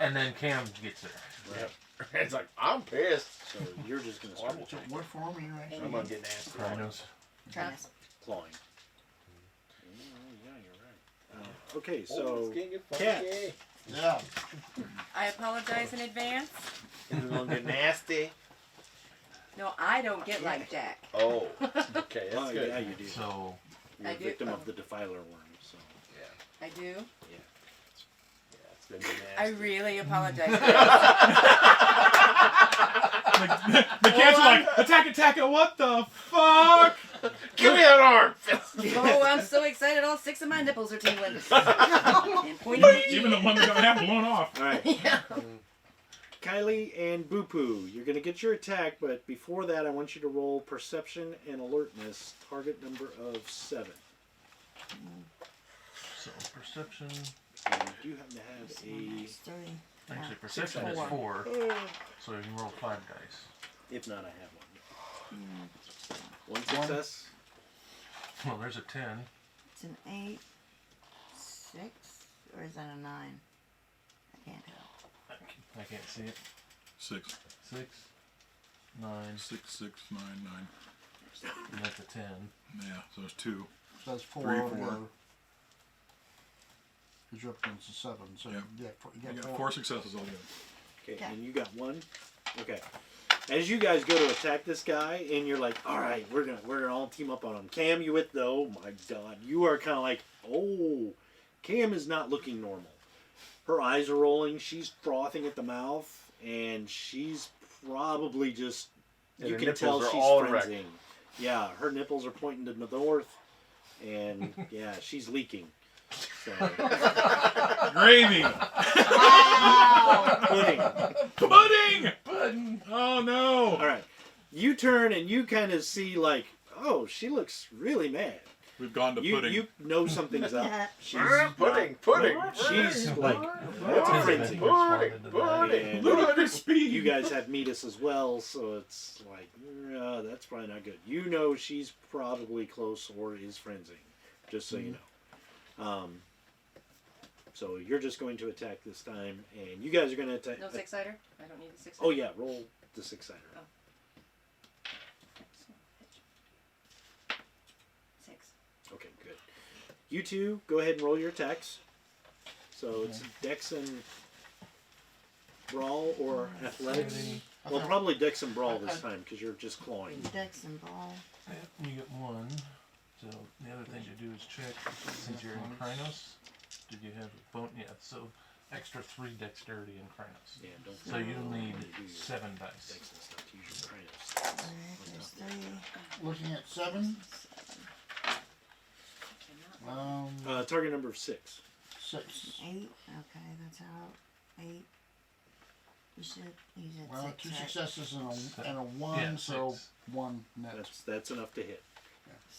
and then Cam gets there. Right. It's like, I'm pissed. So you're just going to Well, start So attacking. what form are you actually? I'm gonna get nasty. Rhinos. Traps. Clawing. Yeah, you're right. Okay, Oh, so it's getting funky. cats. Yeah. I apologize in advance. It's gonna get nasty. No, I don't get like Jack. Oh, okay, that's Oh, good. yeah, you do. So You're I a do. victim of the defiler worm. So I do. Yeah, it's gonna be nasty. I really apologize. The cats are like, attack, what the fuck? Give me that arm. Oh, I'm so excited. All 6 of my nipples are tingling. And pointing. Even the one that got half blown off. all right, Yeah. Kylie and Boo Poo, you're going to get your attack, but before that, I want you to roll perception and alertness. Target number of 7. so perception. And you do happen to have a, 3. Actually, perception is 4. So you can roll 5 dice. if not, I have one. One success. Well, there's a 10. It's an 8, 6, or is that a 9? I can't tell. I can't see it. 6, 6, 9, 6, 6, 9, 9. and that's a 10. Yeah, so it's 2. So that's 4 3, 4. altogether. Because you're up against a 7, so Yep. you got You got 4. 4 successes altogether. Okay, Okay. and you got 1. Okay. As you guys go to attack this guy, and you're like, all right, we're gonna all team up on him. Cam, you with though? Oh my God, you are kind of like, oh, Cam is not looking normal. Her eyes are rolling. She's frothing at the mouth, and she's probably just. And you her can nipples tell are she's all erect. frenzying. Yeah, her nipples are pointing to the north, and yeah, she's leaking. So, Gravy! pudding. Pudding! Pudding! Oh no! All right, you turn and you kind of see like, oh, she looks really mad. We've gone to pudding. You know something's up. She's Pudding, pudding. She's like, it's a frenzy. Pudding, pudding. And Look at her speed! you guys have metis as well, so it's like, that's probably not good. You know she's probably close or is frenzying, just so you know. So you're just going to attack this time, and you guys are going to attack. No 6-sider? I don't need a 6-sider. Oh yeah, roll the 6-sider. Oh. 6. Okay, good. You two, go ahead and roll your attacks. So it's Dex and Brawl or Athletics. Well, probably Dex and Brawl this time because you're just clawing. Dex and Brawl. You get 1. So the other thing to do is check since you're in Krynos. Did you have a bone? Yeah, so extra 3 dexterity in Krynos. Yeah, don't. So you'll when need you do your 7 dice. Dex and stuff to use your Krynos. Alright, there's 3. Looking at 7. Target number of 6. 6. 8. Okay, that's out. 8. You should use it. Well, 6. 2 right? successes and a 1, Yeah, so 6. 1 net. That's enough to hit.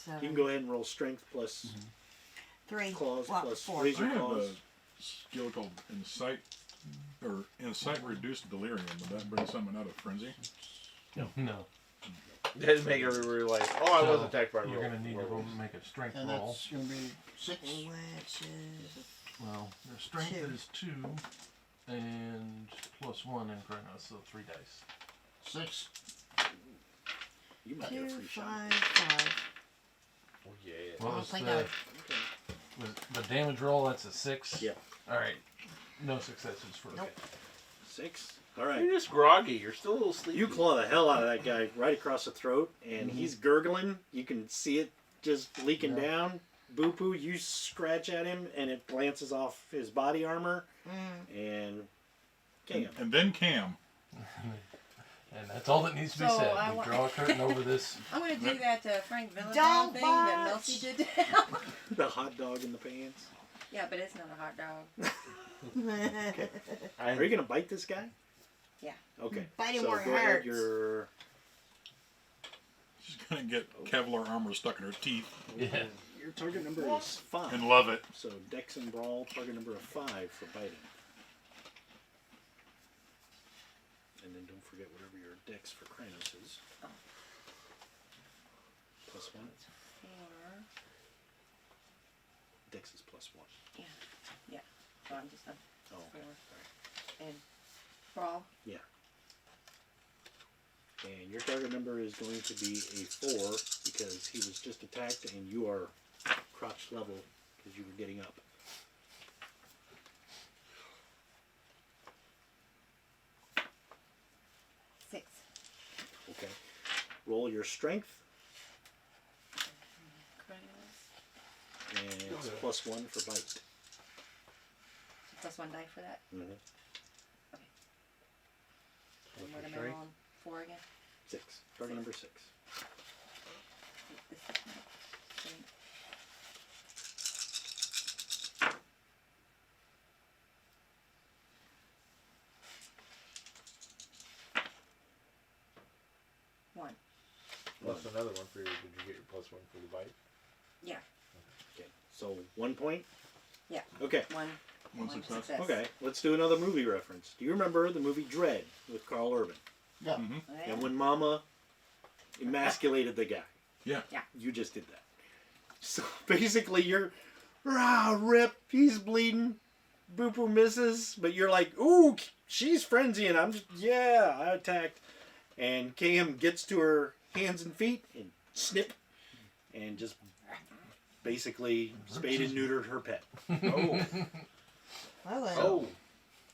7. You can go ahead and roll Strength plus 3. Claws Well, plus 4. Razor I have Claws. a skill called Insight, or Insight Reduced Delirium. Would that bring someone out of frenzy? No. Didn't make her realize, oh, I was So, attacked by a You're gonna need to werewolf. make a strength And roll. that's going to be 6. Which is Well, your strength 2. is 2, and +1 in Chronos, so 3 dice. 6. You might get a 2, free shot. 5, 5. Oh, yeah. What I'll was play the, that. was the damage roll? That's a 6? Yep. Alright. No successes for Nope. 6. All right. You're just groggy. You're still a little sleepy. You claw the hell out of that guy right across the throat, and Mm-hmm. he's gurgling. You can see it just leaking Yeah. down. Boo Poo, you scratch at him, and it glances off his body armor, and Cam. And then Cam. And that's all that needs to be So, said. I We wa- draw a curtain over this. I'm gonna do that Frank Villadown Don't thing that watch. Melcy did to him. The hot dog in the pants. Yeah, but it's not a hot dog. Are you gonna bite this guy? Yeah. Okay. Bite him so where it go ahead. hurts. Your She's gonna get Kevlar armor stuck in her teeth Yeah. your target number is 5. and love it. So Dex and Brawl, target number of 5 for biting. And then don't forget whatever your Dex for Kranos is. Oh. +1. 4. Dex is +1. So I'm just on Oh, okay. 4. And brawl. And your target number is going to be a 4 because he was just attacked and you are crotch level because you were getting up. Six. Okay. Roll your strength, and it's +1 for bite. +1 die for that. Mm-hmm. And what am I strength? rolling? 4 again. 6. Target number 6. This is my strength. One. Plus another one for your. Did you get your +1 for the bite? Yeah. Okay. So 1 point? Yeah. Okay. One success. Okay. Let's do another movie reference. Do you remember the movie Dread with Carl Urban? Yeah. Mm-hmm. Oh, yeah. And when Mama emasculated the guy. Yeah. Yeah. You just did that. So basically you're, rip, he's bleeding, Boo Poo misses, but you're like, ooh, she's frenzy, and I'm just, yeah, I attacked. And Cam gets to her hands and feet and snip, and just basically spayed and neutered her pet. Oh. So,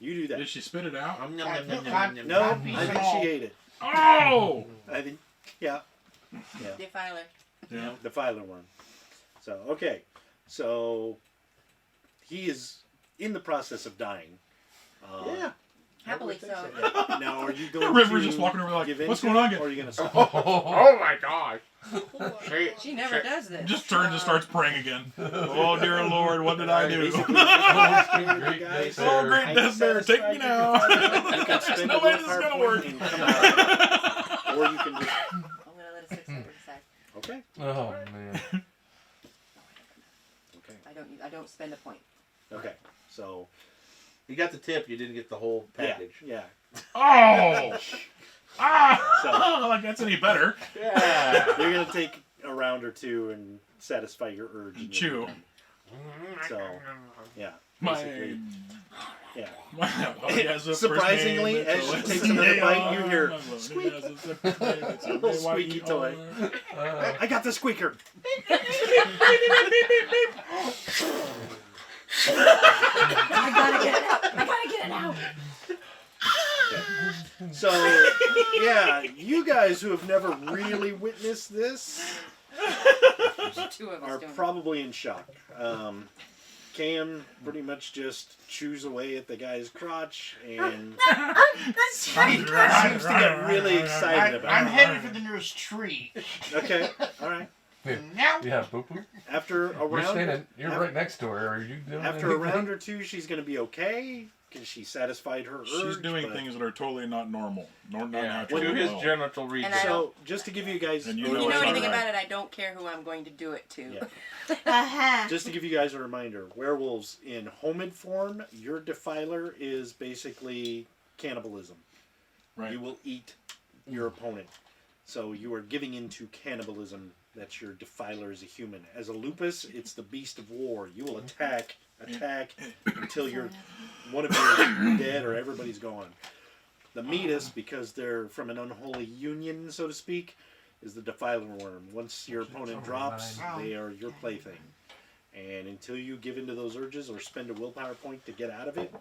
you do that. Did she spit it out? No, I Not be think small. she ate it. Oh! I think, yeah. Yeah. Defiler. Yeah. The filer one. So, okay. So, he is in the process of dying. Yeah. Happily so. Yeah. Now, are you going River's to just walking over like, give in what's to going on it, again? Or are you going to stop? Oh my gosh. She never does this. Just turns and starts praying again. Oh dear Lord, what did I do? Basically, Great guys, day, Oh sir. great death bear, take me now. You can spend No a way will this is power gonna point work. and come out. Or you can just, I'm gonna let a 600 decide. okay, Oh man. okay, I don't spend a point. okay. So, You got the tip. You didn't get the whole package. yeah. Oh! Ah! So- Like that's any better. Yeah. You're going to take a round or two and satisfy your urge. and Chew. you're done. So, yeah. My, Basically, yeah. my Surprisingly, as she takes another bite, you hear squeak. Little squeaky toy. I got the squeaker. I gotta get it out. I gotta get it out. So, yeah, you guys who have never really witnessed this There's 2 of us are doing it. probably in shock. Cam pretty much just chews away at the guy's crotch and seems to get really excited about I'm it. headed for the nearest tree. Okay, all right. Now, Yeah, Boo Boo. After a You're round, standing. You're right next to her. Are you doing after a anything? round or two, she's going to be okay because she satisfied her urge. She's doing but- things that are totally not normal. Not Yeah. natural. To at his all. genital region. And I So, just to give you guys, And you If know you it's know not anything right. about it, I don't care who I'm going to do it to. Yeah. Uh-huh. just to give you guys a reminder, werewolves in homid form, your defiler is basically cannibalism. Right. You will eat your opponent. So you are giving into cannibalism. That's your defiler as a human. As a lupus, it's the beast of war. You will attack until you're one of you is dead or everybody's gone. The meatus, because they're from an unholy union, so to speak, is the defiler worm. Once your opponent drops, they are your plaything. And until you give into those urges or spend a willpower point to get out of it,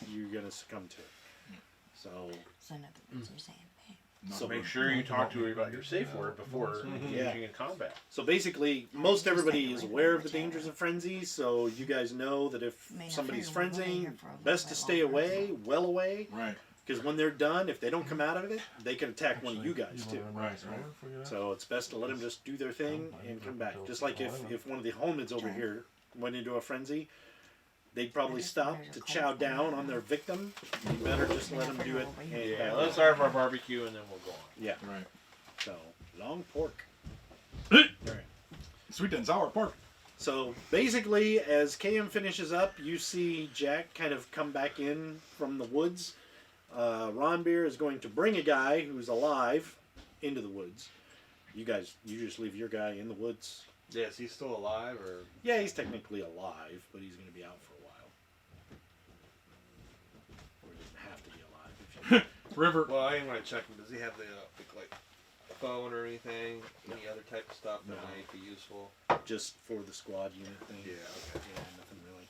you're going to succumb to it. So none of the words are saying pain. So make sure you talk to her about your safe word before engaging in combat. So basically, most everybody is aware of the dangers of frenzy, so you guys know that if somebody's frenzying, best to stay away, well away. Right. Because when they're done, if they don't come out of it, they can attack one of you guys too. Right. So it's best to let them just do their thing and come back. Just like if one of the hominids over here went into a frenzy, they'd probably stop to chow down on their victim. You better just let them do it. Yeah, let's have our barbecue and then we'll go on. Yeah. Right. So, long pork. Sweet and sour pork. So, basically, as KM finishes up, you see Jack kind of come back in from the woods. Ronbeer is going to bring a guy who's alive into the woods. You just leave your guy in the woods. Yes, he's still alive, or Yeah, he's technically alive, but he's going to be out for a while. Or he doesn't have to be alive. If you River. well, I am gonna check him. Does he have the like phone or anything? Any other type of stuff that No. might be useful? just for the squad unit thing. Yeah. Okay. Yeah, nothing really.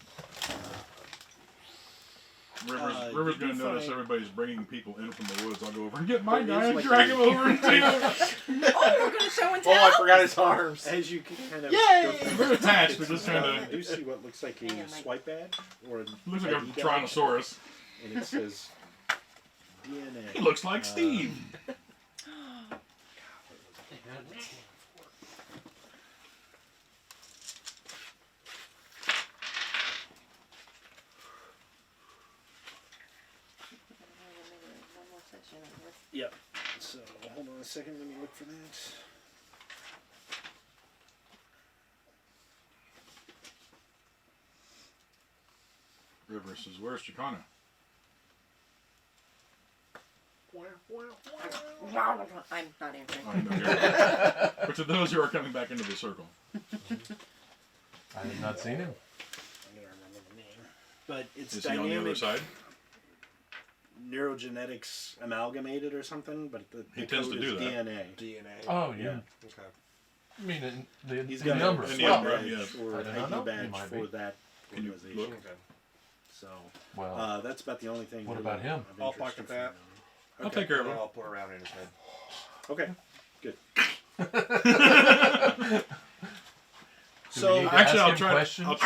River's did going to you notice find- everybody's bringing people in from the woods. I'll go over and get my There guy is and like drag a- him over and take him. Oh, we're gonna show and tell. Oh, I forgot his arms. As you can kind of Yay! go They're attached. They're it's, just trying you do see what looks like Hang a on, Mike. swipe badge or a looks like a ID badge, Tyrannosaurus. and it says DNA. He looks like Steve. One more section of this. Yep. So hold on a second. Let me look for that. River says, "Where's Chicana?" I'm not answering. I know here. But to those who are coming back into the circle, I have not seen him. I'm gonna remember the name. But it's is he on the other dynamic side? neurogenetics amalgamated or something. But the He tends code to is do that. DNA. DNA. Oh yeah. Okay. I mean, He's the got number. a And ID the Umbra, badge yes. or I did not ID know. He badge might for be. that Can you organization. look? Okay. So Well, that's about the only thing. What really about him? of I'll interest pocket from that. them. I'll take care of him. I'll put around in his head. Okay, good. do So we need to Actually, ask I'll him try. questions? I'll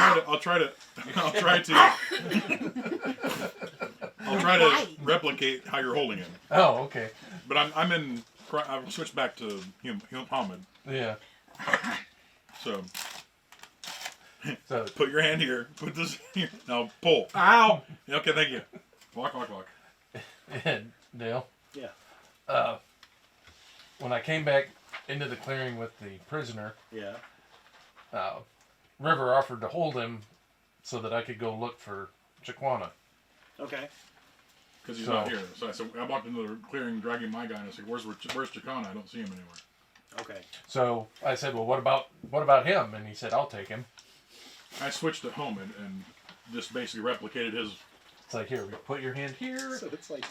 try to replicate how you're holding him. Oh, okay. But I've switched back to Hamid. Yeah. So So put your hand here. Put this here. Now pull. Ow. Okay, thank you. Walk. Dale. Yeah. When I came back into the clearing with the prisoner, Yeah. River offered to hold him so that I could go look for Chiquana. Okay. Because he's not here. So I said, I walked into the clearing, dragging my guy, and I said, "Where's Chicana? I don't see him anywhere." Okay. So I said, "Well, what about him?" And he said, "I'll take him." I switched at home and just basically replicated his. It's like, here, put your hand here. So it's like,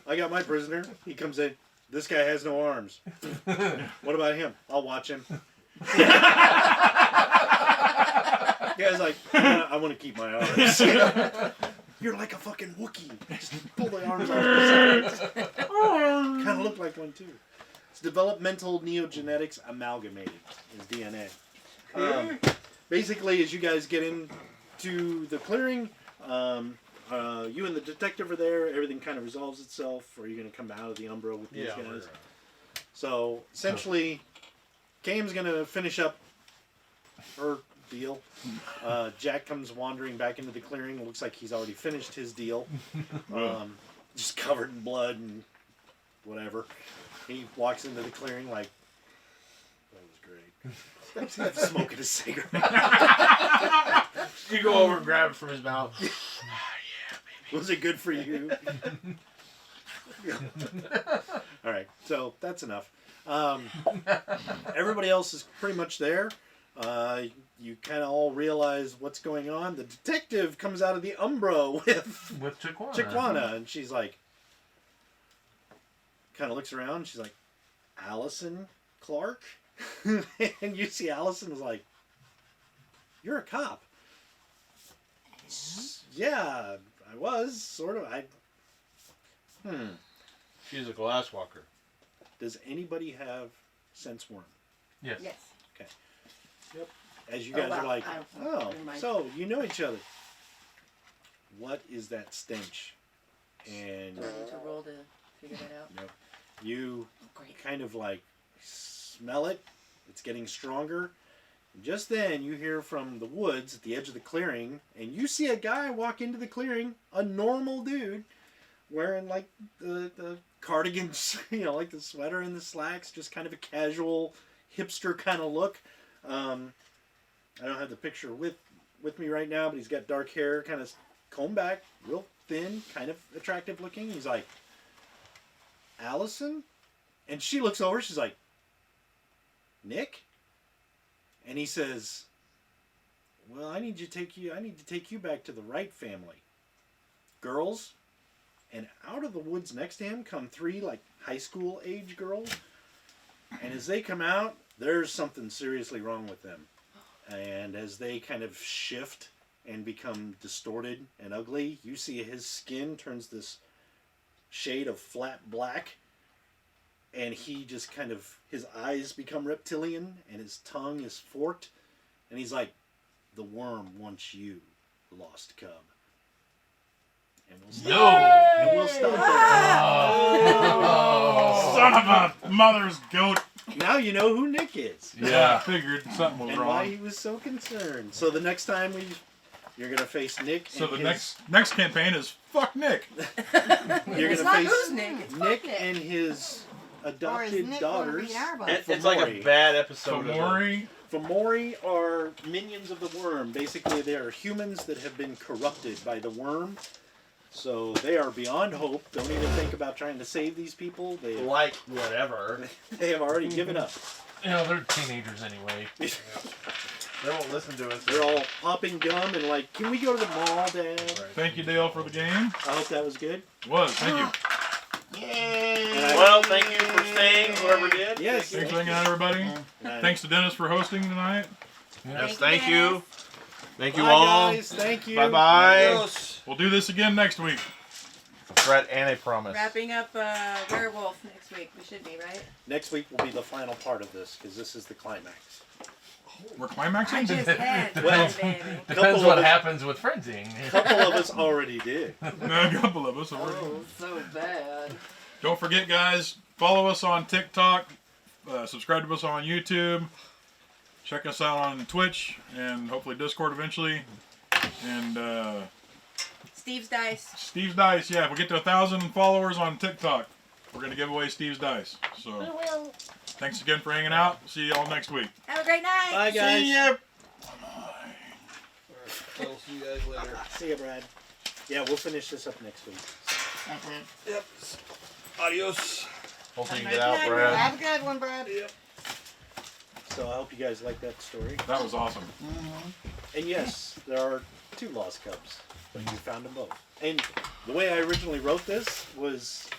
I got my prisoner. He comes in. This guy has no arms. What about him? I'll watch him. Guy's like, I want to keep my arms. You're like a fucking Wookiee. Just pull the arms off the sides. Kind of look like one too. It's developmental neogenetics amalgamated is DNA. Basically, as you guys get into the clearing, you and the detective are there. Everything kind of resolves itself. Or are you going to come out of the Umbra with these guys? So essentially, Kame's going to finish up her deal. Jack comes wandering back into the clearing. It looks like he's already finished his deal. Just covered in blood and whatever. He walks into the clearing like, that was great. Smoking a cigarette. You go over and grab it from his mouth. Was it good for you? All right, so that's enough. Everybody else is pretty much there. You kind of all realize what's going on. The detective comes out of the Umbra with Chiquana, and she's like, kind of looks around. And she's like, Allison Clark, and you see Allison is like, you're a cop. Yeah, I was sort of. She's a glass walker. Does anybody have sense worm? Yes. Yes. Okay. Yep. As you guys wow. are like, oh, Never mind. so you know each other. What is that stench? And Do I need to roll to figure that out? Yep. You Great. kind of like smell it. It's getting stronger. And just then you hear from the woods at the edge of the clearing, and you see a guy walk into the clearing, a normal dude, wearing like the cardigans, like the sweater and the slacks, just kind of a casual hipster kind of look. I don't have the picture with me right now, but he's got dark hair, kind of combed back, real thin, kind of attractive looking. He's like, Allison? And she looks over, she's like, Nick? And he says, well, I need to take you back to the Wright family. Girls? And out of the woods next to him come 3 like high school age girls. And as they come out, there's something seriously wrong with them. And as they kind of shift and become distorted and ugly, you see his skin turns this shade of flat black. And he just kind of, his eyes become reptilian and his tongue is forked. And he's like, the worm wants you, lost cub. And we'll stop. And we'll stop there. Oh, son of a mother's goat. Now you know who Nick is. Yeah, I figured something was and wrong. why he was so concerned. So the next time you're gonna face Nick. So and the next campaign is fuck Nick. You're It's gonna not face who's Nick, it's Nick fuck Nick. and his Or is adopted Nick daughters. beat our butt? It's like a bad episode. Fomori. Fomori are minions of the worm. Basically, they are humans that have been corrupted by the worm. So they are beyond hope. Don't even think about trying to save these people. They Whatever. they have already given up. They're teenagers anyway. They won't listen to us. They're all popping gum and like, can we go to the mall, Dad? Thank you, Dale, for the game. I hope that was good. It was. Thank you. Well, thank you for staying, whoever did. Yes. Thanks for hanging out, everybody. Thanks to Dennis for hosting tonight. Yes, thank you. Thank you Bye, all. guys. Thank you. Bye bye. We'll do this again next week. Threat and a promise. Wrapping up Werewolf next week. We should be, right? Next week will be the final part of this because this is the climax. We're climaxing? I just had Well, one, baby. Depends what happens with frenzying. A couple of us already did. A couple of us already. Oh, so bad. Don't forget, guys, follow us on TikTok, subscribe to us on YouTube, check us out on Twitch, and hopefully Discord eventually. And Steve's Dice. Steve's Dice, yeah, if we get to 1,000 followers on TikTok, we're going to give away Steve's Dice. So, thanks again for hanging out. See you all next week. Have a great night. Bye, guys. See ya. I'll see you guys later. See you, Brad. Yeah, we'll finish this up next week. Yep. Adios. Hopefully you get out, Brad. Have a good one, Brad. So I hope you guys like that story. That was awesome. And yes, there are 2 lost cubs, but you found them both. And the way I originally wrote this was,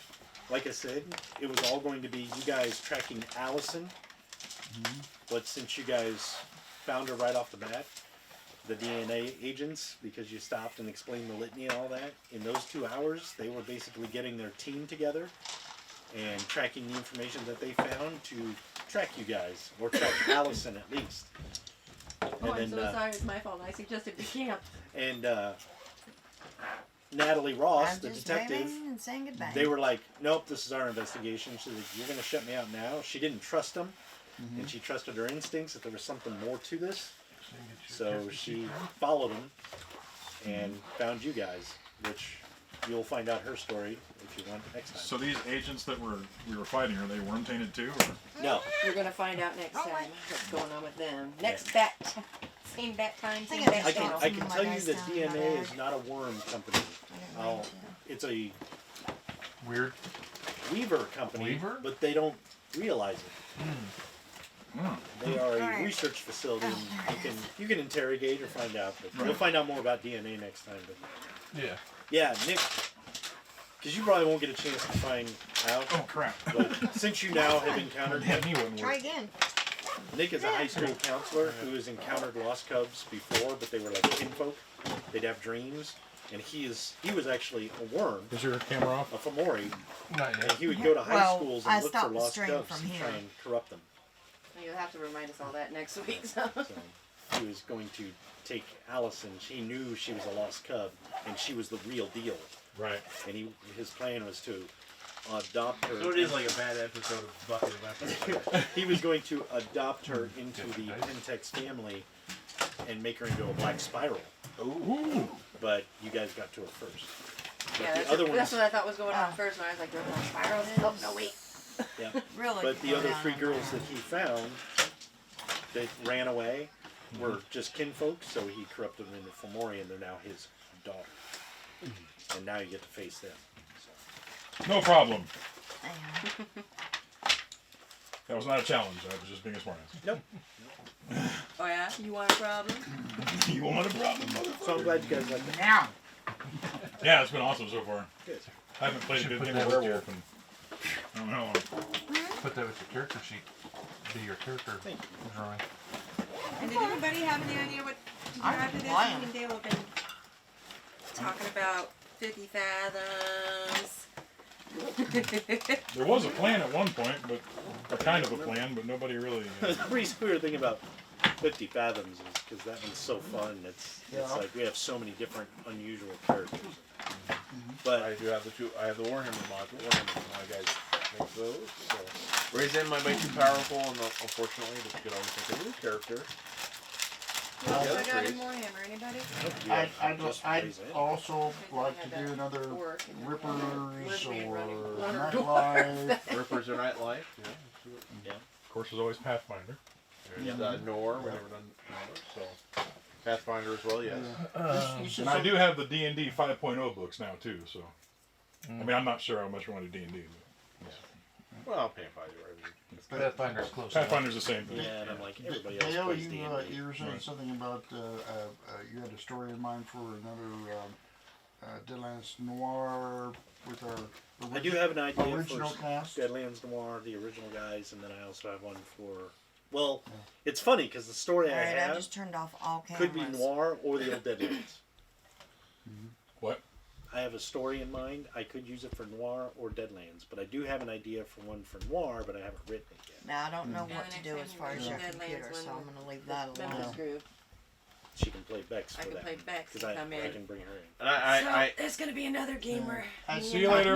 like I said, it was all going to be you guys tracking Allison. But since you guys found her right off the bat, the DNA agents, because you stopped and explained the litany and all that, in those 2 hours, they were basically getting their team together and tracking the information that they found to track you guys, or track Allison at least. Oh, I'm so sorry. It's my fault. I suggested we camp. And Natalie Ross, I'm the just detective, waving and saying goodbye. they were like, nope, this is our investigation. She's like, you're going to shut me out now. She didn't trust them, and she trusted her instincts that there was something more to this. So she followed them and found you guys, which you'll find out her story if you want next time. So these agents that we were fighting, are they worm tainted too? Or? No. We're gonna find out next time what's going on with them. Next Yeah. bat, same bat time, same think bat I channel. can tell you guys that down in my DNA bag. is not a worm company. I didn't mean to. It's a Weird. weaver company, Weaver? but they don't realize it. Mm. They are a Alright. research facility, and Oh, you can interrogate or find out. But you'll find out more about DNA next time. But Yeah. yeah, Nick, because you probably won't get a chance to find out. Oh crap! But since you now have encountered Damn, him, he wouldn't Try work. again. Nick is a high school counselor who has encountered lost cubs before, but they were like kinfolk. They'd have dreams, and he was actually a worm, Is your camera off? a Fomori, Not and yet. he would go to high Well, schools I and look for stopped the lost stream cubs from and here. try and corrupt them. You'll have to remind us all that next week. So. So he was going to take Allison. She knew she was a lost cub, and she was the real deal. Right. And his plan was to adopt her. So it is like a bad episode of Bucket of Episodes. He was going to adopt her into the Pentex family and make her into a black spiral. Ooh. But you guys got to her first. But Yeah, the that's, other that's ones, what I thought was going on Oh. first, and I was like, "There's no spiral." Oh no, wait. yeah. Really? But the go other down 3 on girls that. that he found that ran away were just kinfolk, so he corrupted them into Fomori, and they're now his daughter. And now you get to face them. No problem. Yeah. That was not a challenge. I was just being a smartass. Nope. Oh yeah, you want a problem? You want a problem, motherfucker? So I'm glad you guys liked it. Now. Yeah, it's been awesome so far. Good. I haven't played a Should good put game that of with Werewolf in I don't know. Put that with your character sheet. Be your character Thank drawing. And did anybody have any idea what to do I'm after this? flying. Me and Dale have been talking about 50 fathoms. There was a plan at one point, but a kind of a plan, but nobody really. The reason we were thinking about 50 Fathoms is because that one's so fun. It's like we have so many different unusual characters. But I do have I have the Warhammer module. My guys make those. So raise them might be too powerful, and unfortunately, but you could always make a new character. Who else Yeah, I that's got in great. Warhammer? Anybody? I'd also like to do another Rippers or Nightlife. Rippers or Nightlife. Yeah. Of course, there's always Pathfinder. There's Nor. We never done Nor. So Pathfinder as well. Yes. And I do have the D&D 5.0 books now too. So, I mean, I'm not sure how much we want to do D&D. Well, I'll pay if I do. Pathfinder's close. Pathfinder's the same thing. yeah, and I'm like everybody else Dale, plays you, D&D. you were saying Right. something about you had a story in mind for another Deadlands Noir with our I do have an idea original for cast. Deadlands Noir, the original guys, and then I also have one for. Well, it's funny because the story I Alright, I have just turned off all cameras. could be Noir or the old Deadlands. What? I have a story in mind. I could use it for Noir or Deadlands, but I do have an idea for one for Noir, but I haven't written it yet. Now I don't know Yeah, what the to next do time as you far as bring your the Deadlands computer, one so I'm with gonna leave that Members alone. group. She can play Bex I for can that. play Bex Because and come I in. can bring her in. And I So there's gonna be another game where. I See you later.